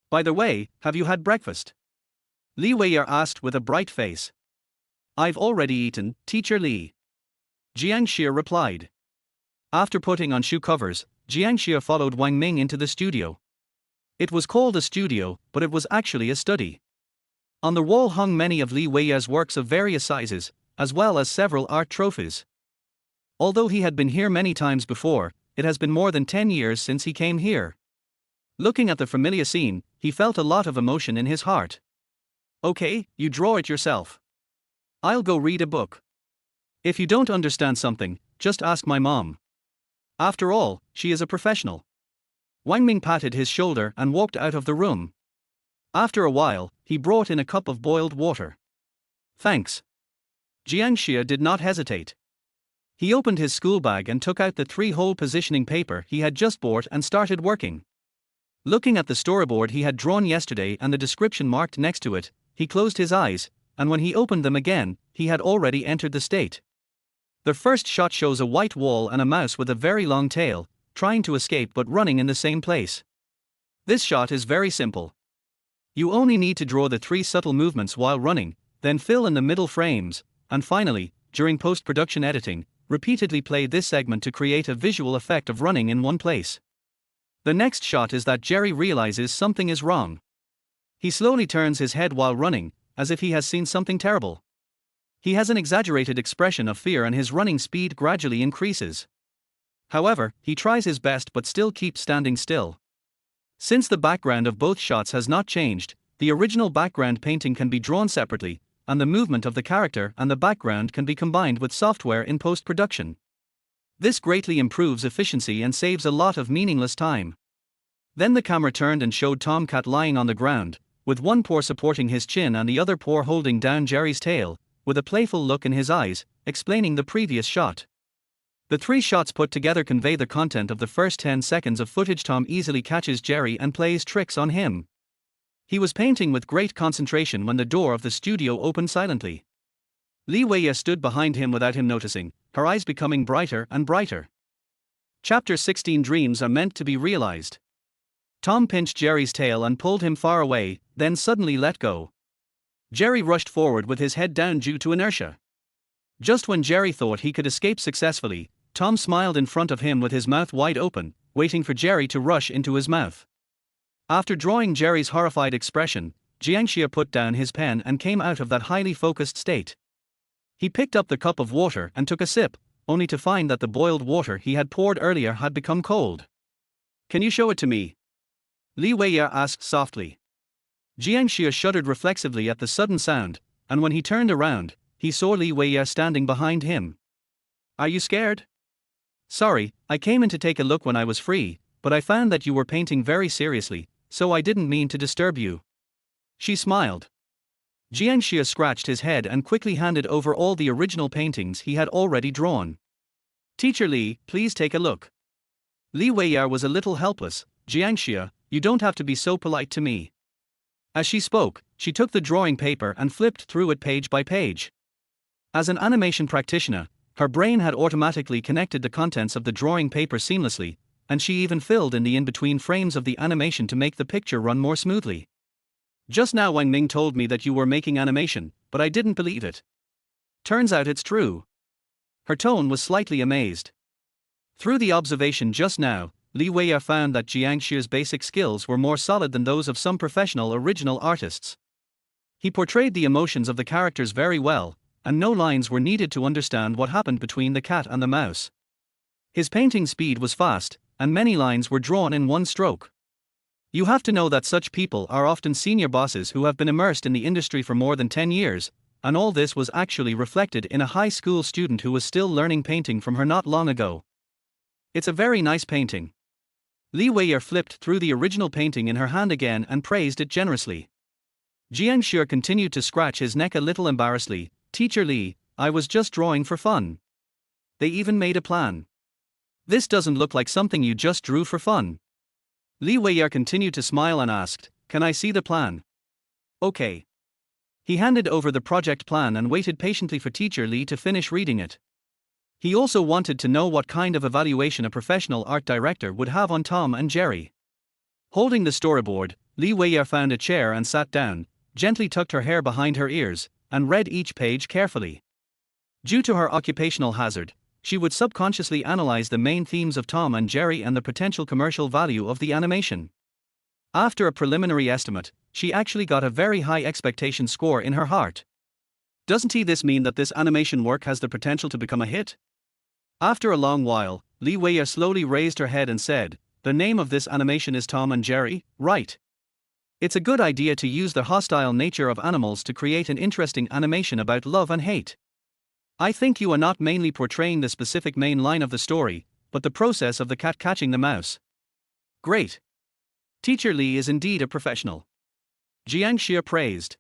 By the way, have you had breakfast? Li Weiya asked with a bright face. I've already eaten, Teacher Li. Jiang Xia replied. After putting on shoe covers, Jiang Xia followed Wang Ming into the studio. It was called a studio, but it was actually a study. On the wall hung many of Li Weiya's works of various sizes, as well as several art trophies. Although he had been here many times before, it has been more than 10 years since he came here. Looking at the familiar scene, he felt a lot of emotion in his heart. Okay, you draw it yourself. I'll go read a book. If you don't understand something, just ask my mom. After all, she is a professional. Wang Ming patted his shoulder and walked out of the room. After a while, he brought in a cup of boiled water. Thanks. Jiang Xia did not hesitate. He opened his school bag and took out the 3-hole positioning paper he had just bought and started working. Looking at the storyboard he had drawn yesterday and the description marked next to it, he closed his eyes, and when he opened them again, he had already entered the state. The first shot shows a white wall and a mouse with a very long tail, trying to escape but running in the same place. This shot is very simple. You only need to draw the 3 subtle movements while running, then fill in the middle frames, and finally, during post-production editing, repeatedly play this segment to create a visual effect of running in one place. The next shot is that Jerry realizes something is wrong. He slowly turns his head while running, as if he has seen something terrible. He has an exaggerated expression of fear and his running speed gradually increases. However, he tries his best but still keeps standing still. Since the background of both shots has not changed, the original background painting can be drawn separately, and the movement of the character and the background can be combined with software in post-production. This greatly improves efficiency and saves a lot of meaningless time. Then the camera turned and showed Tomcat lying on the ground, with one paw supporting his chin and the other paw holding down Jerry's tail, with a playful look in his eyes, explaining the previous shot. The 3 shots put together convey the content of the first 10 seconds of footage. Tom easily catches Jerry and plays tricks on him. He was painting with great concentration when the door of the studio opened silently. Li Weiya stood behind him without him noticing, her eyes becoming brighter and brighter. Chapter 16. Dreams are meant to be realized. Tom pinched Jerry's tail and pulled him far away, then suddenly let go. Jerry rushed forward with his head down due to inertia. Just when Jerry thought he could escape successfully, Tom smiled in front of him with his mouth wide open, waiting for Jerry to rush into his mouth. After drawing Jerry's horrified expression, Jiang Xia put down his pen and came out of that highly focused state. He picked up the cup of water and took a sip, only to find that the boiled water he had poured earlier had become cold. Can you show it to me? Li Weiya asked softly. Jiang Xia shuddered reflexively at the sudden sound, and when he turned around, he saw Li Weiya standing behind him. Are you scared? Sorry, I came in to take a look when I was free, but I found that you were painting very seriously, so I didn't mean to disturb you. She smiled. Jiang Xia scratched his head and quickly handed over all the original paintings he had already drawn. Teacher Li, please take a look. Li Weiya was a little helpless. Jiang Xia, you don't have to be so polite to me. As she spoke, she took the drawing paper and flipped through it page by page. As an animation practitioner, her brain had automatically connected the contents of the drawing paper seamlessly, and she even filled in the in-between frames of the animation to make the picture run more smoothly. Just now Wang Ming told me that you were making animation, but I didn't believe it. Turns out it's true. Her tone was slightly amazed. Through the observation just now, Li Weiya found that Jiang Xia's basic skills were more solid than those of some professional original artists. He portrayed the emotions of the characters very well, and no lines were needed to understand what happened between the cat and the mouse. His painting speed was fast, and many lines were drawn in one stroke. You have to know that such people are often senior bosses who have been immersed in the industry for more than 10 years, and all this was actually reflected in a high school student who was still learning painting from her not long ago. It's a very nice painting. Li Weiya flipped through the original painting in her hand again and praised it generously. Jiang Xia continued to scratch his neck a little embarrassedly. Teacher Li, I was just drawing for fun. They even made a plan. This doesn't look like something you just drew for fun. Li Weiya continued to smile and asked, can I see the plan? Okay. He handed over the project plan and waited patiently for Teacher Li to finish reading it. He also wanted to know what kind of evaluation a professional art director would have on Tom and Jerry. Holding the storyboard, Li Weiya found a chair and sat down, gently tucked her hair behind her ears, and read each page carefully. Due to her occupational hazard, she would subconsciously analyze the main themes of Tom and Jerry and the potential commercial value of the animation. After a preliminary estimate, she actually got a very high expectation score in her heart. Doesn't this mean that this animation work has the potential to become a hit? After a long while, Li Weiya slowly raised her head and said, "The name of this animation is Tom and Jerry, right? It's a good idea to use the hostile nature of animals to create an interesting animation about love and hate. I think you are not mainly portraying the specific main line of the story, but the process of the cat catching the mouse." Great. Teacher Li is indeed a professional. Jiang Xia praised.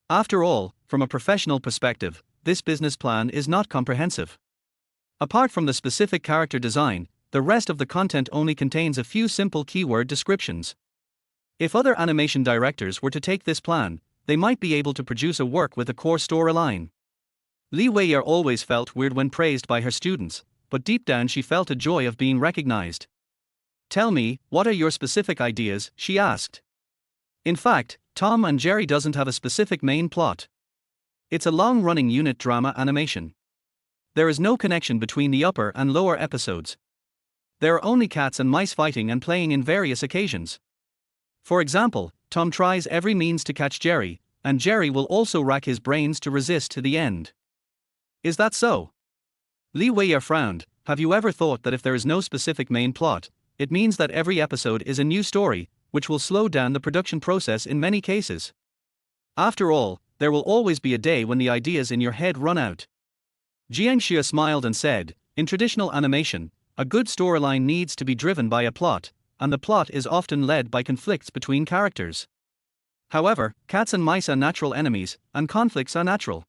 After all, from a professional perspective, this business plan is not comprehensive. Apart from the specific character design, the rest of the content only contains a few simple keyword descriptions. If other animation directors were to take this plan, they might be able to produce a work with a core storyline. Li Weiya always felt weird when praised by her students, but deep down she felt a joy of being recognized. "Tell me, what are your specific ideas?" she asked. In fact, Tom and Jerry doesn't have a specific main plot. It's a long-running unit drama animation. There is no connection between the upper and lower episodes. There are only cats and mice fighting and playing in various occasions. For example, Tom tries every means to catch Jerry, and Jerry will also rack his brains to resist to the end. Is that so? Li Weiya frowned. Have you ever thought that if there is no specific main plot, it means that every episode is a new story, which will slow down the production process in many cases? After all, there will always be a day when the ideas in your head run out. Jiang Xia smiled and said, "In traditional animation, a good storyline needs to be driven by a plot, and the plot is often led by conflicts between characters. However, cats and mice are natural enemies, and conflicts are natural.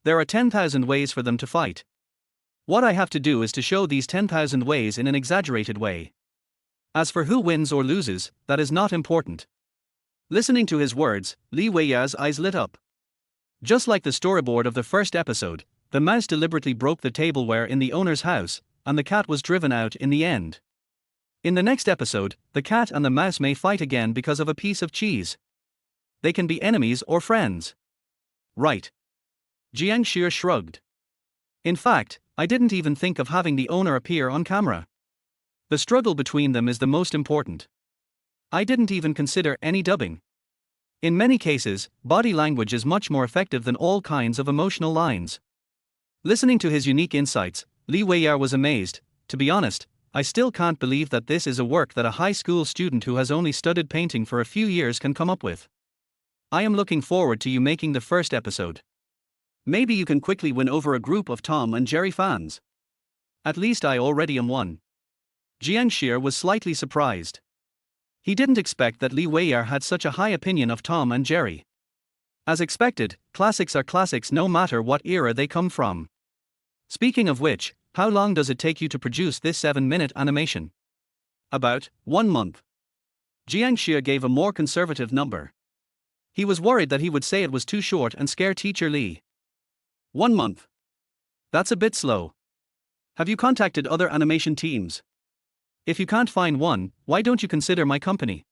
There are 10,000 ways for them to fight. What I have to do is to show these 10,000 ways in an exaggerated way. As for who wins or loses, that is not important." Listening to his words, Li Weiya's eyes lit up. Just like the storyboard of the first episode, the mouse deliberately broke the tableware in the owner's house, and the cat was driven out in the end. In the next episode, the cat and the mouse may fight again because of a piece of cheese. They can be enemies or friends. Right. Jiang Xia shrugged. In fact, I didn't even think of having the owner appear on camera. The struggle between them is the most important. I didn't even consider any dubbing. In many cases, body language is much more effective than all kinds of emotional lines. Listening to his unique insights, Li Weiya was amazed. To be honest, I still can't believe that this is a work that a high school student who has only studied painting for a few years can come up with. I am looking forward to you making the first episode. Maybe you can quickly win over a group of Tom and Jerry fans. At least I already am one. Jiang Xia was slightly surprised. He didn't expect that Li Weiya had such a high opinion of Tom and Jerry. As expected, classics are classics no matter what era they come from. Speaking of which, how long does it take you to produce this 7-minute animation? About 1 month. Jiang Xia gave a more conservative number. He was worried that he would say it was too short and scare Teacher Li. 1 month. That's a bit slow. Have you contacted other animation teams? If you can't find one, why don't you consider my company?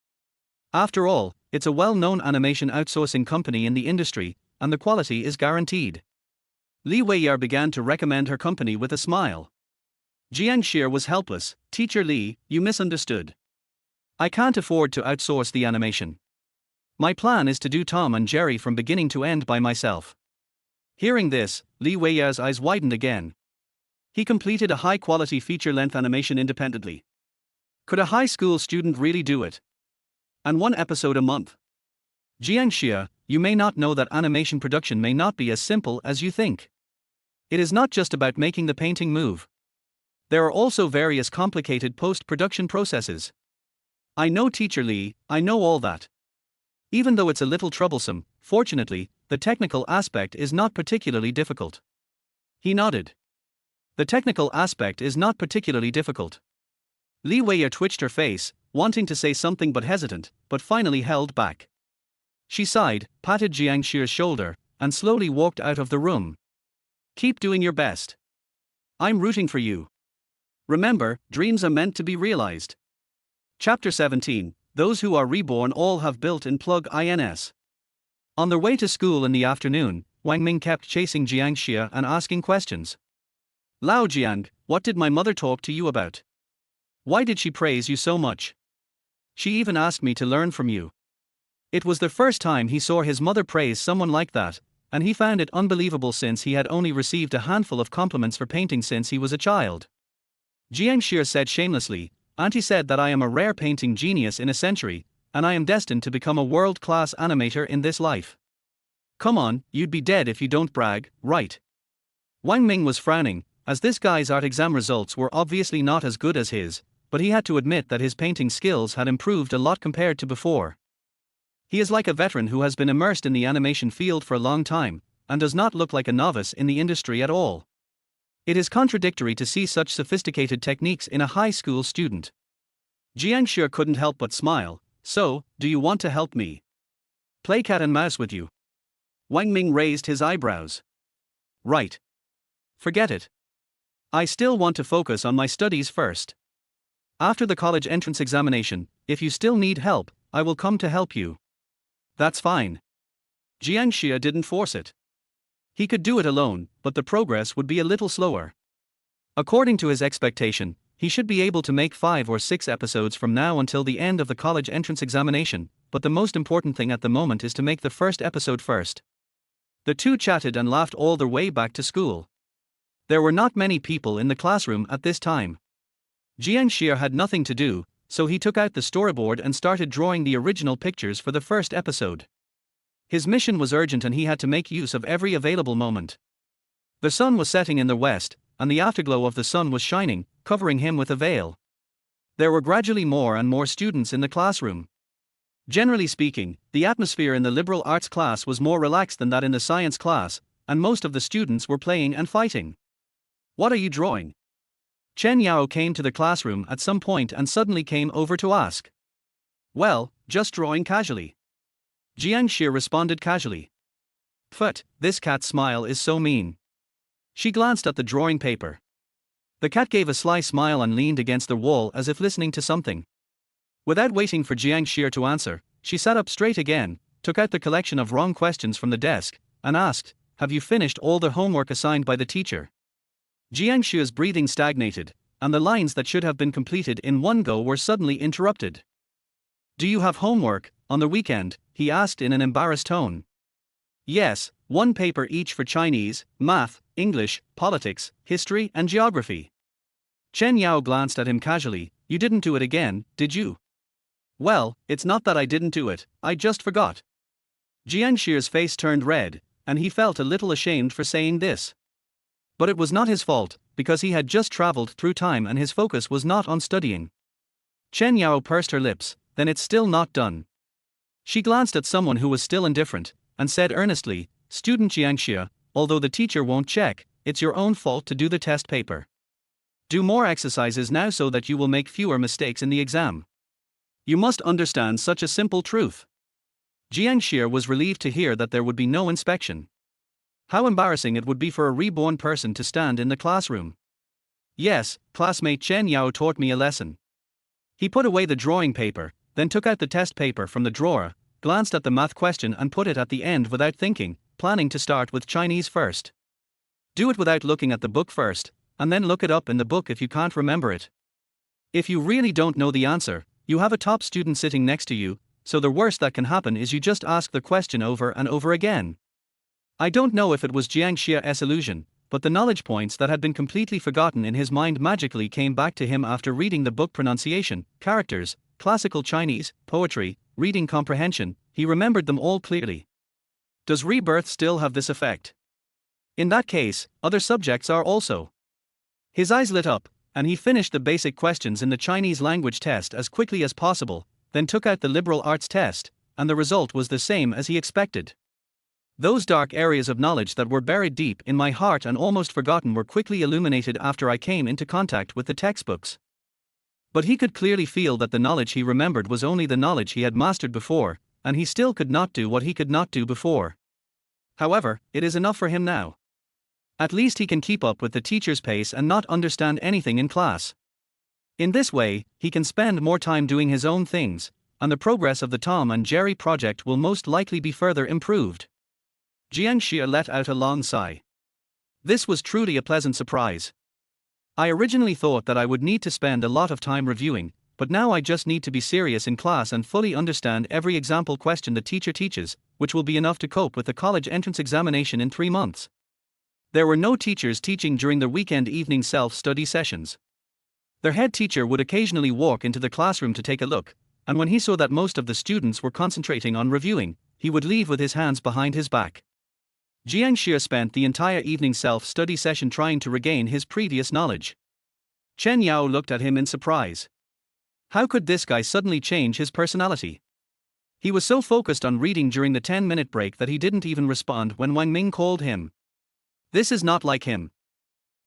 After all, it's a well-known animation outsourcing company in the industry, and the quality is guaranteed. Li Weiya began to recommend her company with a smile. Jiang Xia was helpless. Teacher Li, you misunderstood. I can't afford to outsource the animation. My plan is to do Tom and Jerry from beginning to end by myself. Hearing this, Li Weiya's eyes widened again. He completed a high-quality feature-length animation independently. Could a high school student really do it? And 1 episode a month? Jiang Xia, you may not know that animation production may not be as simple as you think. It is not just about making the painting move. There are also various complicated post-production processes. I know Teacher Li, I know all that. Even though it's a little troublesome, fortunately, the technical aspect is not particularly difficult. He nodded. The technical aspect is not particularly difficult. Li Weiya twitched her face, wanting to say something but hesitant, but finally held back. She sighed, patted Jiang Xia's shoulder, and slowly walked out of the room. Keep doing your best. I'm rooting for you. Remember, dreams are meant to be realized. Chapter 17, Those Who Are Reborn All Have Built-in Plug-ins. On their way to school in the afternoon, Wang Ming kept chasing Jiang Xia and asking questions. Lao Jiang, what did my mother talk to you about? Why did she praise you so much? She even asked me to learn from you. It was the first time he saw his mother praise someone like that, and he found it unbelievable since he had only received a handful of compliments for painting since he was a child. Jiang Xia said shamelessly, Auntie said that I am a rare painting genius in a century, and I am destined to become a world-class animator in this life. Come on, you'd be dead if you don't brag, right? Wang Ming was frowning, as this guy's art exam results were obviously not as good as his, but he had to admit that his painting skills had improved a lot compared to before. He is like a veteran who has been immersed in the animation field for a long time, and does not look like a novice in the industry at all. It is contradictory to see such sophisticated techniques in a high school student. Jiang Xia couldn't help but smile. So, do you want to help me play cat and mouse with you? Wang Ming raised his eyebrows. Right. Forget it. I still want to focus on my studies first. After the college entrance examination, if you still need help, I will come to help you. That's fine. Jiang Xia didn't force it. He could do it alone, but the progress would be a little slower. According to his expectation, he should be able to make 5 or 6 episodes from now until the end of the college entrance examination, but the most important thing at the moment is to make the first episode first. The two chatted and laughed all the way back to school. There were not many people in the classroom at this time. Jiang Xia had nothing to do, so he took out the storyboard and started drawing the original pictures for the first episode. His mission was urgent and he had to make use of every available moment. The sun was setting in the west, and the afterglow of the sun was shining, covering him with a veil. There were gradually more and more students in the classroom. Generally speaking, the atmosphere in the liberal arts class was more relaxed than that in the science class, and most of the students were playing and fighting. What are you drawing? Chen Yao came to the classroom at some point and suddenly came over to ask. Well, just drawing casually. Jiang Xia responded casually. Pfft, this cat's smile is so mean. She glanced at the drawing paper. The cat gave a sly smile and leaned against the wall as if listening to something. Without waiting for Jiang Xia to answer, she sat up straight again, took out the collection of wrong questions from the desk, and asked, Have you finished all the homework assigned by the teacher? Jiang Xia's breathing stagnated, and the lines that should have been completed in one go were suddenly interrupted. Do you have homework on the weekend? He asked in an embarrassed tone. Yes, 1 paper each for Chinese, math, English, politics, history, and geography. Chen Yao glanced at him casually. You didn't do it again, did you? Well, it's not that I didn't do it, I just forgot. Jiang Xia's face turned red, and he felt a little ashamed for saying this. But it was not his fault, because he had just traveled through time and his focus was not on studying. Chen Yao pursed her lips. Then it's still not done. She glanced at someone who was still indifferent, and said earnestly, Student Jiang Xia, although the teacher won't check, it's your own fault to do the test paper. Do more exercises now so that you will make fewer mistakes in the exam. You must understand such a simple truth. Jiang Xia was relieved to hear that there would be no inspection. How embarrassing it would be for a reborn person to stand in the classroom. Yes, classmate Chen Yao taught me a lesson. He put away the drawing paper, then took out the test paper from the drawer, glanced at the math question and put it at the end without thinking, planning to start with Chinese first. Do it without looking at the book first, and then look it up in the book if you can't remember it. If you really don't know the answer, you have a top student sitting next to you, so the worst that can happen is you just ask the question over and over again. I don't know if it was Jiang Xia's illusion, but the knowledge points that had been completely forgotten in his mind magically came back to him after reading the book. Pronunciation, characters, classical Chinese, poetry, reading comprehension, he remembered them all clearly. Does rebirth still have this effect? In that case, other subjects are also. His eyes lit up, and he finished the basic questions in the Chinese language test as quickly as possible, then took out the liberal arts test, and the result was the same as he expected. Those dark areas of knowledge that were buried deep in my heart and almost forgotten were quickly illuminated after I came into contact with the textbooks. But he could clearly feel that the knowledge he remembered was only the knowledge he had mastered before, and he still could not do what he could not do before. However, it is enough for him now. At least he can keep up with the teacher's pace and not understand anything in class. In this way, he can spend more time doing his own things, and the progress of the Tom and Jerry project will most likely be further improved. Jiang Xia let out a long sigh. This was truly a pleasant surprise. I originally thought that I would need to spend a lot of time reviewing, but now I just need to be serious in class and fully understand every example question the teacher teaches, which will be enough to cope with the college entrance examination in 3 months. There were no teachers teaching during the weekend evening self-study sessions. Their head teacher would occasionally walk into the classroom to take a look, and when he saw that most of the students were concentrating on reviewing, he would leave with his hands behind his back. Jiang Xia spent the entire evening self-study session trying to regain his previous knowledge. Chen Yao looked at him in surprise. How could this guy suddenly change his personality? He was so focused on reading during the 10-minute break that he didn't even respond when Wang Ming called him. This is not like him.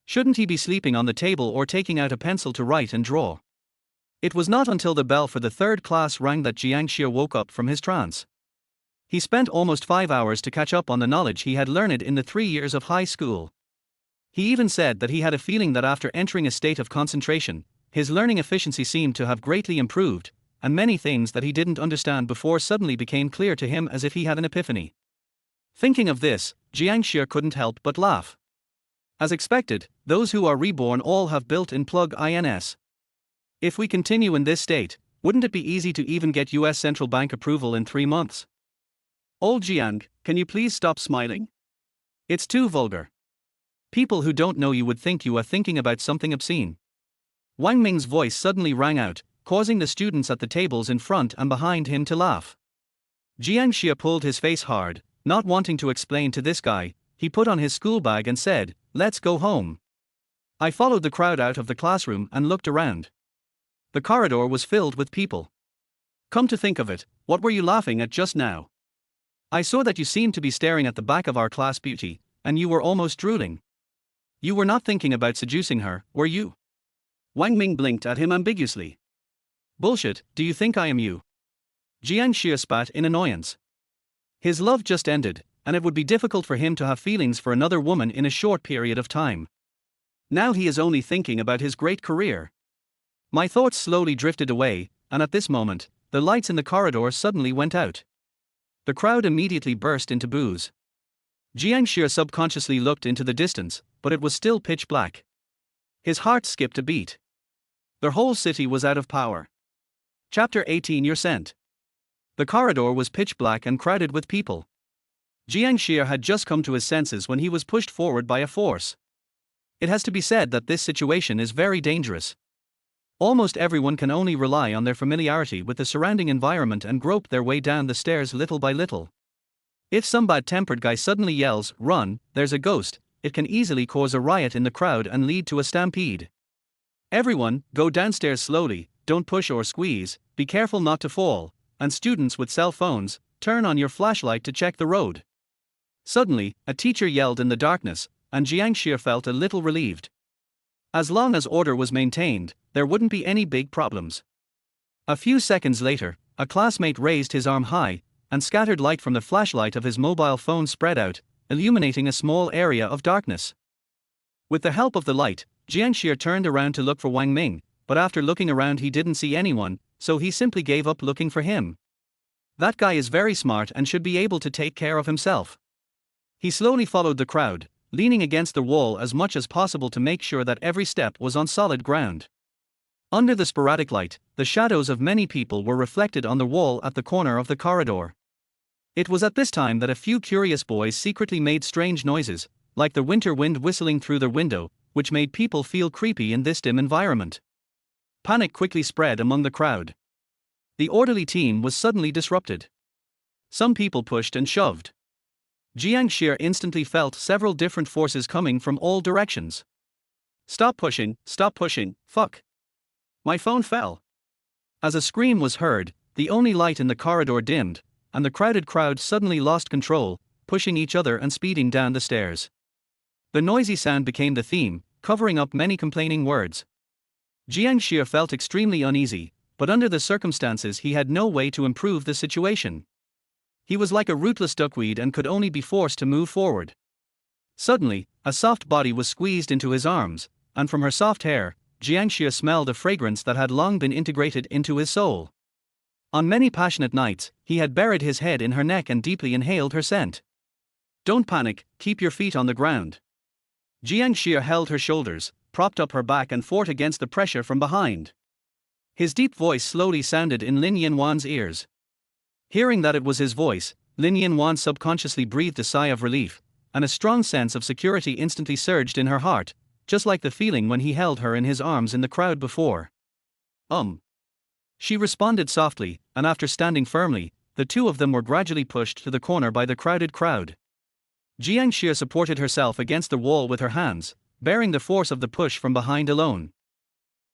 Shouldn't he be sleeping on the table or taking out a pencil to write and draw? It was not until the bell for the third class rang that Jiang Xia woke up from his trance. He spent almost 5 hours to catch up on the knowledge he had learned in the 3 years of high school. He even said that he had a feeling that after entering a state of concentration, his learning efficiency seemed to have greatly improved, and many things that he didn't understand before suddenly became clear to him as if he had an epiphany. Thinking of this, Jiang Xia couldn't help but laugh. As expected, those who are reborn all have built-in plug-ins. If we continue in this state, wouldn't it be easy to even get US Central Bank approval in 3 months? Old Jiang, can you please stop smiling? It's too vulgar. People who don't know you would think you are thinking about something obscene. Wang Ming's voice suddenly rang out, causing the students at the tables in front and behind him to laugh. Jiang Xia pulled his face hard, not wanting to explain to this guy. He put on his school bag and said, "Let's go home." I followed the crowd out of the classroom and looked around. The corridor was filled with people. Come to think of it, what were you laughing at just now? I saw that you seemed to be staring at the back of our class beauty, and you were almost drooling. You were not thinking about seducing her, were you? Wang Ming blinked at him ambiguously. Bullshit, do you think I am you? Jiang Xia spat in annoyance. His love just ended, and it would be difficult for him to have feelings for another woman in a short period of time. Now he is only thinking about his great career. My thoughts slowly drifted away, and at this moment, the lights in the corridor suddenly went out. The crowd immediately burst into boos. Jiang Xia subconsciously looked into the distance, but it was still pitch black. His heart skipped a beat. The whole city was out of power. Chapter 18 You're sent. The corridor was pitch black and crowded with people. Jiang Xia had just come to his senses when he was pushed forward by a force. It has to be said that this situation is very dangerous. Almost everyone can only rely on their familiarity with the surrounding environment and grope their way down the stairs little by little. If some bad-tempered guy suddenly yells, "Run, there's a ghost," it can easily cause a riot in the crowd and lead to a stampede. Everyone, go downstairs slowly, don't push or squeeze, be careful not to fall, and students with cell phones, turn on your flashlight to check the road. Suddenly, a teacher yelled in the darkness, and Jiang Xia felt a little relieved. As long as order was maintained, there wouldn't be any big problems. A few seconds later, a classmate raised his arm high, and scattered light from the flashlight of his mobile phone spread out, illuminating a small area of darkness. With the help of the light, Jiang Xia turned around to look for Wang Ming, but after looking around he didn't see anyone, so he simply gave up looking for him. That guy is very smart and should be able to take care of himself. He slowly followed the crowd, leaning against the wall as much as possible to make sure that every step was on solid ground. Under the sporadic light, the shadows of many people were reflected on the wall at the corner of the corridor. It was at this time that a few curious boys secretly made strange noises, like the winter wind whistling through their window, which made people feel creepy in this dim environment. Panic quickly spread among the crowd. The orderly team was suddenly disrupted. Some people pushed and shoved. Jiang Xia instantly felt several different forces coming from all directions. Stop pushing, fuck. My phone fell. As a scream was heard, the only light in the corridor dimmed, and the crowded crowd suddenly lost control, pushing each other and speeding down the stairs. The noisy sound became the theme, covering up many complaining words. Jiang Xia felt extremely uneasy, but under the circumstances he had no way to improve the situation. He was like a rootless duckweed and could only be forced to move forward. Suddenly, a soft body was squeezed into his arms, and from her soft hair, Jiang Xia smelled a fragrance that had long been integrated into his soul. On many passionate nights, he had buried his head in her neck and deeply inhaled her scent. Don't panic, keep your feet on the ground. Jiang Xia held her shoulders, propped up her back and fought against the pressure from behind. His deep voice slowly sounded in Lin Yanwan's ears. Hearing that it was his voice, Lin Yanwan subconsciously breathed a sigh of relief, and a strong sense of security instantly surged in her heart, just like the feeling when he held her in his arms in the crowd before. She responded softly, and after standing firmly, the two of them were gradually pushed to the corner by the crowded crowd. Jiang Xia supported herself against the wall with her hands, bearing the force of the push from behind alone.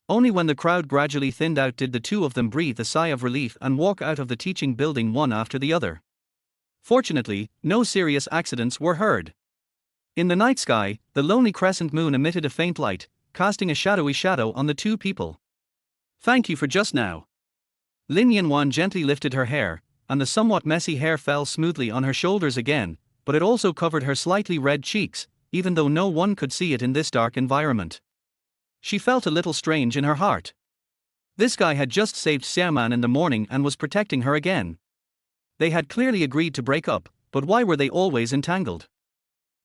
Only when the crowd gradually thinned out did the two of them breathe a sigh of relief and walk out of the teaching building one after the other. Fortunately, no serious accidents were heard. In the night sky, the lonely crescent moon emitted a faint light, casting a shadowy shadow on the two people. "Thank you for just now." Lin Yanwan gently lifted her hair, and the somewhat messy hair fell smoothly on her shoulders again, but it also covered her slightly red cheeks, even though no one could see it in this dark environment. She felt a little strange in her heart. This guy had just saved Xiaoman in the morning and was protecting her again. They had clearly agreed to break up, but why were they always entangled?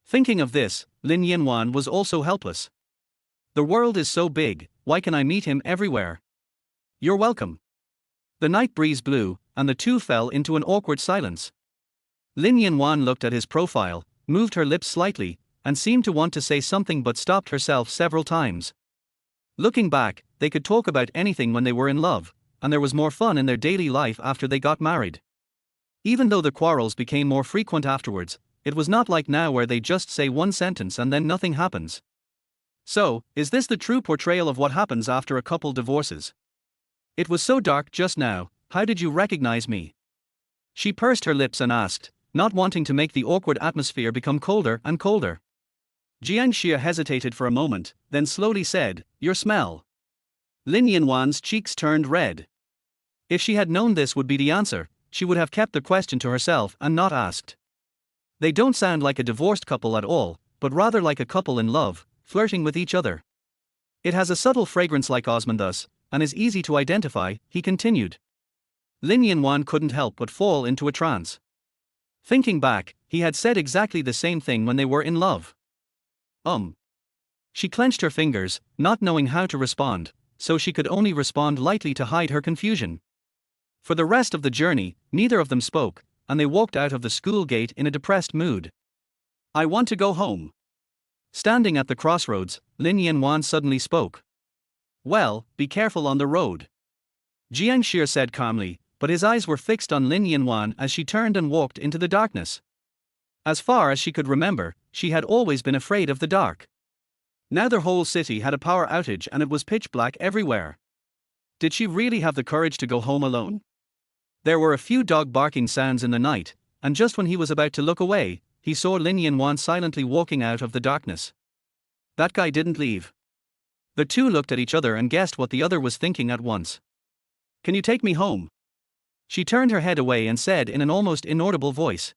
Thinking of this, Lin Yanwan was also helpless. The world is so big, why can I meet him everywhere? You're welcome. The night breeze blew, and the two fell into an awkward silence. Lin Yanwan looked at his profile, moved her lips slightly, and seemed to want to say something but stopped herself several times. Looking back, they could talk about anything when they were in love, and there was more fun in their daily life after they got married. Even though the quarrels became more frequent afterwards, it was not like now where they just say one sentence and then nothing happens. So, is this the true portrayal of what happens after a couple divorces? It was so dark just now, how did you recognize me? She pursed her lips and asked, not wanting to make the awkward atmosphere become colder and colder. Jiang Xia hesitated for a moment, then slowly said, "Your smell." Lin Yanwan's cheeks turned red. If she had known this would be the answer, she would have kept the question to herself and not asked. They don't sound like a divorced couple at all, but rather like a couple in love, flirting with each other. It has a subtle fragrance like osmanthus, and is easy to identify, he continued. Lin Yanwan couldn't help but fall into a trance. Thinking back, he had said exactly the same thing when they were in love. She clenched her fingers, not knowing how to respond, so she could only respond lightly to hide her confusion. For the rest of the journey, neither of them spoke, and they walked out of the school gate in a depressed mood. "I want to go home." Standing at the crossroads, Lin Yanwan suddenly spoke. "Well, be careful on the road," Jiang Xia said calmly, but his eyes were fixed on Lin Yanwan as she turned and walked into the darkness. As far as she could remember, she had always been afraid of the dark. Now their whole city had a power outage and it was pitch black everywhere. Did she really have the courage to go home alone? There were a few dog barking sounds in the night, and just when he was about to look away, he saw Lin Yanwan silently walking out of the darkness. That guy didn't leave. The two looked at each other and guessed what the other was thinking at once. "Can you take me home?" She turned her head away and said in an almost inaudible voice.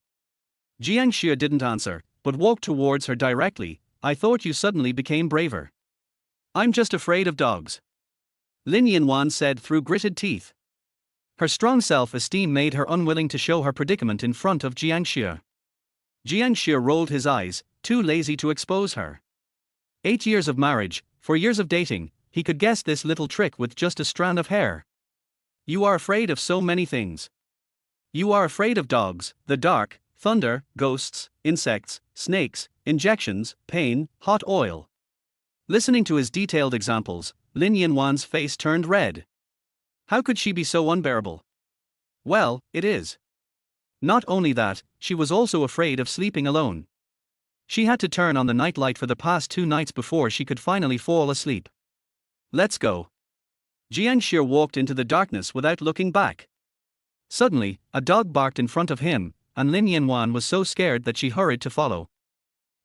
Jiang Xia didn't answer, but walked towards her directly. "I thought you suddenly became braver." "I'm just afraid of dogs," Lin Yanwan said through gritted teeth. Her strong self-esteem made her unwilling to show her predicament in front of Jiang Xia. Jiang Xia rolled his eyes, too lazy to expose her. 8 years of marriage, 4 years of dating, he could guess this little trick with just a strand of hair. "You are afraid of so many things. You are afraid of dogs, the dark, thunder, ghosts, insects, snakes, injections, pain, hot oil." Listening to his detailed examples, Lin Yanwan's face turned red. How could she be so unbearable? Well, it is. Not only that, she was also afraid of sleeping alone. She had to turn on the nightlight for the past 2 nights before she could finally fall asleep. "Let's go." Jiang Xia walked into the darkness without looking back. Suddenly, a dog barked in front of him, and Lin Yanwan was so scared that she hurried to follow.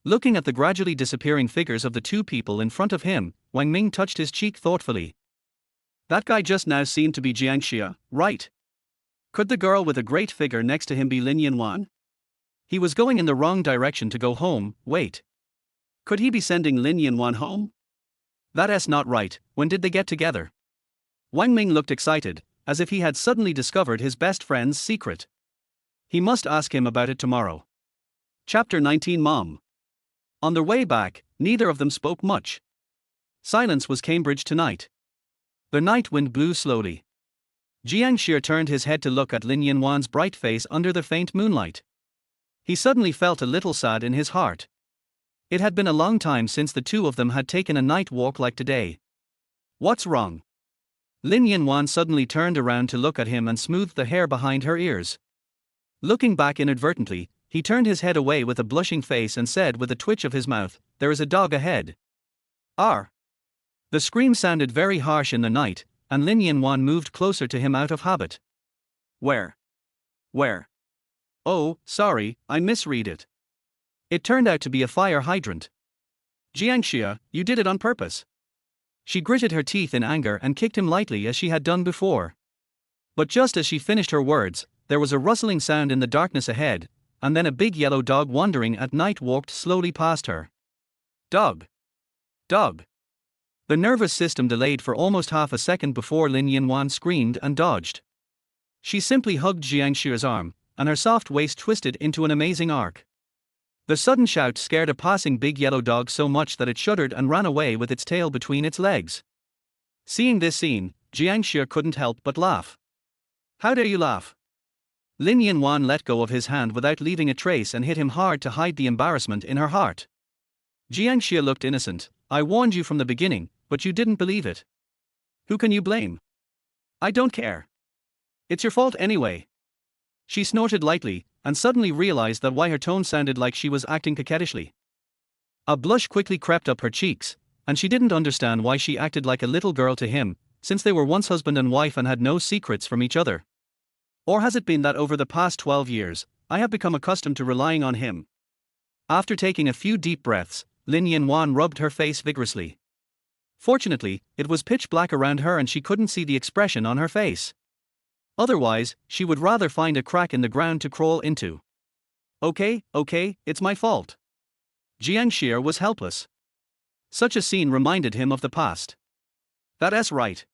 Looking at the gradually disappearing figures of the two people in front of him, Wang Ming touched his cheek thoughtfully. That guy just now seemed to be Jiang Xia, right? Could the girl with a great figure next to him be Lin Yanwan? He was going in the wrong direction to go home. Wait. Could he be sending Lin Yanwan home? That's not right. When did they get together? Wang Ming looked excited, as if he had suddenly discovered his best friend's secret. He must ask him about it tomorrow. Chapter 19. Mom. On their way back, neither of them spoke much. Silence was Cambridge tonight. The night wind blew slowly. Jiang Xia turned his head to look at Lin Yanwan's bright face under the faint moonlight. He suddenly felt a little sad in his heart. It had been a long time since the two of them had taken a night walk like today. What's wrong? Lin Yanwan suddenly turned around to look at him and smoothed the hair behind her ears. Looking back inadvertently, he turned his head away with a blushing face and said with a twitch of his mouth, "There is a dog ahead." "Arr!" The scream sounded very harsh in the night, and Lin Yanwan moved closer to him out of habit. Where? Where? Oh, sorry, I misread it. It turned out to be a fire hydrant. Jiang Xia, you did it on purpose. She gritted her teeth in anger and kicked him lightly as she had done before. But just as she finished her words, there was a rustling sound in the darkness ahead, and then a big yellow dog wandering at night walked slowly past her. Dog! Dog! The nervous system delayed for almost half a second before Lin Yanwan screamed and dodged. She simply hugged Jiang Xia's arm, and her soft waist twisted into an amazing arc. The sudden shout scared a passing big yellow dog so much that it shuddered and ran away with its tail between its legs. Seeing this scene, Jiang Xia couldn't help but laugh. How dare you laugh? Lin Yanwan let go of his hand without leaving a trace and hit him hard to hide the embarrassment in her heart. Jiang Xia looked innocent. I warned you from the beginning, but you didn't believe it. Who can you blame? I don't care. It's your fault anyway. She snorted lightly, and suddenly realized that why her tone sounded like she was acting coquettishly. A blush quickly crept up her cheeks, and she didn't understand why she acted like a little girl to him, since they were once husband and wife and had no secrets from each other. Or has it been that over the past 12 years, I have become accustomed to relying on him? After taking a few deep breaths, Lin Yanwan rubbed her face vigorously. Fortunately, it was pitch black around her and she couldn't see the expression on her face. Otherwise, she would rather find a crack in the ground to crawl into. Okay, it's my fault. Jiang Xia was helpless. Such a scene reminded him of the past. That's right.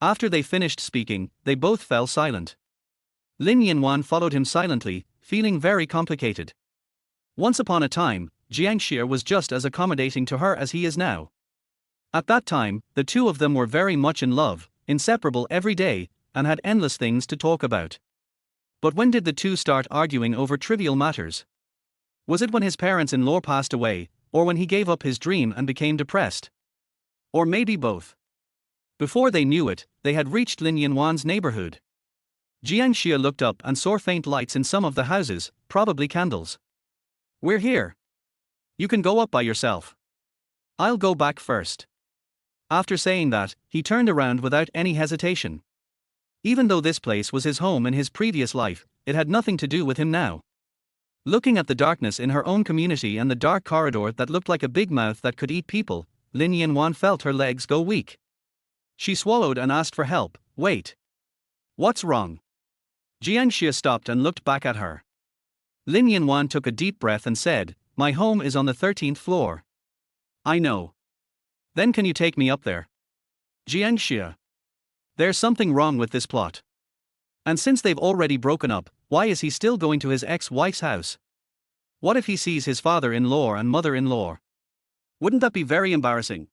After they finished speaking, they both fell silent. Lin Yanwan followed him silently, feeling very complicated. Once upon a time, Jiang Xia was just as accommodating to her as he is now. At that time, the two of them were very much in love, inseparable every day, and had endless things to talk about. But when did the two start arguing over trivial matters? Was it when his parents-in-law passed away, or when he gave up his dream and became depressed? Or maybe both. Before they knew it, they had reached Lin Yanwan's neighborhood. Jiang Xia looked up and saw faint lights in some of the houses, probably candles. We're here. You can go up by yourself. I'll go back first. After saying that, he turned around without any hesitation. Even though this place was his home in his previous life, it had nothing to do with him now. Looking at the darkness in her own community and the dark corridor that looked like a big mouth that could eat people, Lin Yanwan felt her legs go weak. She swallowed and asked for help. Wait. What's wrong? Jiang Xia stopped and looked back at her. Lin Yanwan took a deep breath and said, My home is on the 13th floor. I know. Then can you take me up there? Jiang Xia. There's something wrong with this plot. And since they've already broken up, why is he still going to his ex-wife's house? What if he sees his father-in-law and mother-in-law? Wouldn't that be very embarrassing?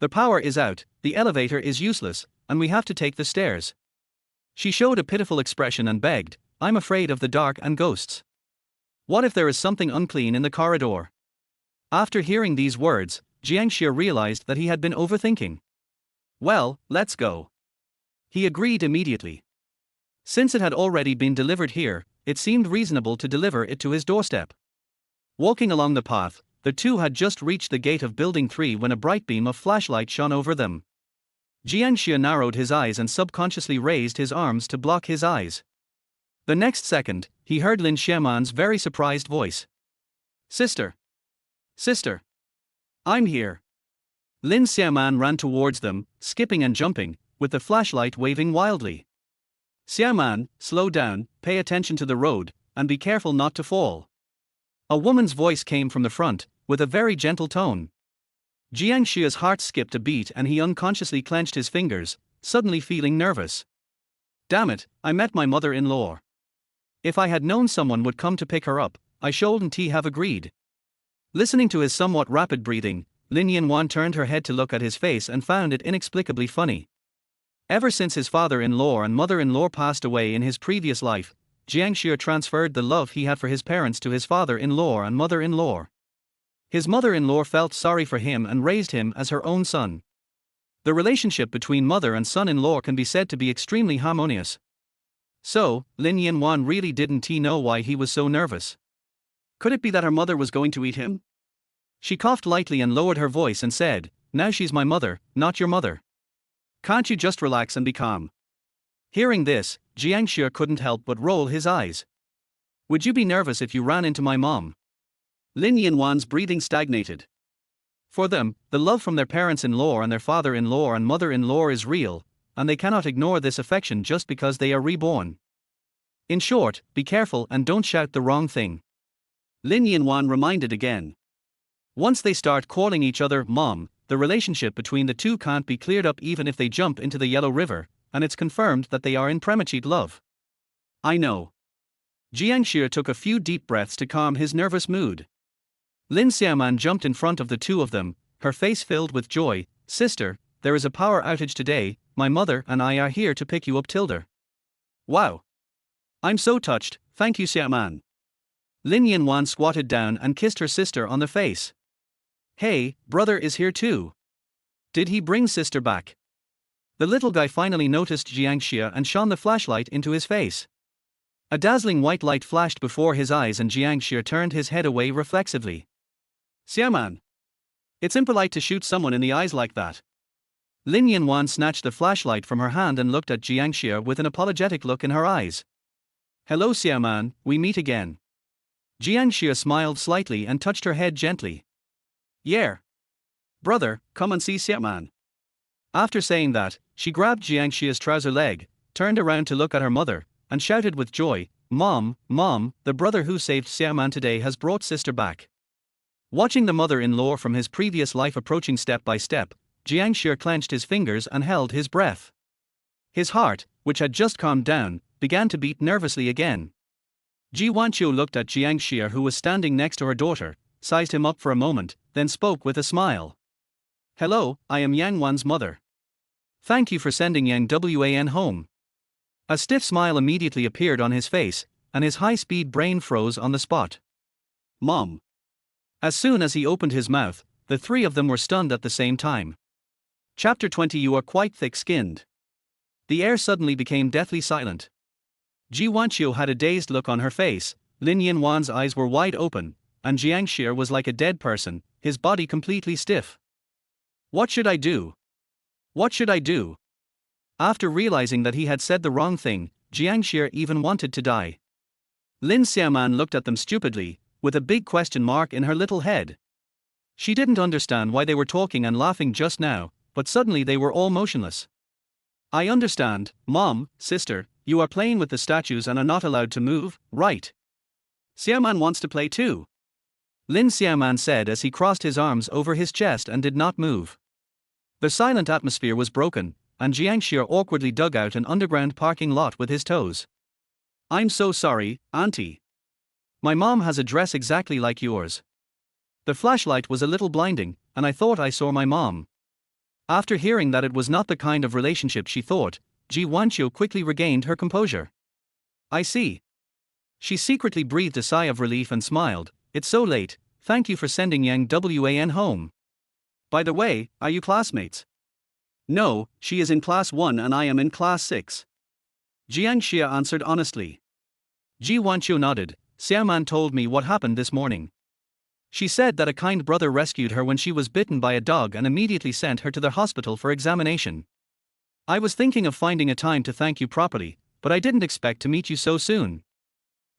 The power is out, the elevator is useless, and we have to take the stairs. She showed a pitiful expression and begged, I'm afraid of the dark and ghosts. What if there is something unclean in the corridor? After hearing these words, Jiang Xia realized that he had been overthinking. Well, let's go. He agreed immediately. Since it had already been delivered here, it seemed reasonable to deliver it to his doorstep. Walking along the path, the two had just reached the gate of Building 3 when a bright beam of flashlight shone over them. Jiang Xia narrowed his eyes and subconsciously raised his arms to block his eyes. The next second, he heard Lin Yanwan's very surprised voice. Sister! Sister! I'm here! Lin Yanwan ran towards them, skipping and jumping, with the flashlight waving wildly. Xiaoman, slow down, pay attention to the road, and be careful not to fall. A woman's voice came from the front, with a very gentle tone. Jiang Xia's heart skipped a beat and he unconsciously clenched his fingers, suddenly feeling nervous. Damn it, I met my mother-in-law. If I had known someone would come to pick her up, I shouldn't have agreed. Listening to his somewhat rapid breathing, Lin Yanwan turned her head to look at his face and found it inexplicably funny. Ever since his father-in-law and mother-in-law passed away in his previous life, Jiang Xia transferred the love he had for his parents to his father-in-law and mother-in-law. His mother-in-law felt sorry for him and raised him as her own son. The relationship between mother and son-in-law can be said to be extremely harmonious. So, Lin Yanwan really didn't know why he was so nervous. Could it be that her mother was going to eat him? She coughed lightly and lowered her voice and said, "Now she's my mother, not your mother. Can't you just relax and be calm?" Hearing this, Jiang Xia couldn't help but roll his eyes. "Would you be nervous if you ran into my mom?" Lin Yanwan's breathing stagnated. For them, the love from their parents-in-law and their father-in-law and mother-in-law is real, and they cannot ignore this affection just because they are reborn. In short, be careful and don't shout the wrong thing. Lin Yanwan reminded again. Once they start calling each other mom, the relationship between the two can't be cleared up even if they jump into the Yellow River, and it's confirmed that they are in premarital love. I know. Jiang Xia took a few deep breaths to calm his nervous mood. Lin Xiaoman jumped in front of the two of them, her face filled with joy. "Sister, there is a power outage today, my mother and I are here to pick you up tilde." "Wow. I'm so touched, thank you Xiaoman." Lin Yanwan squatted down and kissed her sister on the face. "Hey, brother is here too. Did he bring sister back?" The little guy finally noticed Jiang Xia and shone the flashlight into his face. A dazzling white light flashed before his eyes and Jiang Xia turned his head away reflexively. "Xiaoman. It's impolite to shoot someone in the eyes like that." Lin Yanwan snatched the flashlight from her hand and looked at Jiang Xia with an apologetic look in her eyes. "Hello Xiaoman, we meet again." Jiang Xia smiled slightly and touched her head gently. "Yeah. Brother, come and see Xiaoman." After saying that, she grabbed Jiang Xia's trouser leg, turned around to look at her mother, and shouted with joy, Mom, the brother who saved Xiaoman today has brought sister back." Watching the mother-in-law from his previous life approaching step by step, Jiang Xia clenched his fingers and held his breath. His heart, which had just calmed down, began to beat nervously again. Ji Wanqiu looked at Jiang Xia who was standing next to her daughter, sized him up for a moment, then spoke with a smile. "Hello, I am Yang Wan's mother. Thank you for sending Yang Wan home." A stiff smile immediately appeared on his face, and his high-speed brain froze on the spot. "Mom." As soon as he opened his mouth, the three of them were stunned at the same time. Chapter 20. You are quite thick-skinned. The air suddenly became deathly silent. Ji Wanqiu had a dazed look on her face, Lin Yanwan's eyes were wide open, and Jiang Xia was like a dead person, his body completely stiff. What should I do? What should I do? After realizing that he had said the wrong thing, Jiang Xia even wanted to die. Lin Xiaoman looked at them stupidly, with a big question mark in her little head. She didn't understand why they were talking and laughing just now, but suddenly they were all motionless. "I understand, Mom, sister, you are playing with the statues and are not allowed to move, right? Xiaoman wants to play too." Lin Xiaoman said as he crossed his arms over his chest and did not move. The silent atmosphere was broken, and Jiang Xia awkwardly dug out an underground parking lot with his toes. "I'm so sorry, Auntie. My mom has a dress exactly like yours." The flashlight was a little blinding, and I thought I saw my mom. After hearing that it was not the kind of relationship she thought, Ji Wanqiu quickly regained her composure. "I see." She secretly breathed a sigh of relief and smiled. "It's so late, thank you for sending Yang Wan home. By the way, are you classmates?" "No, she is in class 1 and I am in class 6. Jiang Xia answered honestly. Ji Wanqiu nodded. "Xiaoman told me what happened this morning. She said that a kind brother rescued her when she was bitten by a dog and immediately sent her to the hospital for examination. I was thinking of finding a time to thank you properly, but I didn't expect to meet you so soon."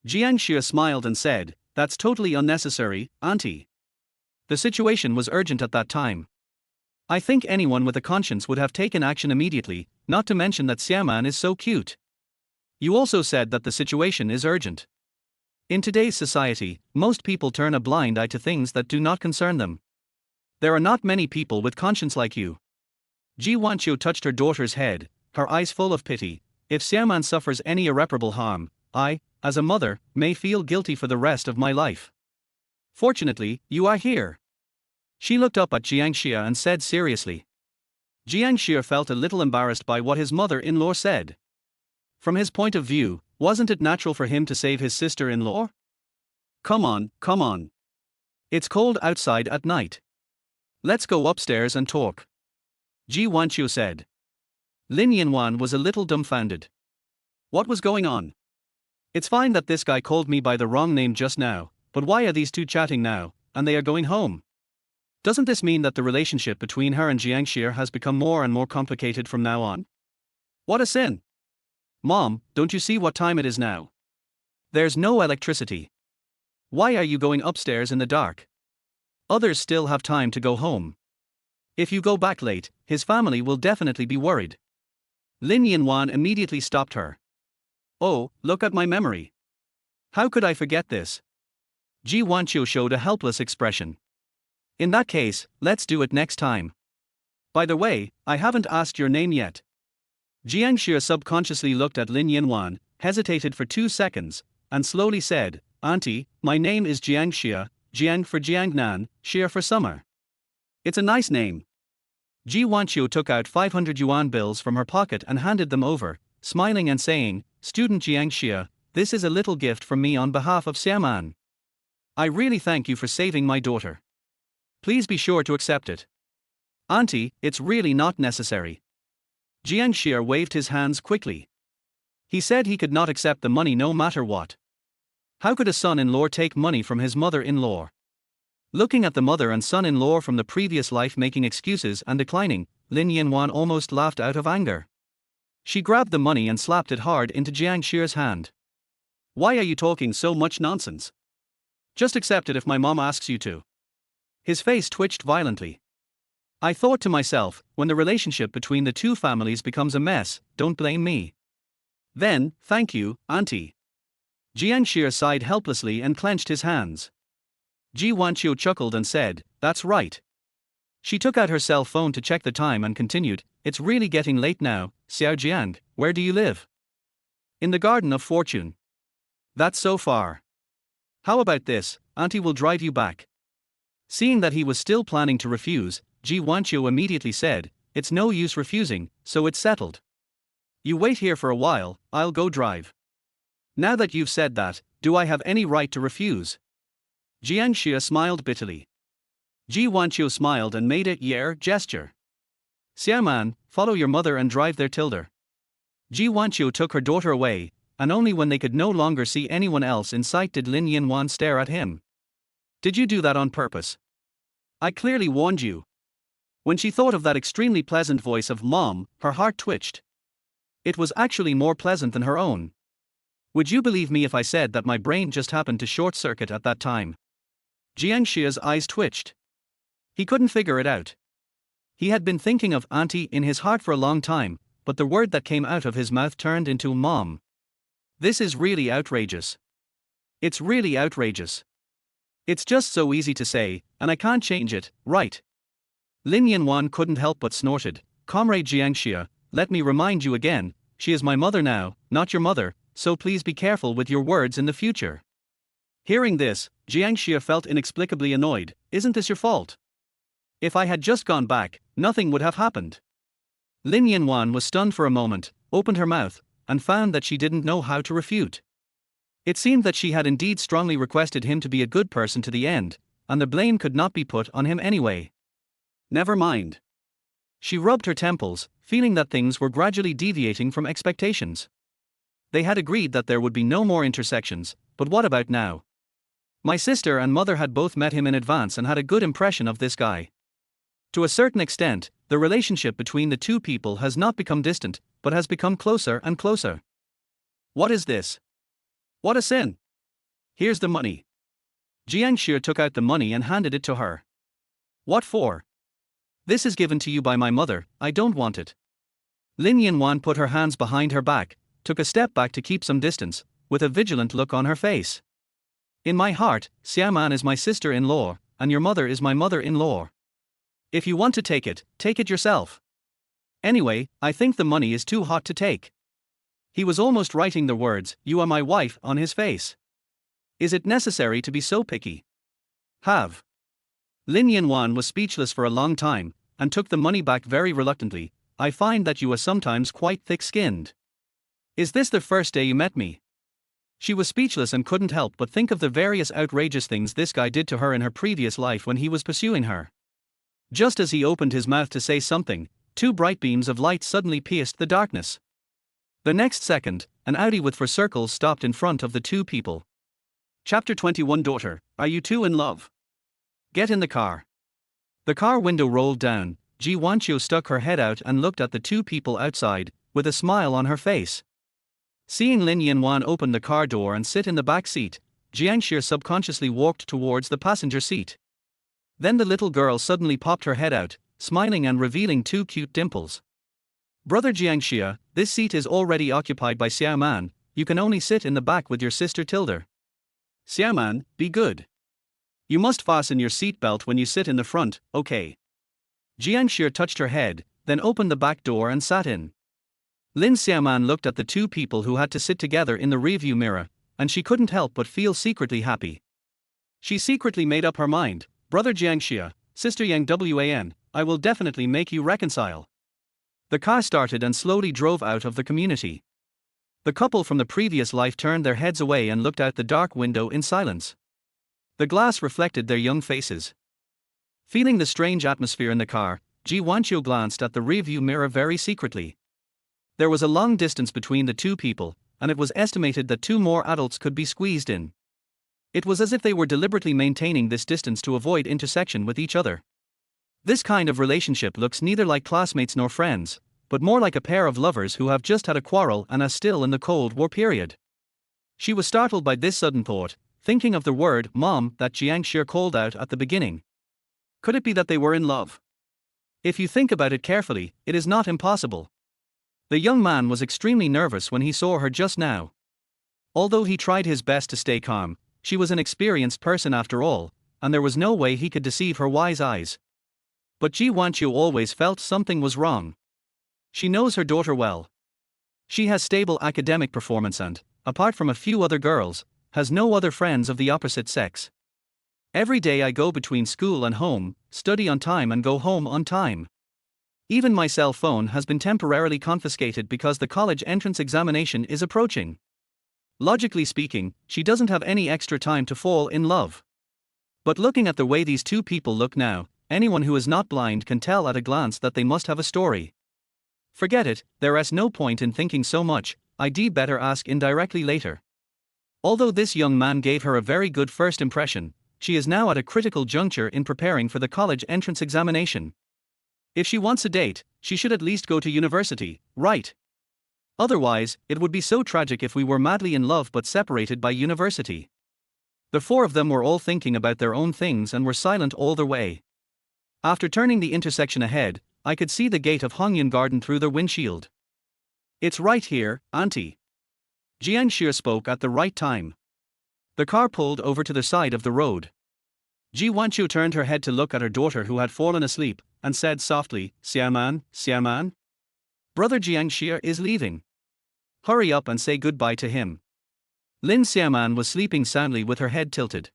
Jiang Xia smiled and said, "That's totally unnecessary, Auntie. The situation was urgent at that time. I think anyone with a conscience would have taken action immediately, not to mention that Xiaoman is so cute. You also said that the situation is urgent. In today's society, most people turn a blind eye to things that do not concern them. There are not many people with conscience like you." Ji Wanqiu touched her daughter's head, her eyes full of pity. "If Xiaoman suffers any irreparable harm, I, as a mother, may feel guilty for the rest of my life. Fortunately, you are here." She looked up at Jiang Xia and said seriously. Jiang Xia felt a little embarrassed by what his mother-in-law said. From his point of view, wasn't it natural for him to save his sister-in-law? Come on, come on. It's cold outside at night. Let's go upstairs and talk. Ji Wanqiu said. Lin Yanwan was a little dumbfounded. What was going on? It's fine that this guy called me by the wrong name just now, but why are these two chatting now, and they are going home? Doesn't this mean that the relationship between her and Jiang Xia has become more and more complicated from now on? What a sin! Mom, don't you see what time it is now? There's no electricity. Why are you going upstairs in the dark? Others still have time to go home. If you go back late, his family will definitely be worried. Lin Yanwan immediately stopped her. Oh, look at my memory. How could I forget this? Ji Wanqiu showed a helpless expression. In that case, let's do it next time. By the way, I haven't asked your name yet. Jiang Xia subconsciously looked at Lin Yanwan, hesitated for 2 seconds, and slowly said, Auntie, my name is Jiang Xia, Jiang for Jiangnan, Xia for summer. It's a nice name. Ji Wanqiu took out 500 yuan bills from her pocket and handed them over, smiling and saying, Student Jiang Xia, this is a little gift from me on behalf of Xiaman. I really thank you for saving my daughter. Please be sure to accept it. Auntie, it's really not necessary. Jiang Xia waved his hands quickly. He said he could not accept the money no matter what. How could a son-in-law take money from his mother-in-law? Looking at the mother and son-in-law from the previous life making excuses and declining, Lin Yanwan almost laughed out of anger. She grabbed the money and slapped it hard into Jiang Xia's hand. Why are you talking so much nonsense? Just accept it if my mom asks you to. His face twitched violently. I thought to myself, when the relationship between the two families becomes a mess, don't blame me. Then, thank you, Auntie. Jiang Xia sighed helplessly and clenched his hands. Ji Wanqiu chuckled and said, That's right. She took out her cell phone to check the time and continued, It's really getting late now, Xiao Jiang, where do you live? In the Garden of Fortune. That's so far. How about this, Auntie will drive you back. Seeing that he was still planning to refuse, Ji Wanqiu immediately said, It's no use refusing, so it's settled. You wait here for a while, I'll go drive. Now that you've said that, do I have any right to refuse? Jiang Xia smiled bitterly. Ji Wanqiu smiled and made a yeah gesture. Xiaoman, follow your mother and drive there tilde. Ji Wanqiu took her daughter away, and only when they could no longer see anyone else in sight did Lin Yanwan stare at him. Did you do that on purpose? I clearly warned you. When she thought of that extremely pleasant voice of Mom, her heart twitched. It was actually more pleasant than her own. Would you believe me if I said that my brain just happened to short-circuit at that time? Jiang Xia's eyes twitched. He couldn't figure it out. He had been thinking of Auntie in his heart for a long time, but the word that came out of his mouth turned into Mom. This is really outrageous. It's really outrageous. It's just so easy to say, and I can't change it, right? Lin Yanwan couldn't help but snorted, Comrade Jiang Xia, let me remind you again, she is my mother now, not your mother, so please be careful with your words in the future. Hearing this, Jiang Xia felt inexplicably annoyed, isn't this your fault? If I had just gone back, nothing would have happened. Lin Yanwan was stunned for a moment, opened her mouth, and found that she didn't know how to refute. It seemed that she had indeed strongly requested him to be a good person to the end, and the blame could not be put on him anyway. Never mind. She rubbed her temples, feeling that things were gradually deviating from expectations. They had agreed that there would be no more intersections, but what about now? My sister and mother had both met him in advance and had a good impression of this guy. To a certain extent, the relationship between the two people has not become distant, but has become closer and closer. What is this? What a sin! Here's the money. Jiang Xia took out the money and handed it to her. What for? This is given to you by my mother, I don't want it. Lin Yanwan put her hands behind her back, took a step back to keep some distance, with a vigilant look on her face. In my heart, Xiaoman is my sister-in-law, and your mother is my mother-in-law. If you want to take it yourself. Anyway, I think the money is too hot to take. He was almost writing the words, "You are my wife," on his face. Is it necessary to be so picky? Have. Lin Yanwan was speechless for a long time, and took the money back very reluctantly. I find that you are sometimes quite thick-skinned. Is this the first day you met me? She was speechless and couldn't help but think of the various outrageous things this guy did to her in her previous life when he was pursuing her. Just as he opened his mouth to say something, two bright beams of light suddenly pierced the darkness. The next second, an Audi with four circles stopped in front of the two people. Chapter 21. Daughter, are you two in love? Get in the car. The car window rolled down. Jiang Xia stuck her head out and looked at the two people outside, with a smile on her face. Seeing Lin Yanwan open the car door and sit in the back seat, Jiang Xia subconsciously walked towards the passenger seat. Then the little girl suddenly popped her head out, smiling and revealing two cute dimples. Brother Jiang Xia, this seat is already occupied by Xiaoman. You can only sit in the back with your sister Tilda. Xiaoman, be good. You must fasten your seat belt when you sit in the front, okay? Jiang Xia touched her head, then opened the back door and sat in. Lin Xiaoman looked at the two people who had to sit together in the rearview mirror, and she couldn't help but feel secretly happy. She secretly made up her mind, Brother Jiang Xia, Sister Yang Wan, I will definitely make you reconcile. The car started and slowly drove out of the community. The couple from the previous life turned their heads away and looked out the dark window in silence. The glass reflected their young faces. Feeling the strange atmosphere in the car, Jiang Xia glanced at the rearview mirror very secretly. There was a long distance between the two people, and it was estimated that two more adults could be squeezed in. It was as if they were deliberately maintaining this distance to avoid intersection with each other. This kind of relationship looks neither like classmates nor friends, but more like a pair of lovers who have just had a quarrel and are still in the Cold War period. She was startled by this sudden thought, thinking of the word mom that Jiang Xia called out at the beginning. Could it be that they were in love? If you think about it carefully, it is not impossible. The young man was extremely nervous when he saw her just now. Although he tried his best to stay calm, she was an experienced person after all, and there was no way he could deceive her wise eyes. But Jiang Xia always felt something was wrong. She knows her daughter well. She has stable academic performance and, apart from a few other girls, has no other friends of the opposite sex. Every day I go between school and home, study on time and go home on time. Even my cell phone has been temporarily confiscated because the college entrance examination is approaching. Logically speaking, she doesn't have any extra time to fall in love. But looking at the way these two people look now, anyone who is not blind can tell at a glance that they must have a story. Forget it, there is no point in thinking so much, I'd better ask indirectly later. Although this young man gave her a very good first impression, she is now at a critical juncture in preparing for the college entrance examination. If she wants a date, she should at least go to university, right? Otherwise, it would be so tragic if we were madly in love but separated by university. The four of them were all thinking about their own things and were silent all the way. After turning the intersection ahead, I could see the gate of Hongyun Garden through the windshield. It's right here, Auntie. Jiang Xia spoke at the right time. The car pulled over to the side of the road. Jiang Xia turned her head to look at her daughter who had fallen asleep, and said softly, Xiaoman, Xiaoman? Brother Jiang Xia is leaving. Hurry up and say goodbye to him. Lin Xiaoman was sleeping soundly with her head tilted.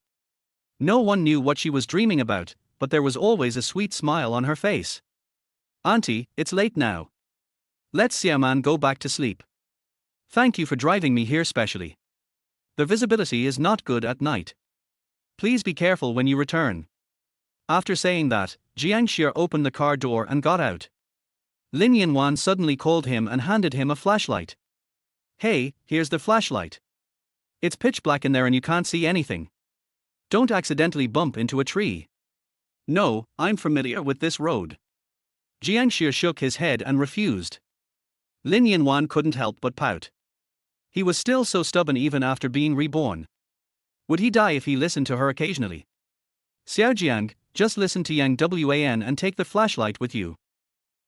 No one knew what she was dreaming about, but there was always a sweet smile on her face. Auntie, it's late now. Let Xiaoman go back to sleep. Thank you for driving me here specially. The visibility is not good at night. Please be careful when you return. After saying that, Jiang Xia opened the car door and got out. Lin Yanwan suddenly called him and handed him a flashlight. Hey, here's the flashlight. It's pitch black in there and you can't see anything. Don't accidentally bump into a tree. No, I'm familiar with this road. Jiang Xia shook his head and refused. Lin Yanwan couldn't help but pout. He was still so stubborn even after being reborn. Would he die if he listened to her occasionally? Xiaojiang, just listen to Yang Wan and take the flashlight with you.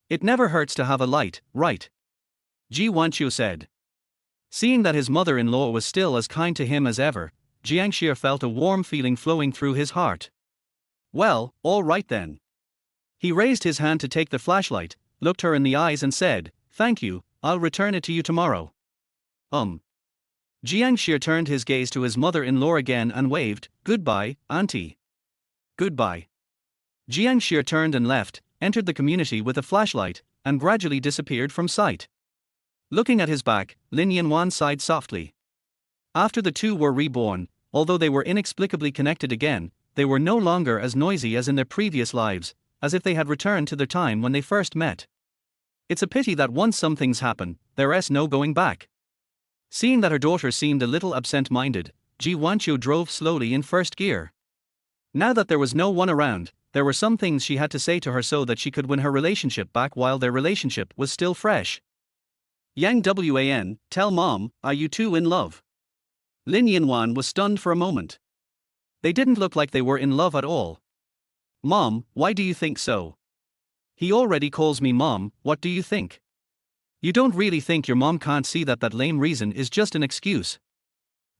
It never hurts to have a light, right? Jiang Xia said. Seeing that his mother-in-law was still as kind to him as ever, Jiang Xia felt a warm feeling flowing through his heart. Well, all right then. He raised his hand to take the flashlight, looked her in the eyes and said, Thank you, I'll return it to you tomorrow. Jiang Xia turned his gaze to his mother-in-law again and waved, Goodbye, Auntie. Goodbye. Jiang Xia turned and left, entered the community with a flashlight, and gradually disappeared from sight. Looking at his back, Lin Yanwan sighed softly. After the two were reborn, although they were inexplicably connected again, they were no longer as noisy as in their previous lives, as if they had returned to the time when they first met. It's a pity that once some things happen, there's no going back. Seeing that her daughter seemed a little absent-minded, Jiang Xia drove slowly in first gear. Now that there was no one around, there were some things she had to say to her so that she could win her relationship back while their relationship was still fresh. Yang Wan, tell mom, are you two in love? Lin Yanwan was stunned for a moment. They didn't look like they were in love at all. Mom, why do you think so? He already calls me mom, what do you think? You don't really think your mom can't see that lame reason is just an excuse?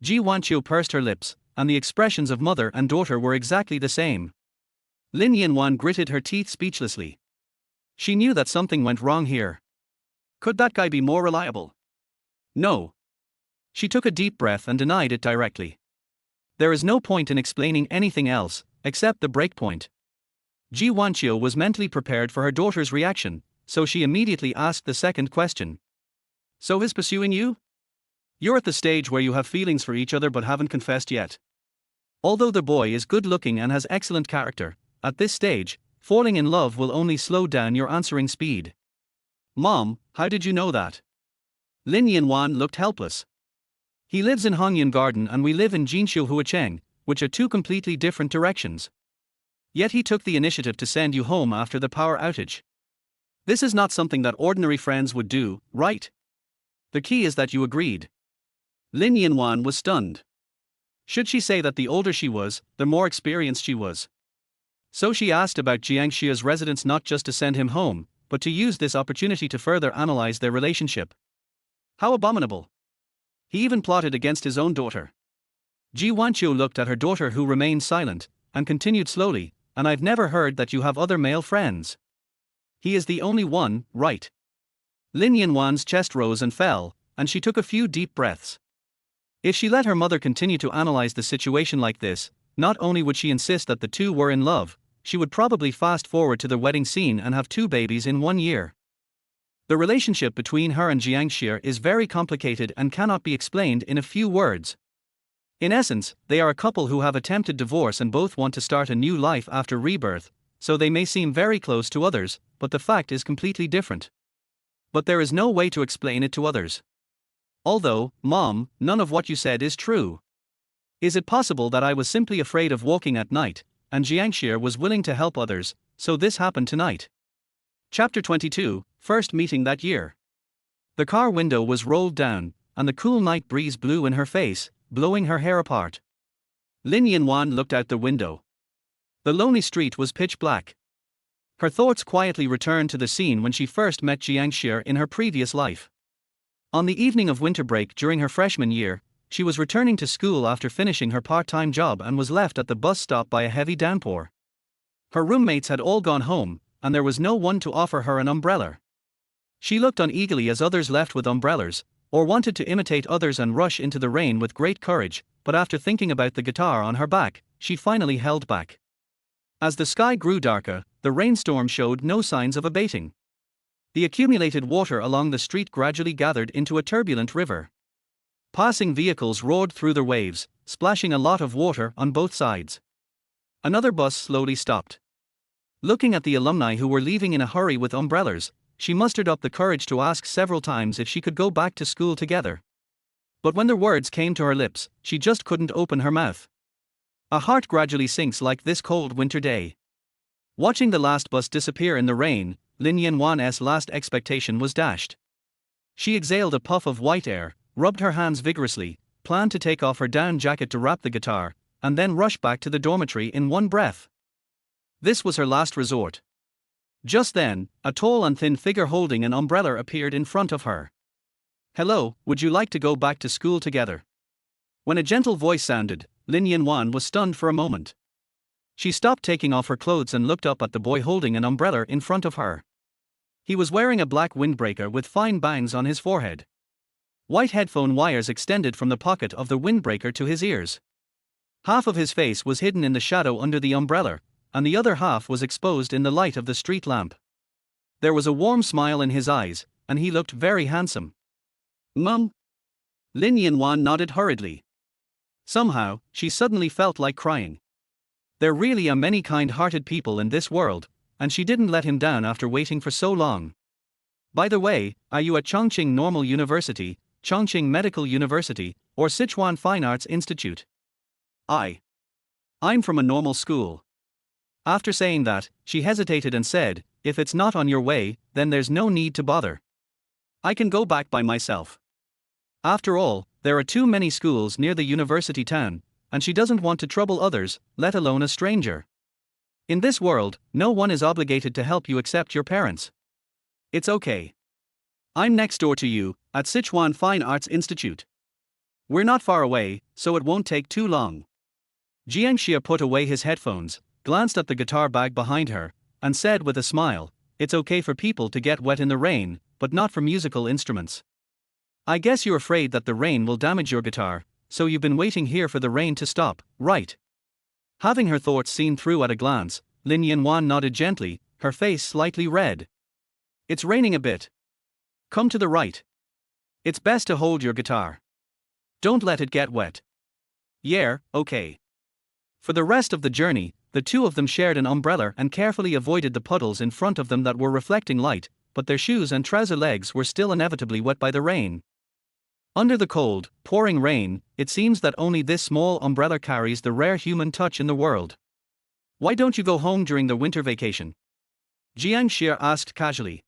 Jiang Xia pursed her lips, and the expressions of mother and daughter were exactly the same. Lin Yanwan gritted her teeth speechlessly. She knew that something went wrong here. Could that guy be more reliable? No. She took a deep breath and denied it directly. There is no point in explaining anything else, except the breakpoint. Jiang Xia was mentally prepared for her daughter's reaction, so she immediately asked the second question. So he's pursuing you? You're at the stage where you have feelings for each other but haven't confessed yet. Although the boy is good looking and has excellent character, at this stage, falling in love will only slow down your answering speed. Mom, how did you know that? Lin Yanwan looked helpless. He lives in Hongyun Garden and we live in Jinshu Huacheng, which are two completely different directions. Yet he took the initiative to send you home after the power outage. This is not something that ordinary friends would do, right? The key is that you agreed. Lin Yanwan was stunned. Should she say that the older she was, the more experienced she was? So she asked about Jiang Xia's residence not just to send him home, but to use this opportunity to further analyze their relationship. How abominable! He even plotted against his own daughter. Jiang Xia looked at her daughter who remained silent, and continued slowly, and I've never heard that you have other male friends. He is the only one, right? Lin Yanwan's chest rose and fell, and she took a few deep breaths. If she let her mother continue to analyze the situation like this, not only would she insist that the two were in love, she would probably fast forward to the wedding scene and have 2 babies in 1 year. The relationship between her and Jiang Xia is very complicated and cannot be explained in a few words. In essence, they are a couple who have attempted divorce and both want to start a new life after rebirth, so they may seem very close to others, but the fact is completely different. But there is no way to explain it to others. Although, Mom, none of what you said is true. Is it possible that I was simply afraid of walking at night, and Jiang Xia was willing to help others, so this happened tonight? Chapter 22, First Meeting that year. The car window was rolled down, and the cool night breeze blew in her face, blowing her hair apart. Lin Yanwan looked out the window. The lonely street was pitch black. Her thoughts quietly returned to the scene when she first met Jiang Xia in her previous life. On the evening of winter break during her freshman year, she was returning to school after finishing her part-time job and was left at the bus stop by a heavy downpour. Her roommates had all gone home, and there was no one to offer her an umbrella. She looked uneagerly as others left with umbrellas, or wanted to imitate others and rush into the rain with great courage, but after thinking about the guitar on her back, she finally held back. As the sky grew darker, the rainstorm showed no signs of abating. The accumulated water along the street gradually gathered into a turbulent river. Passing vehicles roared through the waves, splashing a lot of water on both sides. Another bus slowly stopped. Looking at the alumni who were leaving in a hurry with umbrellas, she mustered up the courage to ask several times if she could go back to school together. But when the words came to her lips, she just couldn't open her mouth. A heart gradually sinks like this cold winter day. Watching the last bus disappear in the rain, Lin Yanwan's last expectation was dashed. She exhaled a puff of white air, rubbed her hands vigorously, planned to take off her down jacket to wrap the guitar, and then rush back to the dormitory in one breath. This was her last resort. Just then, a tall and thin figure holding an umbrella appeared in front of her. Hello, would you like to go back to school together? When a gentle voice sounded, Lin Yanwan was stunned for a moment. She stopped taking off her clothes and looked up at the boy holding an umbrella in front of her. He was wearing a black windbreaker with fine bangs on his forehead. White headphone wires extended from the pocket of the windbreaker to his ears. Half of his face was hidden in the shadow under the umbrella, and the other half was exposed in the light of the street lamp. There was a warm smile in his eyes, and he looked very handsome. "Mum?" Lin Yanwan nodded hurriedly. Somehow, she suddenly felt like crying. There really are many kind-hearted people in this world, and she didn't let him down after waiting for so long. "By the way, are you at Chongqing Normal University, Chongqing Medical University, or Sichuan Fine Arts Institute?" I'm from a normal school." After saying that, she hesitated and said, "If it's not on your way, then there's no need to bother. I can go back by myself. After all, there are too many schools near the university town, and she doesn't want to trouble others, let alone a stranger. In this world, no one is obligated to help you except your parents. It's okay. I'm next door to you, at Sichuan Fine Arts Institute. We're not far away, so it won't take too long." Jiang Xia put away his headphones, glanced at the guitar bag behind her, and said with a smile, "It's okay for people to get wet in the rain, but not for musical instruments. I guess you're afraid that the rain will damage your guitar, so you've been waiting here for the rain to stop, right?" Having her thoughts seen through at a glance, Lin Yanwan nodded gently, her face slightly red. "It's raining a bit. Come to the right. It's best to hold your guitar. Don't let it get wet." "Yeah, okay." For the rest of the journey, the two of them shared an umbrella and carefully avoided the puddles in front of them that were reflecting light, but their shoes and trouser legs were still inevitably wet by the rain. Under the cold, pouring rain, it seems that only this small umbrella carries the rare human touch in the world. "Why don't you go home during the winter vacation?" Jiang Xia asked casually.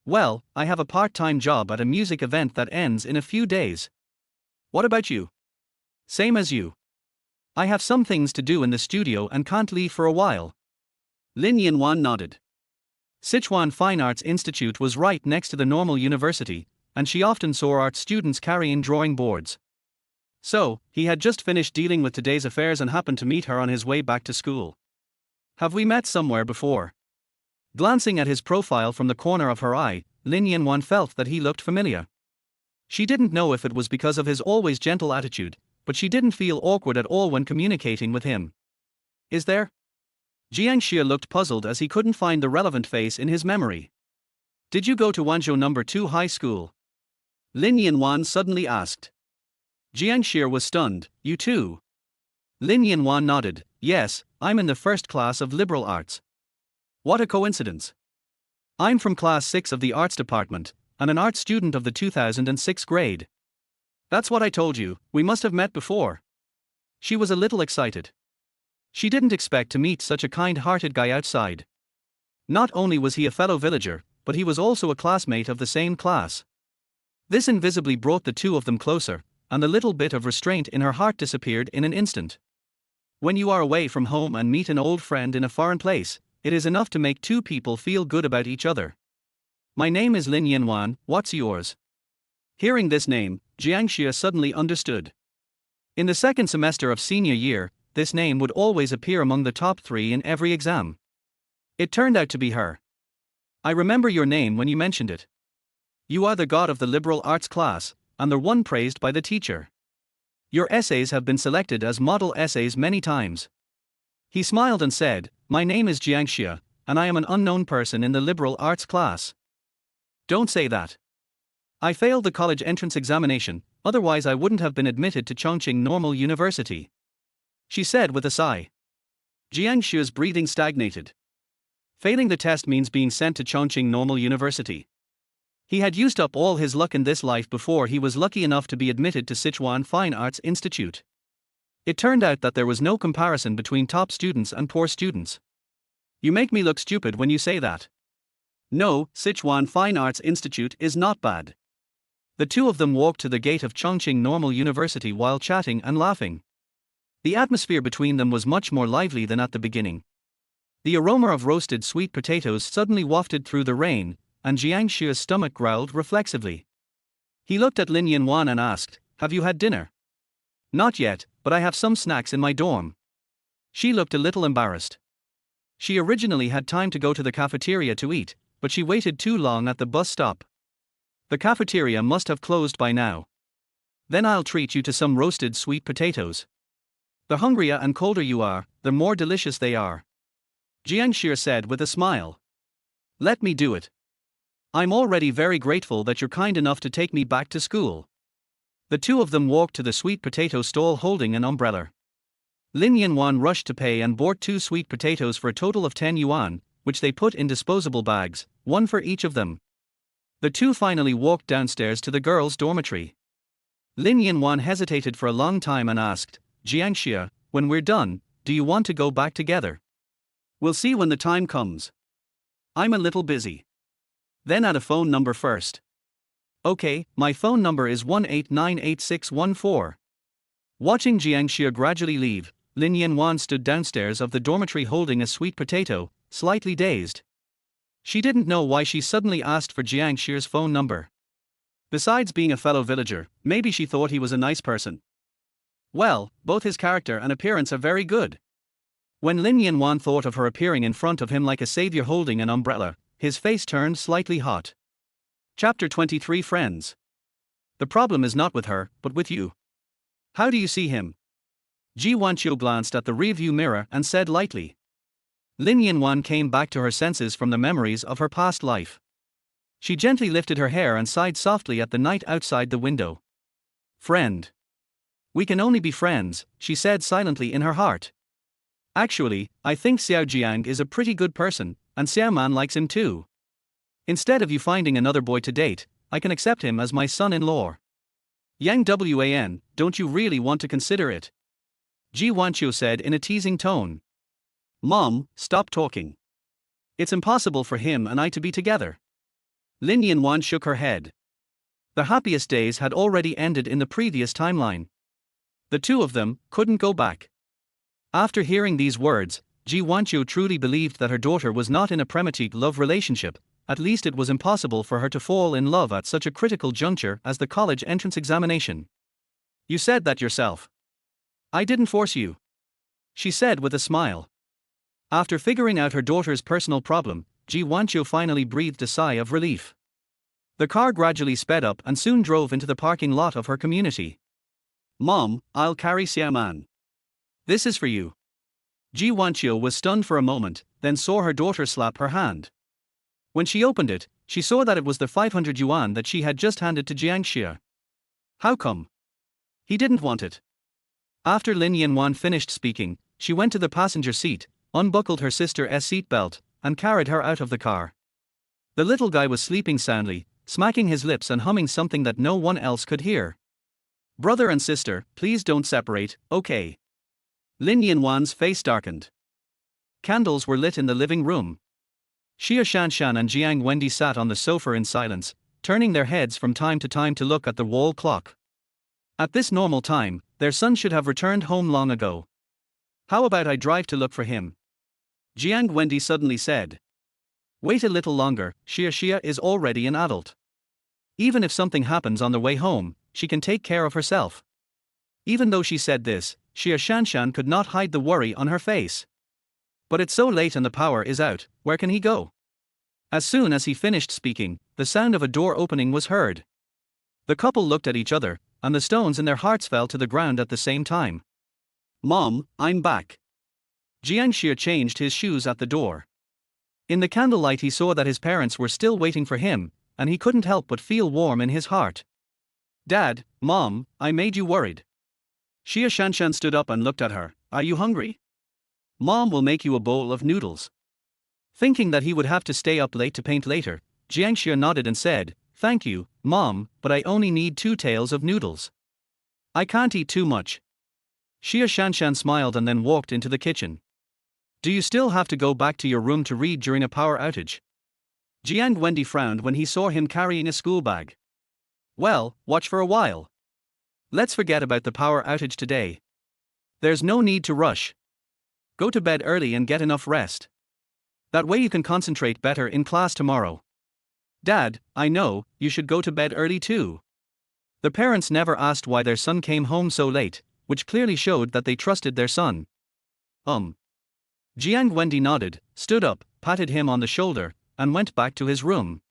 "Well, I have a part-time job at a music event that ends in a few days." "What about you?" "Same as you. I have some things to do in the studio and can't leave for a while." Lin Yanwan nodded. Sichuan Fine Arts Institute was right next to the normal university, and she often saw art students carrying drawing boards. So, he had just finished dealing with today's affairs and happened to meet her on his way back to school. "Have we met somewhere before?" Glancing at his profile from the corner of her eye, Lin Yanwan felt that he looked familiar. She didn't know if it was because of his always gentle attitude, but she didn't feel awkward at all when communicating with him. "Is there?" Jiang Xia looked puzzled as he couldn't find the relevant face in his memory. "Did you go to Wanzhou No. 2 High School?" Lin Yanwan suddenly asked. Jiang Xia was stunned. "You too?" Lin Yanwan nodded. "Yes, I'm in the first class of liberal arts." "What a coincidence. I'm from class 6 of the arts department, and an art student of the 2006 grade. That's what I told you, we must have met before." She was a little excited. She didn't expect to meet such a kind-hearted guy outside. Not only was he a fellow villager, but he was also a classmate of the same class. This invisibly brought the two of them closer, and the little bit of restraint in her heart disappeared in an instant. When you are away from home and meet an old friend in a foreign place, it is enough to make two people feel good about each other. "My name is Lin Yanwan, what's yours?" Hearing this name, Jiang Xia suddenly understood. In the second semester of senior year, this name would always appear among the top 3 in every exam. It turned out to be her. "I remember your name when you mentioned it. You are the god of the liberal arts class, and the one praised by the teacher. Your essays have been selected as model essays many times." He smiled and said, "My name is Jiang Xia, and I am an unknown person in the liberal arts class." "Don't say that. I failed the college entrance examination, otherwise I wouldn't have been admitted to Chongqing Normal University," she said with a sigh. Jiang Xia's breathing stagnated. Failing the test means being sent to Chongqing Normal University. He had used up all his luck in this life before he was lucky enough to be admitted to Sichuan Fine Arts Institute. It turned out that there was no comparison between top students and poor students. "You make me look stupid when you say that." "No, Sichuan Fine Arts Institute is not bad." The two of them walked to the gate of Chongqing Normal University while chatting and laughing. The atmosphere between them was much more lively than at the beginning. The aroma of roasted sweet potatoes suddenly wafted through the rain, and Jiang Xia's stomach growled reflexively. He looked at Lin Yanwan and asked, "Have you had dinner?" "Not yet, but I have some snacks in my dorm." She looked a little embarrassed. She originally had time to go to the cafeteria to eat, but she waited too long at the bus stop. "The cafeteria must have closed by now." "Then I'll treat you to some roasted sweet potatoes. The hungrier and colder you are, the more delicious they are." Jiang Xia said with a smile. Let me do it. I'm already very grateful that you're kind enough to take me back to school. The two of them walked to the sweet potato stall holding an umbrella. Lin Yanwan rushed to pay and bought 2 sweet potatoes for a total of 10 yuan, which they put in disposable bags, one for each of them. The two finally walked downstairs to the girls' dormitory. Lin Yanwan hesitated for a long time and asked, Jiang Xia, when we're done, do you want to go back together? We'll see when the time comes. I'm a little busy. Then add a phone number first. Okay, my phone number is 1898614. Watching Jiang Xia gradually leave, Lin Yanwan stood downstairs of the dormitory holding a sweet potato, slightly dazed. She didn't know why she suddenly asked for Jiang Xia's phone number. Besides being a fellow villager, maybe she thought he was a nice person. Well, both his character and appearance are very good. When Lin Yanwan thought of her appearing in front of him like a savior holding an umbrella, his face turned slightly hot. Chapter 23 Friends. The problem is not with her, but with you. How do you see him? Ji Wanqiu glanced at the rearview mirror and said lightly. Lin Yanwan came back to her senses from the memories of her past life. She gently lifted her hair and sighed softly at the night outside the window. Friend. We can only be friends, she said silently in her heart. Actually, I think Xiao Jiang is a pretty good person, and Xiao Man likes him too. Instead of you finding another boy to date, I can accept him as my son-in-law. Yang Wan, don't you really want to consider it? Ji Wanqiu said in a teasing tone. Mom, stop talking. It's impossible for him and I to be together. Lin Yanwan shook her head. The happiest days had already ended in the previous timeline. The two of them couldn't go back. After hearing these words, Ji Wanqiu truly believed that her daughter was not in a prematic love relationship. At least it was impossible for her to fall in love at such a critical juncture as the college entrance examination. You said that yourself. I didn't force you. She said with a smile. After figuring out her daughter's personal problem, Ji Wanqiu finally breathed a sigh of relief. The car gradually sped up and soon drove into the parking lot of her community. Mom, I'll carry Xiao Man. This is for you. Ji Wanqiu was stunned for a moment, then saw her daughter slap her hand. When she opened it, she saw that it was the 500 yuan that she had just handed to Jiang Xia. How come? He didn't want it. After Lin Yanwan finished speaking, she went to the passenger seat, unbuckled her sister's seatbelt, and carried her out of the car. The little guy was sleeping soundly, smacking his lips and humming something that no one else could hear. Brother and sister, please don't separate, okay? Lin Yanwan's face darkened. Candles were lit in the living room. Xia Shanshan and Jiang Wendy sat on the sofa in silence, turning their heads from time to time to look at the wall clock. At this normal time, their son should have returned home long ago. How about I drive to look for him? Jiang Wendy suddenly said. Wait a little longer, Xia is already an adult. Even if something happens on the way home, she can take care of herself. Even though she said this, Xia Shanshan could not hide the worry on her face. But it's so late and the power is out, where can he go? As soon as he finished speaking, the sound of a door opening was heard. The couple looked at each other, and the stones in their hearts fell to the ground at the same time. Mom, I'm back. Jiang Xia changed his shoes at the door. In the candlelight he saw that his parents were still waiting for him, and he couldn't help but feel warm in his heart. Dad, Mom, I made you worried. Xia Shanshan stood up and looked at her. Are you hungry? Mom will make you a bowl of noodles. Thinking that he would have to stay up late to paint later, Jiang Xia nodded and said, Thank you, Mom, but I only need 2 tails of noodles. I can't eat too much. Xia Shanshan smiled and then walked into the kitchen. Do you still have to go back to your room to read during a power outage? Jiang Wendy frowned when he saw him carrying a school bag. Well, watch for a while. Let's forget about the power outage today. There's no need to rush. Go to bed early and get enough rest. That way you can concentrate better in class tomorrow. Dad, I know, you should go to bed early too. The parents never asked why their son came home so late, which clearly showed that they trusted their son. Jiang Wendy nodded, stood up, patted him on the shoulder, and went back to his room.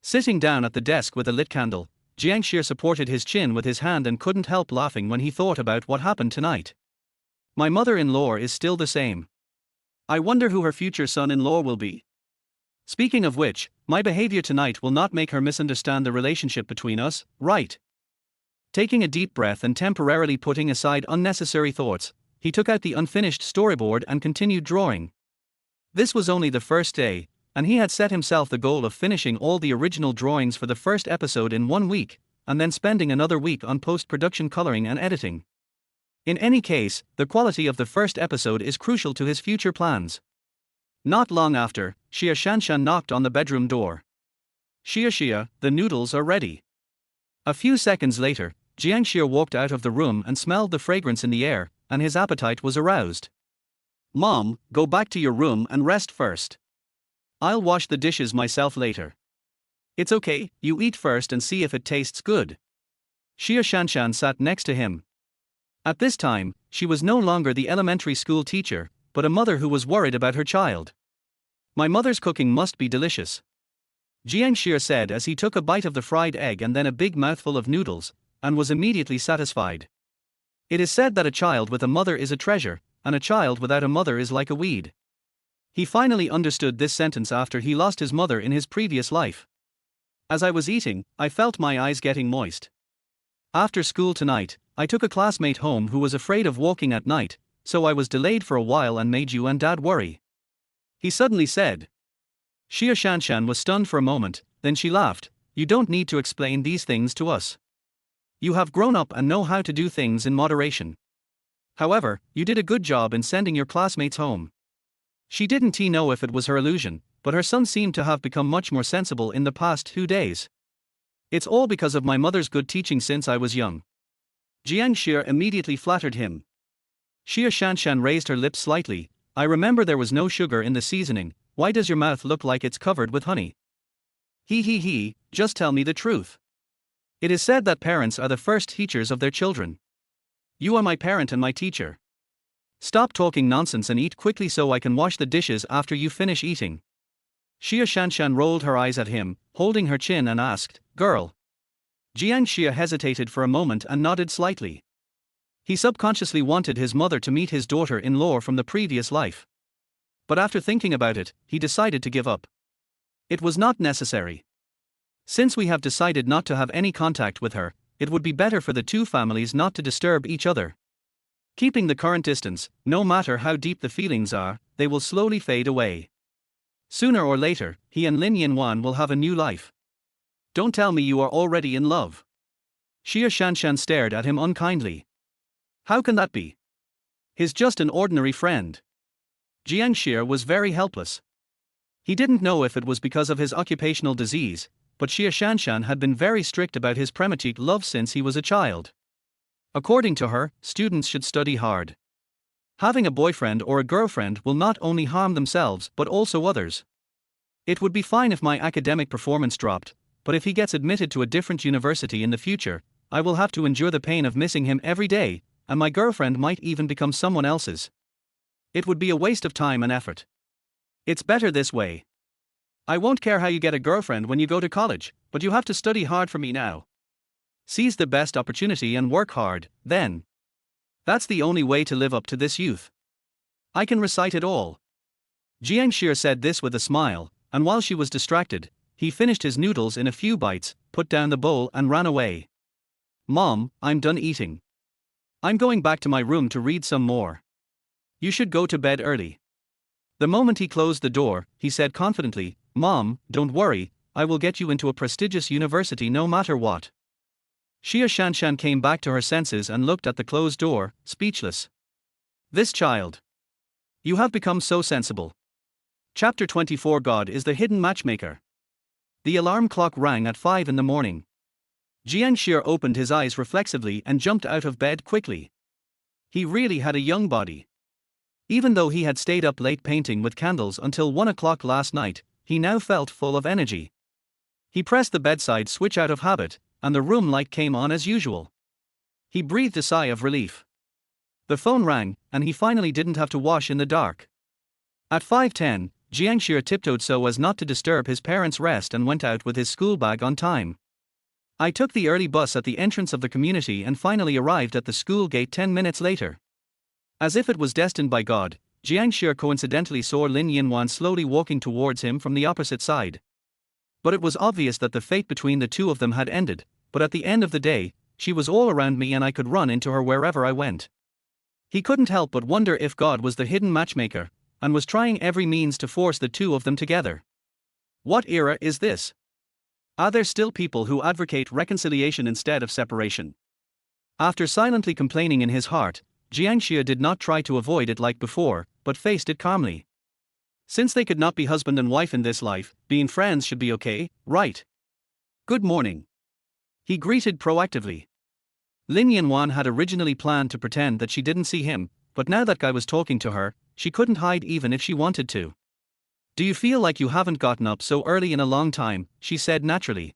Sitting down at the desk with a lit candle, Jiang Xia supported his chin with his hand and couldn't help laughing when he thought about what happened tonight. My mother-in-law is still the same. I wonder who her future son-in-law will be. Speaking of which, my behavior tonight will not make her misunderstand the relationship between us, right? Taking a deep breath and temporarily putting aside unnecessary thoughts, he took out the unfinished storyboard and continued drawing. This was only the first day, and he had set himself the goal of finishing all the original drawings for the first episode in 1 week, and then spending another week on post-production coloring and editing. In any case, the quality of the first episode is crucial to his future plans. Not long after, Xia Shanshan knocked on the bedroom door. Xia, the noodles are ready. A few seconds later, Jiang Xia walked out of the room and smelled the fragrance in the air, and his appetite was aroused. Mom, go back to your room and rest first. I'll wash the dishes myself later. It's okay, you eat first and see if it tastes good. Xia Shanshan sat next to him. At this time, she was no longer the elementary school teacher, but a mother who was worried about her child. My mother's cooking must be delicious, Jiang Xia said as he took a bite of the fried egg and then a big mouthful of noodles, and was immediately satisfied. It is said that a child with a mother is a treasure, and a child without a mother is like a weed. He finally understood this sentence after he lost his mother in his previous life. As I was eating, I felt my eyes getting moist. After school tonight, I took a classmate home who was afraid of walking at night, so I was delayed for a while and made you and Dad worry. He suddenly said. Xia Shanshan was stunned for a moment, then she laughed. You don't need to explain these things to us. You have grown up and know how to do things in moderation. However, you did a good job in sending your classmates home. She didn't know if it was her illusion, but her son seemed to have become much more sensible in the past 2 days. It's all because of my mother's good teaching since I was young. Jiang Xia immediately flattered him. Xia Shanshan raised her lips slightly. I remember there was no sugar in the seasoning. Why does your mouth look like it's covered with honey? He, just tell me the truth. It is said that parents are the first teachers of their children. You are my parent and my teacher. Stop talking nonsense and eat quickly so I can wash the dishes after you finish eating. Xia Shanshan rolled her eyes at him, holding her chin and asked, Girl. Jiang Xia hesitated for a moment and nodded slightly. He subconsciously wanted his mother to meet his daughter-in-law from the previous life. But after thinking about it, he decided to give up. It was not necessary. Since we have decided not to have any contact with her, it would be better for the two families not to disturb each other. Keeping the current distance, no matter how deep the feelings are, they will slowly fade away. Sooner or later, he and Lin Yanwan will have a new life. Don't tell me you are already in love. Xia Shanshan stared at him unkindly. How can that be? He's just an ordinary friend. Jiang Xia was very helpless. He didn't know if it was because of his occupational disease, but Xia Shanshan had been very strict about his prematic love since he was a child. According to her, students should study hard. Having a boyfriend or a girlfriend will not only harm themselves but also others. It would be fine if my academic performance dropped, but if he gets admitted to a different university in the future, I will have to endure the pain of missing him every day, and my girlfriend might even become someone else's. It would be a waste of time and effort. It's better this way. I won't care how you get a girlfriend when you go to college, but you have to study hard for me now. Seize the best opportunity and work hard, then. That's the only way to live up to this youth. I can recite it all. Jiang Xia said this with a smile, and while she was distracted, he finished his noodles in a few bites, put down the bowl and ran away. Mom, I'm done eating. I'm going back to my room to read some more. You should go to bed early. The moment he closed the door, he said confidently, Mom, don't worry, I will get you into a prestigious university no matter what. Xia Shanshan came back to her senses and looked at the closed door, speechless. This child. You have become so sensible. Chapter 24 God is the hidden matchmaker. The alarm clock rang at 5 in the morning. Jiang Xia opened his eyes reflexively and jumped out of bed quickly. He really had a young body. Even though he had stayed up late painting with candles until 1 o'clock last night, he now felt full of energy. He pressed the bedside switch out of habit, and the room light came on as usual. He breathed a sigh of relief. The phone rang, and he finally didn't have to wash in the dark. At 5:10, Jiang Xia tiptoed so as not to disturb his parents' rest and went out with his school bag on time. I took the early bus at the entrance of the community and finally arrived at the school gate 10 minutes later. As if it was destined by God, Jiang Xia coincidentally saw Lin Yanwan slowly walking towards him from the opposite side. But it was obvious that the fate between the two of them had ended, but at the end of the day, she was all around me and I could run into her wherever I went. He couldn't help but wonder if God was the hidden matchmaker, and was trying every means to force the two of them together. What era is this? Are there still people who advocate reconciliation instead of separation? After silently complaining in his heart, Jiang Xia did not try to avoid it like before, but faced it calmly. Since they could not be husband and wife in this life, being friends should be okay, right? Good morning. He greeted proactively. Lin Yanwan had originally planned to pretend that she didn't see him, but now that guy was talking to her, she couldn't hide even if she wanted to. Do you feel like you haven't gotten up so early in a long time? She said naturally.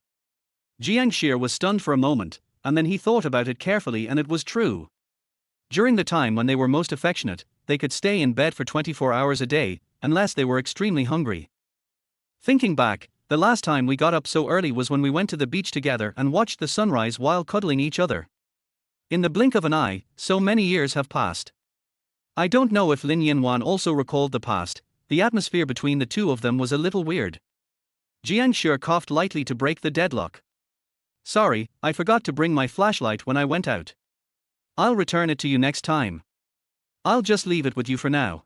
Jiang Xia was stunned for a moment, and then he thought about it carefully and it was true. During the time when they were most affectionate, they could stay in bed for 24 hours a day, unless they were extremely hungry. Thinking back, the last time we got up so early was when we went to the beach together and watched the sunrise while cuddling each other. In the blink of an eye, so many years have passed. I don't know if Lin Yanwan also recalled the past. The atmosphere between the two of them was a little weird. Jiang Xia coughed lightly to break the deadlock. Sorry, I forgot to bring my flashlight when I went out. I'll return it to you next time. I'll just leave it with you for now.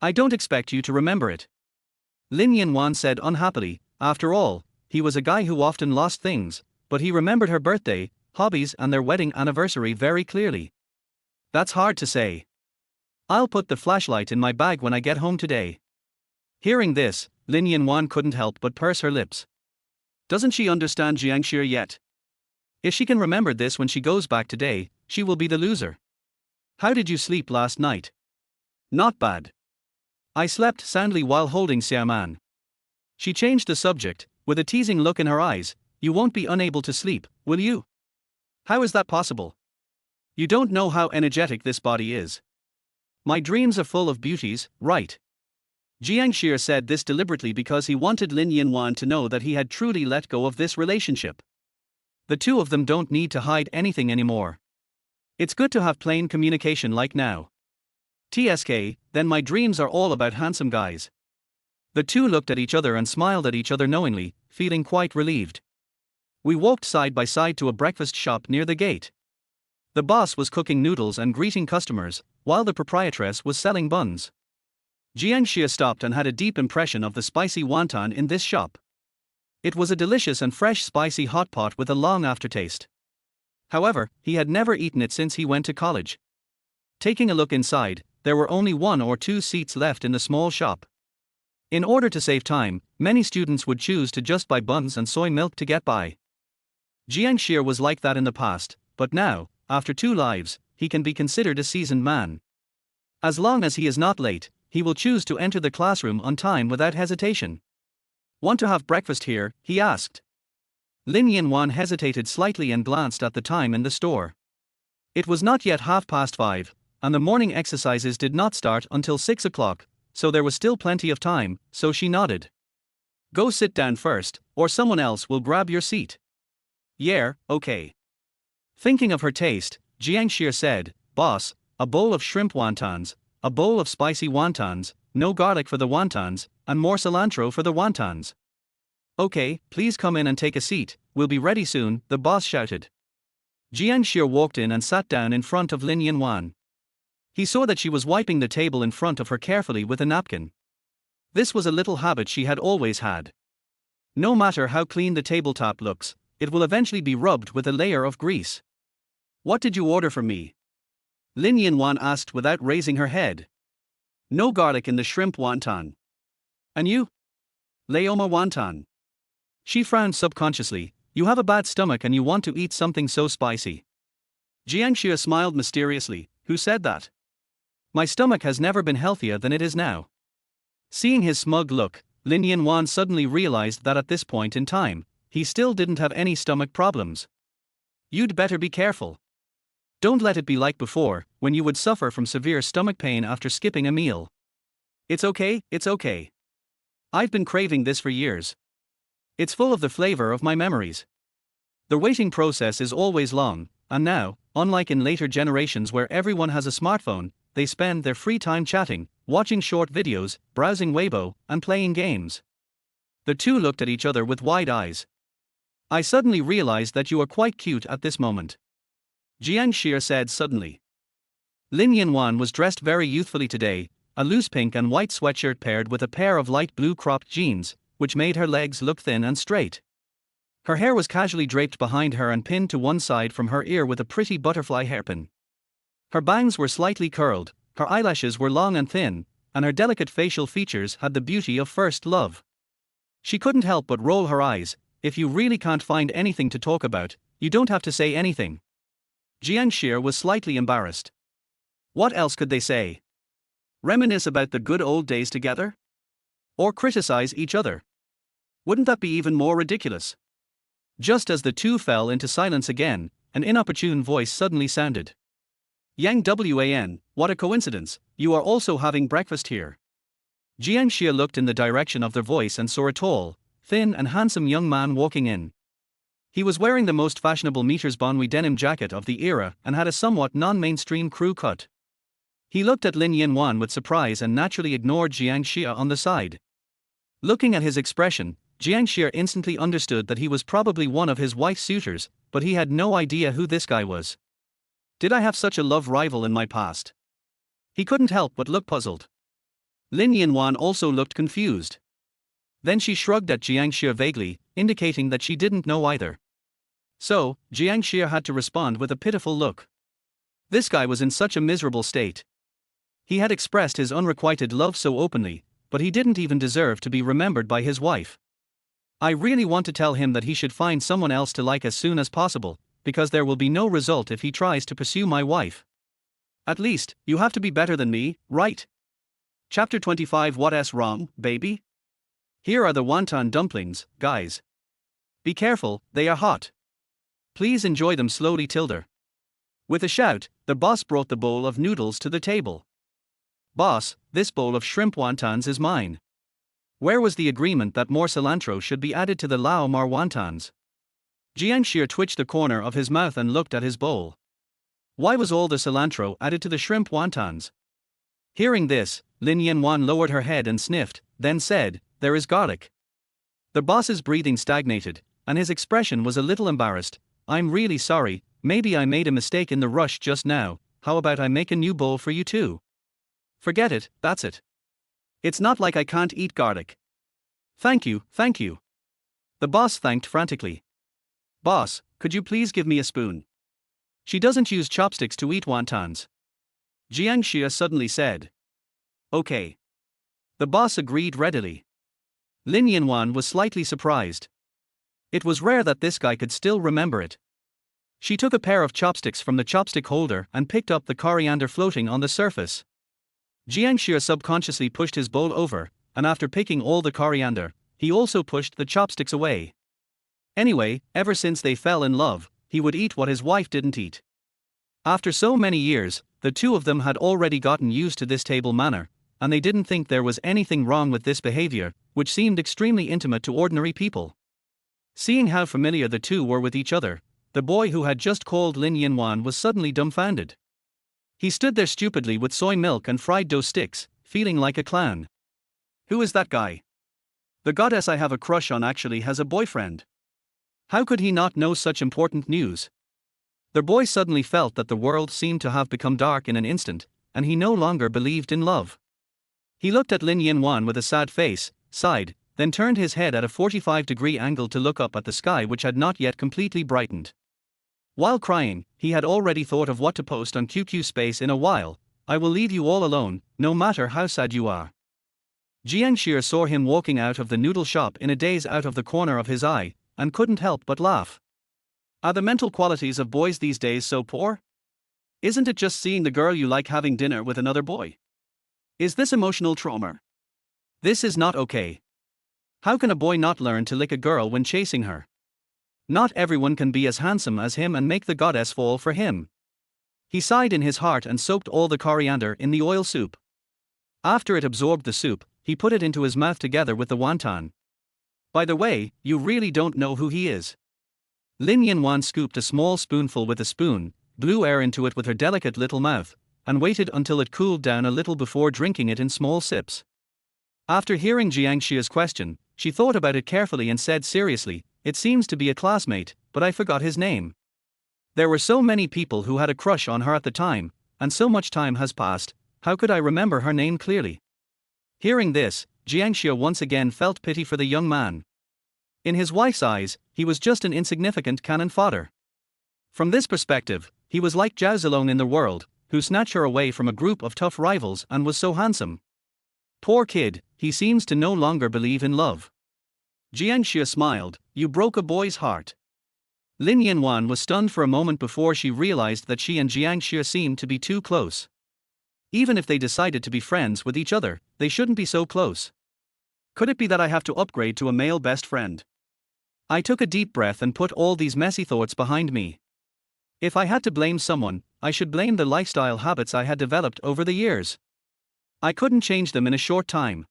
I don't expect you to remember it. Lin Yanwan said unhappily. After all, he was a guy who often lost things, but he remembered her birthday, hobbies and their wedding anniversary very clearly. That's hard to say. I'll put the flashlight in my bag when I get home today. Hearing this, Lin Yanwan couldn't help but purse her lips. Doesn't she understand Jiang Xia yet? If she can remember this when she goes back today, she will be the loser. How did you sleep last night? Not bad. I slept soundly while holding Xiaoman. She changed the subject, with a teasing look in her eyes. You won't be unable to sleep, will you? How is that possible? You don't know how energetic this body is. My dreams are full of beauties, right? Jiang Xia said this deliberately because he wanted Lin Yanwan to know that he had truly let go of this relationship. The two of them don't need to hide anything anymore. It's good to have plain communication like now. TSK, then my dreams are all about handsome guys. The two looked at each other and smiled at each other knowingly, feeling quite relieved. We walked side by side to a breakfast shop near the gate. The boss was cooking noodles and greeting customers, while the proprietress was selling buns. Jiang Xia stopped and had a deep impression of the spicy wonton in this shop. It was a delicious and fresh spicy hot pot with a long aftertaste. However, he had never eaten it since he went to college. Taking a look inside, there were only 1 or 2 seats left in the small shop. In order to save time, many students would choose to just buy buns and soy milk to get by. Jiang Xia was like that in the past, but now, after 2 lives, he can be considered a seasoned man. As long as he is not late, he will choose to enter the classroom on time without hesitation. Want to have breakfast here? He asked. Lin Yanwan hesitated slightly and glanced at the time in the store. It was not yet 5:30, and the morning exercises did not start until 6 o'clock, so there was still plenty of time, so she nodded. Go sit down first, or someone else will grab your seat. Yeah, okay. Thinking of her taste, Jiang Xia said, Boss, a bowl of shrimp wontons, a bowl of spicy wontons, no garlic for the wontons, and more cilantro for the wontons. Okay, please come in and take a seat, we'll be ready soon, the boss shouted. Jiang Xia walked in and sat down in front of Lin Yanwan. He saw that she was wiping the table in front of her carefully with a napkin. This was a little habit she had always had. No matter how clean the tabletop looks, it will eventually be rubbed with a layer of grease. What did you order for me? Lin Yanwan asked without raising her head. No garlic in the shrimp wonton. And you? Leoma wonton. She frowned subconsciously. You have a bad stomach and you want to eat something so spicy. Jiang Xia smiled mysteriously. Who said that? My stomach has never been healthier than it is now. Seeing his smug look, Lin Yanwan suddenly realized that at this point in time, he still didn't have any stomach problems. You'd better be careful. Don't let it be like before, when you would suffer from severe stomach pain after skipping a meal. It's okay, it's okay. I've been craving this for years. It's full of the flavor of my memories. The waiting process is always long, and now, unlike in later generations where everyone has a smartphone, they spend their free time chatting, watching short videos, browsing Weibo, and playing games. The two looked at each other with wide eyes. I suddenly realized that you are quite cute at this moment, Jiang Xia said suddenly. Lin Yanwan was dressed very youthfully today, a loose pink and white sweatshirt paired with a pair of light blue cropped jeans, which made her legs look thin and straight. Her hair was casually draped behind her and pinned to one side from her ear with a pretty butterfly hairpin. Her bangs were slightly curled, her eyelashes were long and thin, and her delicate facial features had the beauty of first love. She couldn't help but roll her eyes. If you really can't find anything to talk about, you don't have to say anything. Jiang Xia was slightly embarrassed. What else could they say? Reminisce about the good old days together? Or criticize each other? Wouldn't that be even more ridiculous? Just as the two fell into silence again, an inopportune voice suddenly sounded. Yang Wan, what a coincidence, you are also having breakfast here. Jiang Xia looked in the direction of their voice and saw a tall, thin and handsome young man walking in. He was wearing the most fashionable meters Bonwy denim jacket of the era and had a somewhat non-mainstream crew cut. He looked at Lin Yanwan with surprise and naturally ignored Jiang Xia on the side. Looking at his expression, Jiang Xia instantly understood that he was probably one of his wife's suitors, but he had no idea who this guy was. Did I have such a love rival in my past? He couldn't help but look puzzled. Lin Yanwan also looked confused. Then she shrugged at Jiang Xia vaguely, indicating that she didn't know either. So, Jiang Xia had to respond with a pitiful look. This guy was in such a miserable state. He had expressed his unrequited love so openly, but he didn't even deserve to be remembered by his wife. I really want to tell him that he should find someone else to like as soon as possible, because there will be no result if he tries to pursue my wife. At least, you have to be better than me, right? Chapter 25. What's wrong, baby? Here are the wonton dumplings, guys. Be careful, they are hot. Please enjoy them slowly, Tilda. With a shout, the boss brought the bowl of noodles to the table. Boss, this bowl of shrimp wontons is mine. Where was the agreement that more cilantro should be added to the Lao Mar wontons? Jiang Xia twitched the corner of his mouth and looked at his bowl. Why was all the cilantro added to the shrimp wontons? Hearing this, Lin Yanwan lowered her head and sniffed, then said, there is garlic. The boss's breathing stagnated, and his expression was a little embarrassed. I'm really sorry, maybe I made a mistake in the rush just now. How about I make a new bowl for you too? Forget it, that's it. It's not like I can't eat garlic. Thank you, thank you. The boss thanked frantically. Boss, could you please give me a spoon? She doesn't use chopsticks to eat wontons. Jiang Xia suddenly said. Okay. The boss agreed readily. Lin Yanwan was slightly surprised. It was rare that this guy could still remember it. She took a pair of chopsticks from the chopstick holder and picked up the coriander floating on the surface. Jiang Xia subconsciously pushed his bowl over, and after picking all the coriander, he also pushed the chopsticks away. Anyway, ever since they fell in love, he would eat what his wife didn't eat. After so many years, the two of them had already gotten used to this table manner, and they didn't think there was anything wrong with this behavior, which seemed extremely intimate to ordinary people. Seeing how familiar the two were with each other, the boy who had just called Lin Yanwan was suddenly dumbfounded. He stood there stupidly with soy milk and fried dough sticks, feeling like a clown. Who is that guy? The goddess I have a crush on actually has a boyfriend. How could he not know such important news? The boy suddenly felt that the world seemed to have become dark in an instant, and he no longer believed in love. He looked at Lin Yanwan with a sad face, sighed, then turned his head at a 45-degree angle to look up at the sky, which had not yet completely brightened. While crying, he had already thought of what to post on QQ Space in a while. I will leave you all alone, no matter how sad you are. Jiang Xia saw him walking out of the noodle shop in a daze out of the corner of his eye, and couldn't help but laugh. Are the mental qualities of boys these days so poor? Isn't it just seeing the girl you like having dinner with another boy? Is this emotional trauma? This is not okay. How can a boy not learn to lick a girl when chasing her? Not everyone can be as handsome as him and make the goddess fall for him. He sighed in his heart and soaked all the coriander in the oil soup. After it absorbed the soup, he put it into his mouth together with the wonton. By the way, you really don't know who he is. Lin Yanwan scooped a small spoonful with a spoon, blew air into it with her delicate little mouth, and waited until it cooled down a little before drinking it in small sips. After hearing Jiang Xia's question, she thought about it carefully and said seriously, "It seems to be a classmate, but I forgot his name." There were so many people who had a crush on her at the time, and so much time has passed, how could I remember her name clearly? Hearing this, Jiang Xia once again felt pity for the young man. In his wife's eyes, he was just an insignificant cannon fodder. From this perspective, he was like Zhao Zilong in the world, who snatched her away from a group of tough rivals and was so handsome. Poor kid, he seems to no longer believe in love. Jiang Xia smiled, "You broke a boy's heart." Lin Yanwan was stunned for a moment before she realized that she and Jiang Xia seemed to be too close. Even if they decided to be friends with each other, they shouldn't be so close. Could it be that I have to upgrade to a male best friend? I took a deep breath and put all these messy thoughts behind me. If I had to blame someone, I should blame the lifestyle habits I had developed over the years. I couldn't change them in a short time.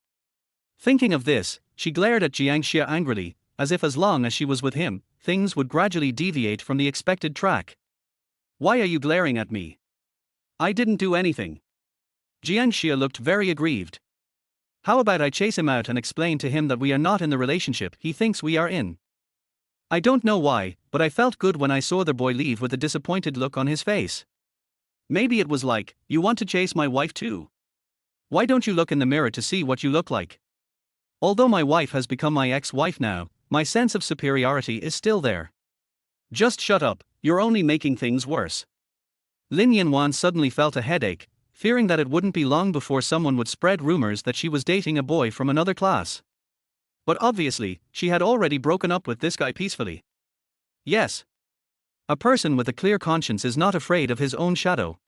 Thinking of this, she glared at Jiang Xia angrily, as if as long as she was with him, things would gradually deviate from the expected track. "Why are you glaring at me? I didn't do anything." Jiang Xia looked very aggrieved. "How about I chase him out and explain to him that we are not in the relationship he thinks we are in?" I don't know why, but I felt good when I saw the boy leave with a disappointed look on his face. Maybe it was like, "You want to chase my wife too? Why don't you look in the mirror to see what you look like?" Although my wife has become my ex-wife now, my sense of superiority is still there. "Just shut up, you're only making things worse." Lin Yanwan suddenly felt a headache, fearing that it wouldn't be long before someone would spread rumors that she was dating a boy from another class. But obviously, she had already broken up with this guy peacefully. Yes. A person with a clear conscience is not afraid of his own shadow.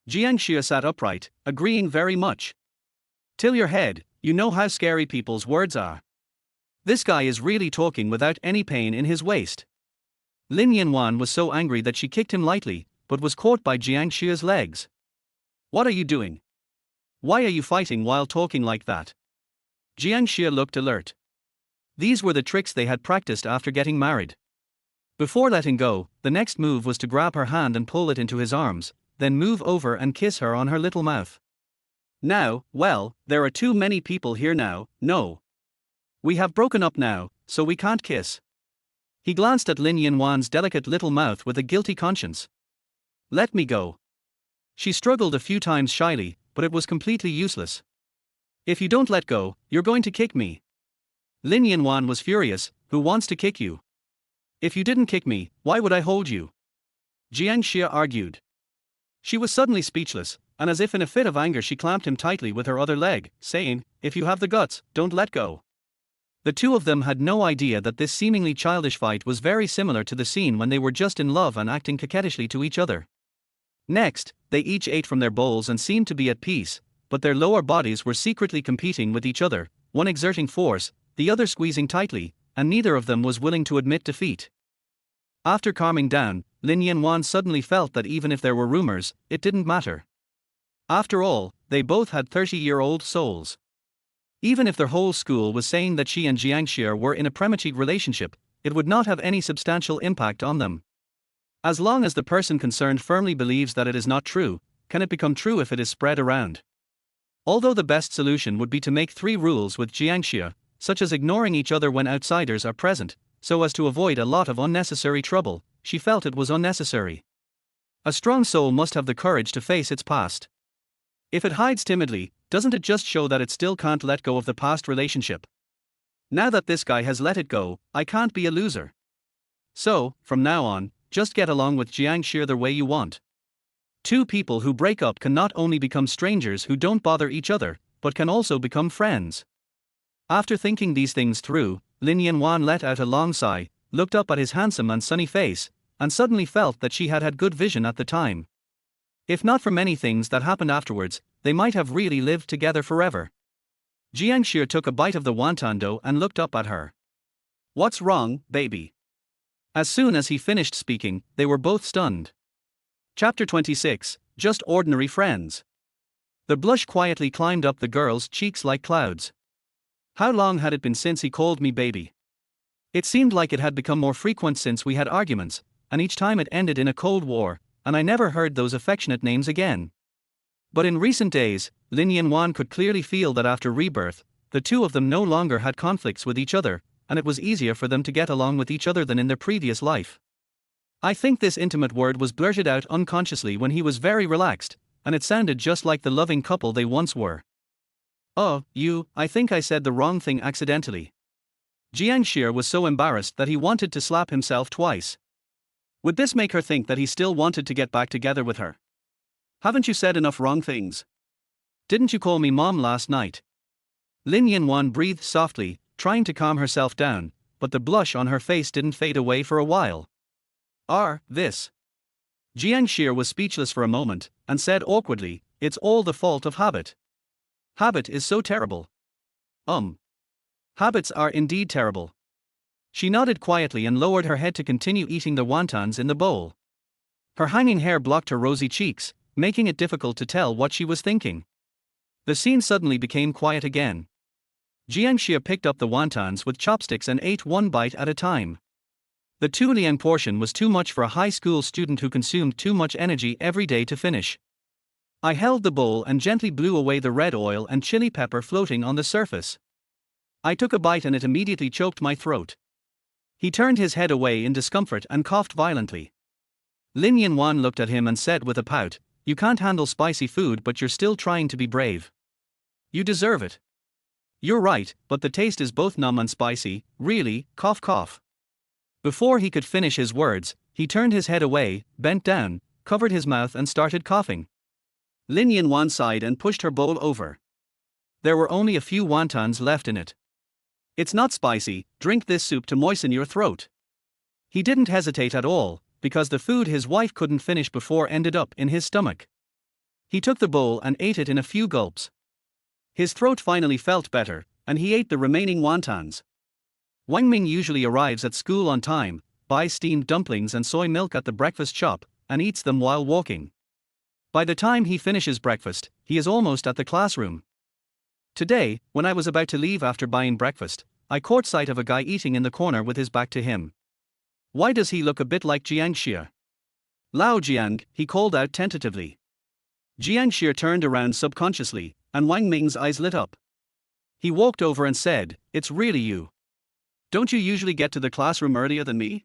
Jiang Xia sat upright, agreeing very much. "Till your head, you know how scary people's words are. This guy is really talking without any pain in his waist." Lin Yanwan was so angry that she kicked him lightly, but was caught by Jiang Xia's legs. "What are you doing? Why are you fighting while talking like that?" Jiang Xia looked alert. These were the tricks they had practiced after getting married. Before letting go, the next move was to grab her hand and pull it into his arms, then move over and kiss her on her little mouth. "Now, well, there are too many people here now, no. We have broken up now, so we can't kiss." He glanced at Lin Yanwan's delicate little mouth with a guilty conscience. "Let me go." She struggled a few times shyly, but it was completely useless. "If you don't let go, you're going to kick me." Lin Yanwan was furious. "Who wants to kick you? If you didn't kick me, why would I hold you?" Jiang Xia argued. She was suddenly speechless, and as if in a fit of anger she clamped him tightly with her other leg, saying, "If you have the guts, don't let go." The two of them had no idea that this seemingly childish fight was very similar to the scene when they were just in love and acting coquettishly to each other. Next, they each ate from their bowls and seemed to be at peace, but their lower bodies were secretly competing with each other, one exerting force, the other squeezing tightly, and neither of them was willing to admit defeat. After calming down, Lin Yanwan suddenly felt that even if there were rumors, it didn't matter. After all, they both had 30-year-old souls. Even if their whole school was saying that she and Jiang Xia were in a premarital relationship, it would not have any substantial impact on them. As long as the person concerned firmly believes that it is not true, can it become true if it is spread around? Although the best solution would be to make 3 rules with Jiang Xia, such as ignoring each other when outsiders are present, so as to avoid a lot of unnecessary trouble, she felt it was unnecessary. A strong soul must have the courage to face its past. If it hides timidly, doesn't it just show that it still can't let go of the past relationship? Now that this guy has let it go, I can't be a loser. So, from now on, just get along with Jiang Xia the way you want. Two people who break up can not only become strangers who don't bother each other, but can also become friends. After thinking these things through, Lin Yanwan let out a long sigh, looked up at his handsome and sunny face, and suddenly felt that she had had good vision at the time. If not for many things that happened afterwards, they might have really lived together forever. Jiang Xia took a bite of the wonton dough and looked up at her. "What's wrong, baby?" As soon as he finished speaking, they were both stunned. Chapter 26, Just Ordinary Friends. The blush quietly climbed up the girl's cheeks like clouds. How long had it been since he called me baby? It seemed like it had become more frequent since we had arguments, and each time it ended in a cold war, and I never heard those affectionate names again. But in recent days, Lin Yanwan could clearly feel that after rebirth, the two of them no longer had conflicts with each other, and it was easier for them to get along with each other than in their previous life. I think this intimate word was blurted out unconsciously when he was very relaxed, and it sounded just like the loving couple they once were. "Oh, I think I said the wrong thing accidentally." Jiang Xia was so embarrassed that he wanted to slap himself twice. Would this make her think that he still wanted to get back together with her? "Haven't you said enough wrong things? Didn't you call me mom last night?" Lin Yanwan breathed softly, trying to calm herself down, but the blush on her face didn't fade away for a while. This. Jiang Xia was speechless for a moment, and said awkwardly, "It's all the fault of habit. Habit is so terrible." Habits are indeed terrible. She nodded quietly and lowered her head to continue eating the wontons in the bowl. Her hanging hair blocked her rosy cheeks, making it difficult to tell what she was thinking. The scene suddenly became quiet again. Jiang Xia picked up the wontons with chopsticks and ate one bite at a time. The 2 liang portion was too much for a high school student who consumed too much energy every day to finish. I held the bowl and gently blew away the red oil and chili pepper floating on the surface. I took a bite and it immediately choked my throat. He turned his head away in discomfort and coughed violently. Lin Yanwan looked at him and said with a pout, "You can't handle spicy food, but you're still trying to be brave. You deserve it." "You're right, but the taste is both numb and spicy, really, cough cough." Before he could finish his words, he turned his head away, bent down, covered his mouth and started coughing. Lin Yanwan sighed and pushed her bowl over. There were only a few wontons left in it. "It's not spicy, drink this soup to moisten your throat." He didn't hesitate at all, because the food his wife couldn't finish before ended up in his stomach. He took the bowl and ate it in a few gulps. His throat finally felt better, and he ate the remaining wontons. Wang Ming usually arrives at school on time, buys steamed dumplings and soy milk at the breakfast shop, and eats them while walking. By the time he finishes breakfast, he is almost at the classroom. Today, when I was about to leave after buying breakfast, I caught sight of a guy eating in the corner with his back to him. Why does he look a bit like Jiang Xia? "Lao Jiang," he called out tentatively. Jiang Xia turned around subconsciously, and Wang Ming's eyes lit up. He walked over and said, "It's really you. Don't you usually get to the classroom earlier than me?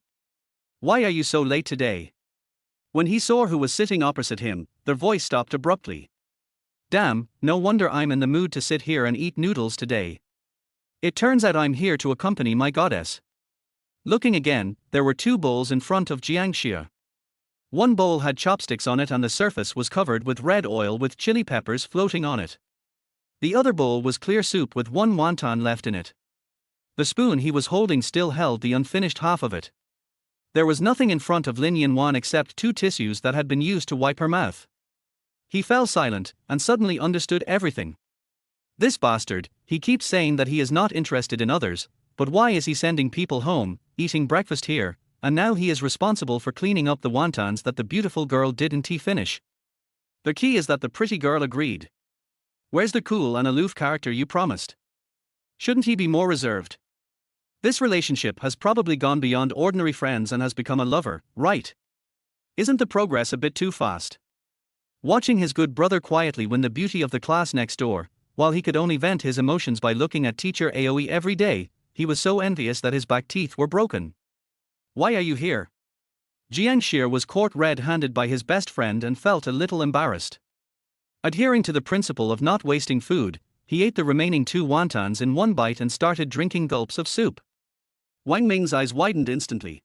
Why are you so late today?" When he saw who was sitting opposite him, their voice stopped abruptly. "Damn, no wonder I'm in the mood to sit here and eat noodles today. It turns out I'm here to accompany my goddess." Looking again, there were 2 bowls in front of Jiang Xia. One bowl had chopsticks on it and the surface was covered with red oil with chili peppers floating on it. The other bowl was clear soup with 1 wonton left in it. The spoon he was holding still held the unfinished half of it. There was nothing in front of Lin Yanwan except 2 tissues that had been used to wipe her mouth. He fell silent, and suddenly understood everything. This bastard, he keeps saying that he is not interested in others, but why is he sending people home, eating breakfast here, and now he is responsible for cleaning up the wontons that the beautiful girl didn't finish? The key is that the pretty girl agreed. Where's the cool and aloof character you promised? Shouldn't he be more reserved? This relationship has probably gone beyond ordinary friends and has become a lover, right? Isn't the progress a bit too fast? Watching his good brother quietly win the beauty of the class next door, while he could only vent his emotions by looking at teacher Aoi every day, he was so envious that his back teeth were broken. "Why are you here?" Jiang Xia was caught red-handed by his best friend and felt a little embarrassed. Adhering to the principle of not wasting food, he ate the remaining 2 wontons in one bite and started drinking gulps of soup. Wang Ming's eyes widened instantly.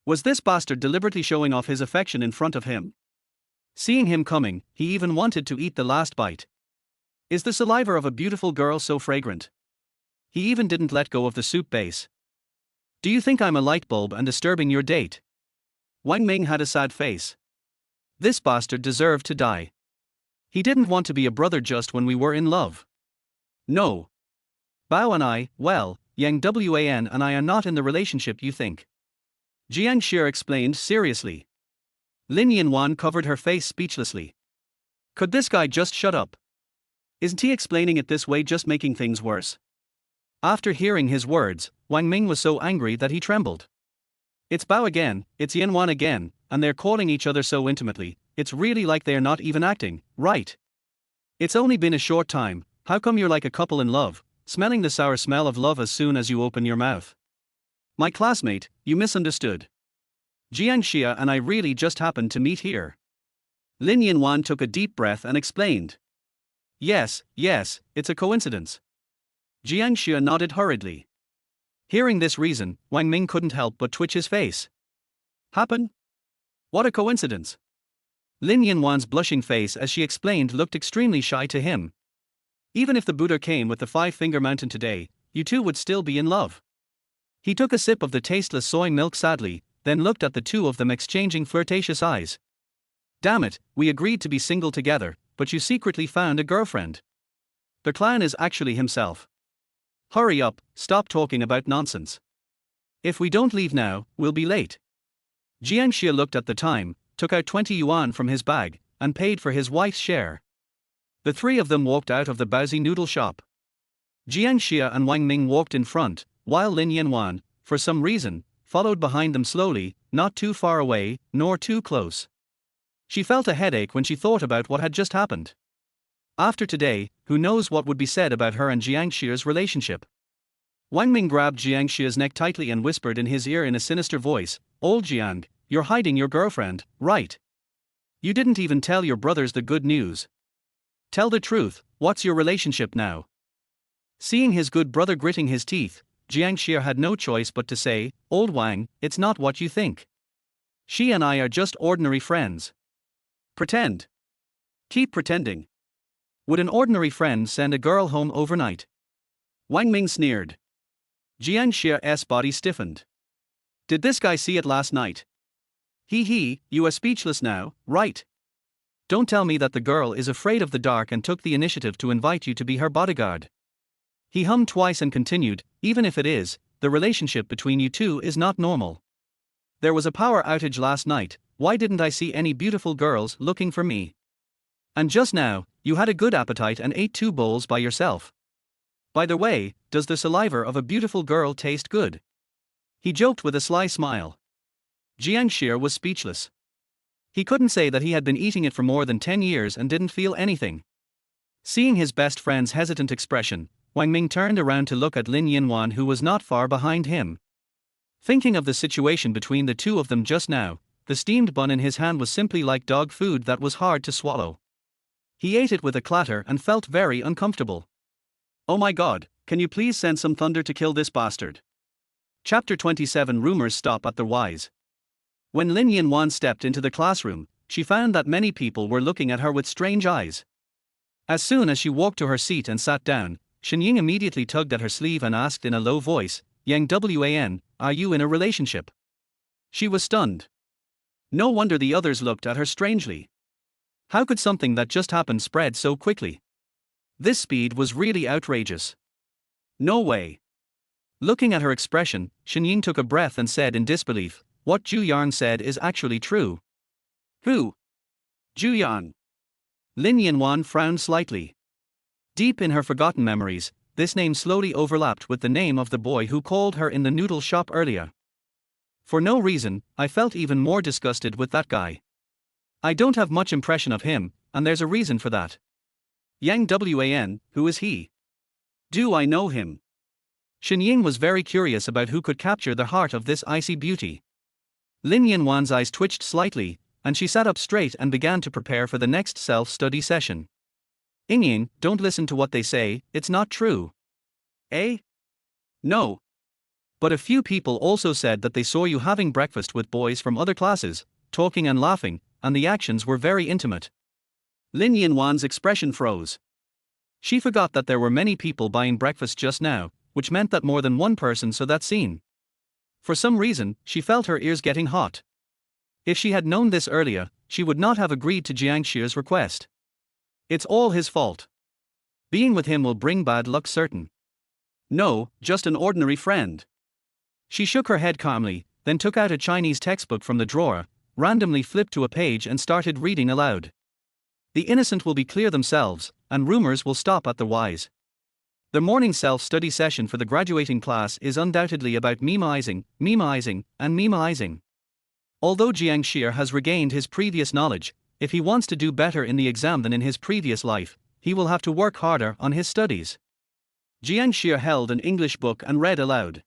Was this bastard deliberately showing off his affection in front of him? Seeing him coming, he even wanted to eat the last bite. Is the saliva of a beautiful girl so fragrant? He even didn't let go of the soup base. "Do you think I'm a light bulb and disturbing your date?" Wang Ming had a sad face. This bastard deserved to die. He didn't want to be a brother just when we were in love. "No. Bao and I, well, Yang Wan and I are not in the relationship you think," Jiang Xia explained seriously. Lin Yanwan covered her face speechlessly. Could this guy just shut up? Isn't he explaining it this way just making things worse? After hearing his words, Wang Ming was so angry that he trembled. It's Bao again, it's Yanwan again, and they're calling each other so intimately, it's really like they're not even acting, right? It's only been a short time, how come you're like a couple in love, smelling the sour smell of love as soon as you open your mouth? My classmate, you misunderstood. Jiang Xia and I really just happened to meet here. Lin Yanwan took a deep breath and explained. Yes, it's a coincidence. Jiang Xia nodded hurriedly. Hearing this reason, Wang Ming couldn't help but twitch his face. Happen? What a coincidence. Lin Yanwan's blushing face as she explained looked extremely shy to him. Even if the Buddha came with the five-finger mountain today, you two would still be in love. He took a sip of the tasteless soy milk sadly, then looked at the two of them exchanging flirtatious eyes. Damn it, we agreed to be single together, but you secretly found a girlfriend. The clown is actually himself. Hurry up, stop talking about nonsense. If we don't leave now, we'll be late. Jiang Xia looked at the time, took out 20 yuan from his bag, and paid for his wife's share. The three of them walked out of the Baozi noodle shop. Jiang Xia and Wang Ming walked in front, while Lin Yanwan, for some reason, followed behind them slowly, not too far away, nor too close. She felt a headache when she thought about what had just happened. After today, who knows what would be said about her and Jiang Xia's relationship. Wang Ming grabbed Jiang Xia's neck tightly and whispered in his ear in a sinister voice, Old Jiang, you're hiding your girlfriend, right? You didn't even tell your brothers the good news. Tell the truth, what's your relationship now? Seeing his good brother gritting his teeth, Jiang Xia had no choice but to say, Old Wang, it's not what you think. She and I are just ordinary friends. Pretend. Keep pretending. Would an ordinary friend send a girl home overnight? Wang Ming sneered. Jiang Xia's body stiffened. Did this guy see it last night? You are speechless now, right? Don't tell me that the girl is afraid of the dark and took the initiative to invite you to be her bodyguard. He hummed twice and continued, even if it is, the relationship between you two is not normal. There was a power outage last night, why didn't I see any beautiful girls looking for me? And just now, you had a good appetite and ate 2 bowls by yourself. By the way, does the saliva of a beautiful girl taste good? He joked with a sly smile. Jiang Xia was speechless. He couldn't say that he had been eating it for more than 10 years and didn't feel anything. Seeing his best friend's hesitant expression, Wang Ming turned around to look at Lin Yanwan, who was not far behind him. Thinking of the situation between the two of them just now, the steamed bun in his hand was simply like dog food that was hard to swallow. He ate it with a clatter and felt very uncomfortable. Oh my god, can you please send some thunder to kill this bastard? Chapter 27 Rumors stop at the wise. When Lin Yanwan stepped into the classroom, she found that many people were looking at her with strange eyes. As soon as she walked to her seat and sat down, Shenying immediately tugged at her sleeve and asked in a low voice, Yang Wan, are you in a relationship? She was stunned. No wonder the others looked at her strangely. How could something that just happened spread so quickly? This speed was really outrageous. No way. Looking at her expression, Shenying took a breath and said in disbelief, what Zhu Yarn said is actually true. Who? Zhu Yan. Lin Yanwan frowned slightly. Deep in her forgotten memories, this name slowly overlapped with the name of the boy who called her in the noodle shop earlier. For no reason, I felt even more disgusted with that guy. I don't have much impression of him, and there's a reason for that. Yang Wan, who is he? Do I know him? Shenying was very curious about who could capture the heart of this icy beauty. Lin Yanwan's eyes twitched slightly, and she sat up straight and began to prepare for the next self-study session. Ying, don't listen to what they say, it's not true. Eh? No. But a few people also said that they saw you having breakfast with boys from other classes, talking and laughing, and the actions were very intimate. Lin Yanwan's expression froze. She forgot that there were many people buying breakfast just now, which meant that more than one person saw that scene. For some reason, she felt her ears getting hot. If she had known this earlier, she would not have agreed to Jiang Xia's request. It's all his fault. Being with him will bring bad luck certain. No, just an ordinary friend. She shook her head calmly, then took out a Chinese textbook from the drawer, randomly flipped to a page and started reading aloud. The innocent will be clear themselves, and rumors will stop at the wise. The morning self-study session for the graduating class is undoubtedly about memeizing, and memeizing. Although Jiang Xia has regained his previous knowledge, if he wants to do better in the exam than in his previous life, he will have to work harder on his studies. Jiang Xia held an English book and read aloud.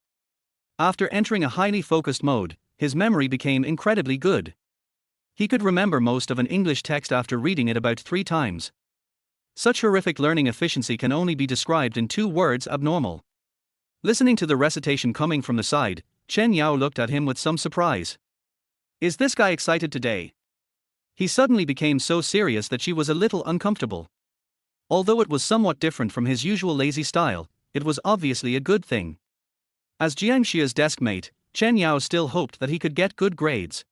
After entering a highly focused mode, his memory became incredibly good. He could remember most of an English text after reading it about 3 times. Such horrific learning efficiency can only be described in 2 words: abnormal. Listening to the recitation coming from the side, Chen Yao looked at him with some surprise. Is this guy excited today? He suddenly became so serious that she was a little uncomfortable. Although it was somewhat different from his usual lazy style, it was obviously a good thing. As Jiang Xia's desk mate, Chen Yao still hoped that he could get good grades.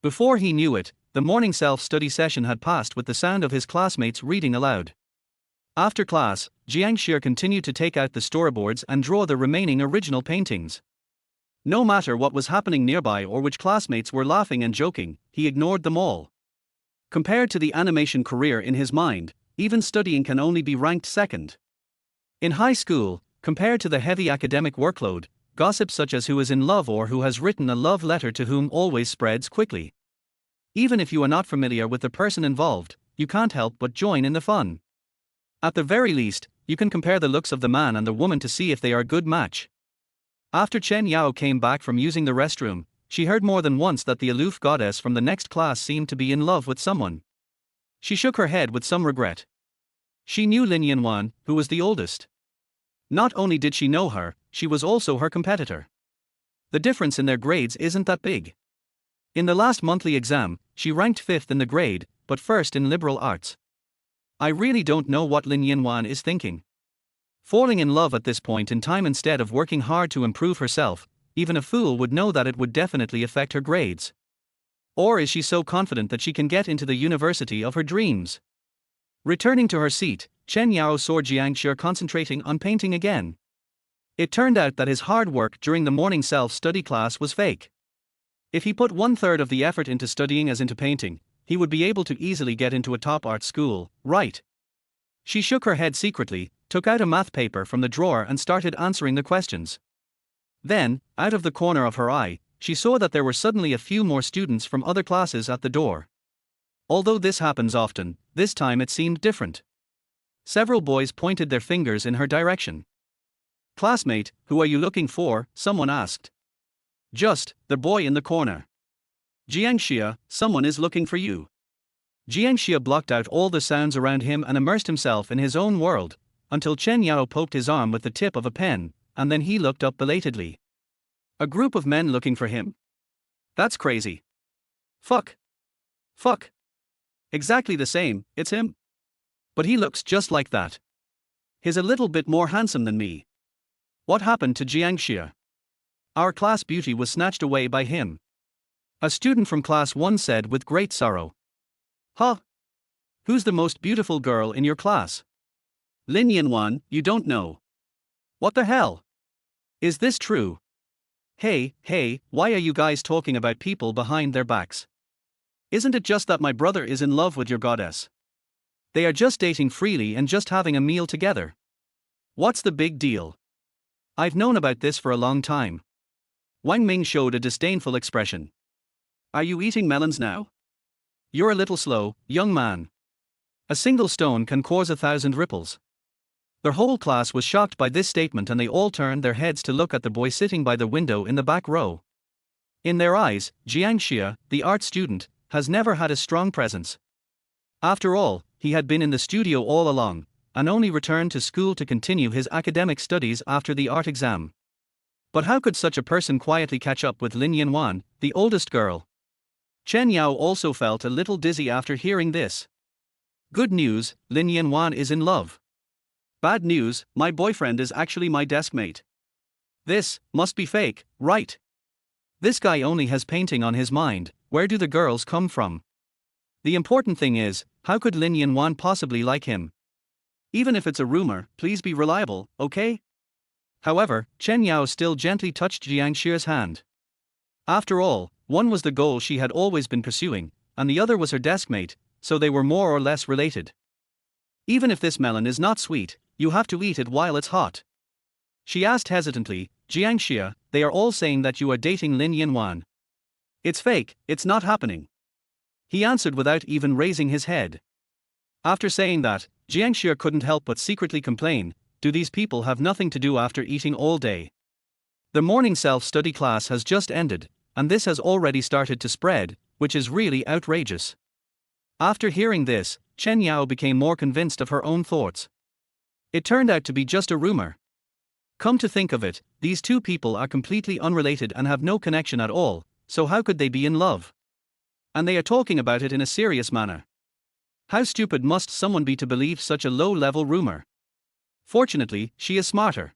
Before he knew it, the morning self-study session had passed with the sound of his classmates reading aloud. After class, Jiang Xia continued to take out the storyboards and draw the remaining original paintings. No matter what was happening nearby or which classmates were laughing and joking, he ignored them all. Compared to the animation career in his mind, even studying can only be ranked second. In high school, compared to the heavy academic workload, gossip such as who is in love or who has written a love letter to whom always spreads quickly. Even if you are not familiar with the person involved, you can't help but join in the fun. At the very least, you can compare the looks of the man and the woman to see if they are a good match. After Chen Yao came back from using the restroom, she heard more than once that the aloof goddess from the next class seemed to be in love with someone. She shook her head with some regret. She knew Lin Yanwan, who was the oldest. Not only did she know her, she was also her competitor. The difference in their grades isn't that big. In the last monthly exam, she ranked 5th in the grade, but 1st in liberal arts. I really don't know what Lin Yanwan is thinking. Falling in love at this point in time instead of working hard to improve herself, even a fool would know that it would definitely affect her grades. Or is she so confident that she can get into the university of her dreams? Returning to her seat, Chen Yao saw Jiang Xia concentrating on painting again. It turned out that his hard work during the morning self-study class was fake. If he put 1/3 of the effort into studying as into painting, he would be able to easily get into a top art school, right? She shook her head secretly, took out a math paper from the drawer and started answering the questions. Then, out of the corner of her eye, she saw that there were suddenly a few more students from other classes at the door. Although this happens often, this time it seemed different. Several boys pointed their fingers in her direction. "Classmate, who are you looking for?" someone asked. "Just, the boy in the corner." "Jiang Xia, someone is looking for you." Jiang Xia blocked out all the sounds around him and immersed himself in his own world, until Chen Yao poked his arm with the tip of a pen, and then he looked up belatedly. A group of men looking for him? That's crazy. Fuck. Exactly the same, it's him. But he looks just like that. He's a little bit more handsome than me. What happened to Jiang Xia? Our class beauty was snatched away by him. A student from class 1 said with great sorrow. Huh? Who's the most beautiful girl in your class? Lin Yanwan, you don't know. What the hell? Is this true? Hey, why are you guys talking about people behind their backs? Isn't it just that my brother is in love with your goddess? They are just dating freely and just having a meal together. What's the big deal? I've known about this for a long time. Wang Ming showed a disdainful expression. Are you eating melons now? You're a little slow, young man. A single stone can cause 1,000 ripples. Their whole class was shocked by this statement and they all turned their heads to look at the boy sitting by the window in the back row. In their eyes, Jiang Xia, the art student, has never had a strong presence. After all, he had been in the studio all along, and only returned to school to continue his academic studies after the art exam. But how could such a person quietly catch up with Lin Yanwan, the oldest girl? Chen Yao also felt a little dizzy after hearing this. Good news, Lin Yanwan is in love. Bad news, my boyfriend is actually my desk mate. This must be fake, right? This guy only has painting on his mind. Where do the girls come from? The important thing is, how could Lin Yanwan possibly like him? Even if it's a rumor, please be reliable, okay? However, Chen Yao still gently touched Jiang Xia's hand. After all, one was the goal she had always been pursuing, and the other was her desk mate, so they were more or less related. Even if this melon is not sweet, you have to eat it while it's hot. She asked hesitantly, Jiang Xia, they are all saying that you are dating Lin Yanwan. It's fake, it's not happening. He answered without even raising his head. After saying that, Jiang Xia couldn't help but secretly complain, do these people have nothing to do after eating all day? The morning self-study class has just ended, and this has already started to spread, which is really outrageous. After hearing this, Chen Yao became more convinced of her own thoughts. It turned out to be just a rumor. Come to think of it, these two people are completely unrelated and have no connection at all, so how could they be in love? And they are talking about it in a serious manner. How stupid must someone be to believe such a low-level rumor? Fortunately, she is smarter.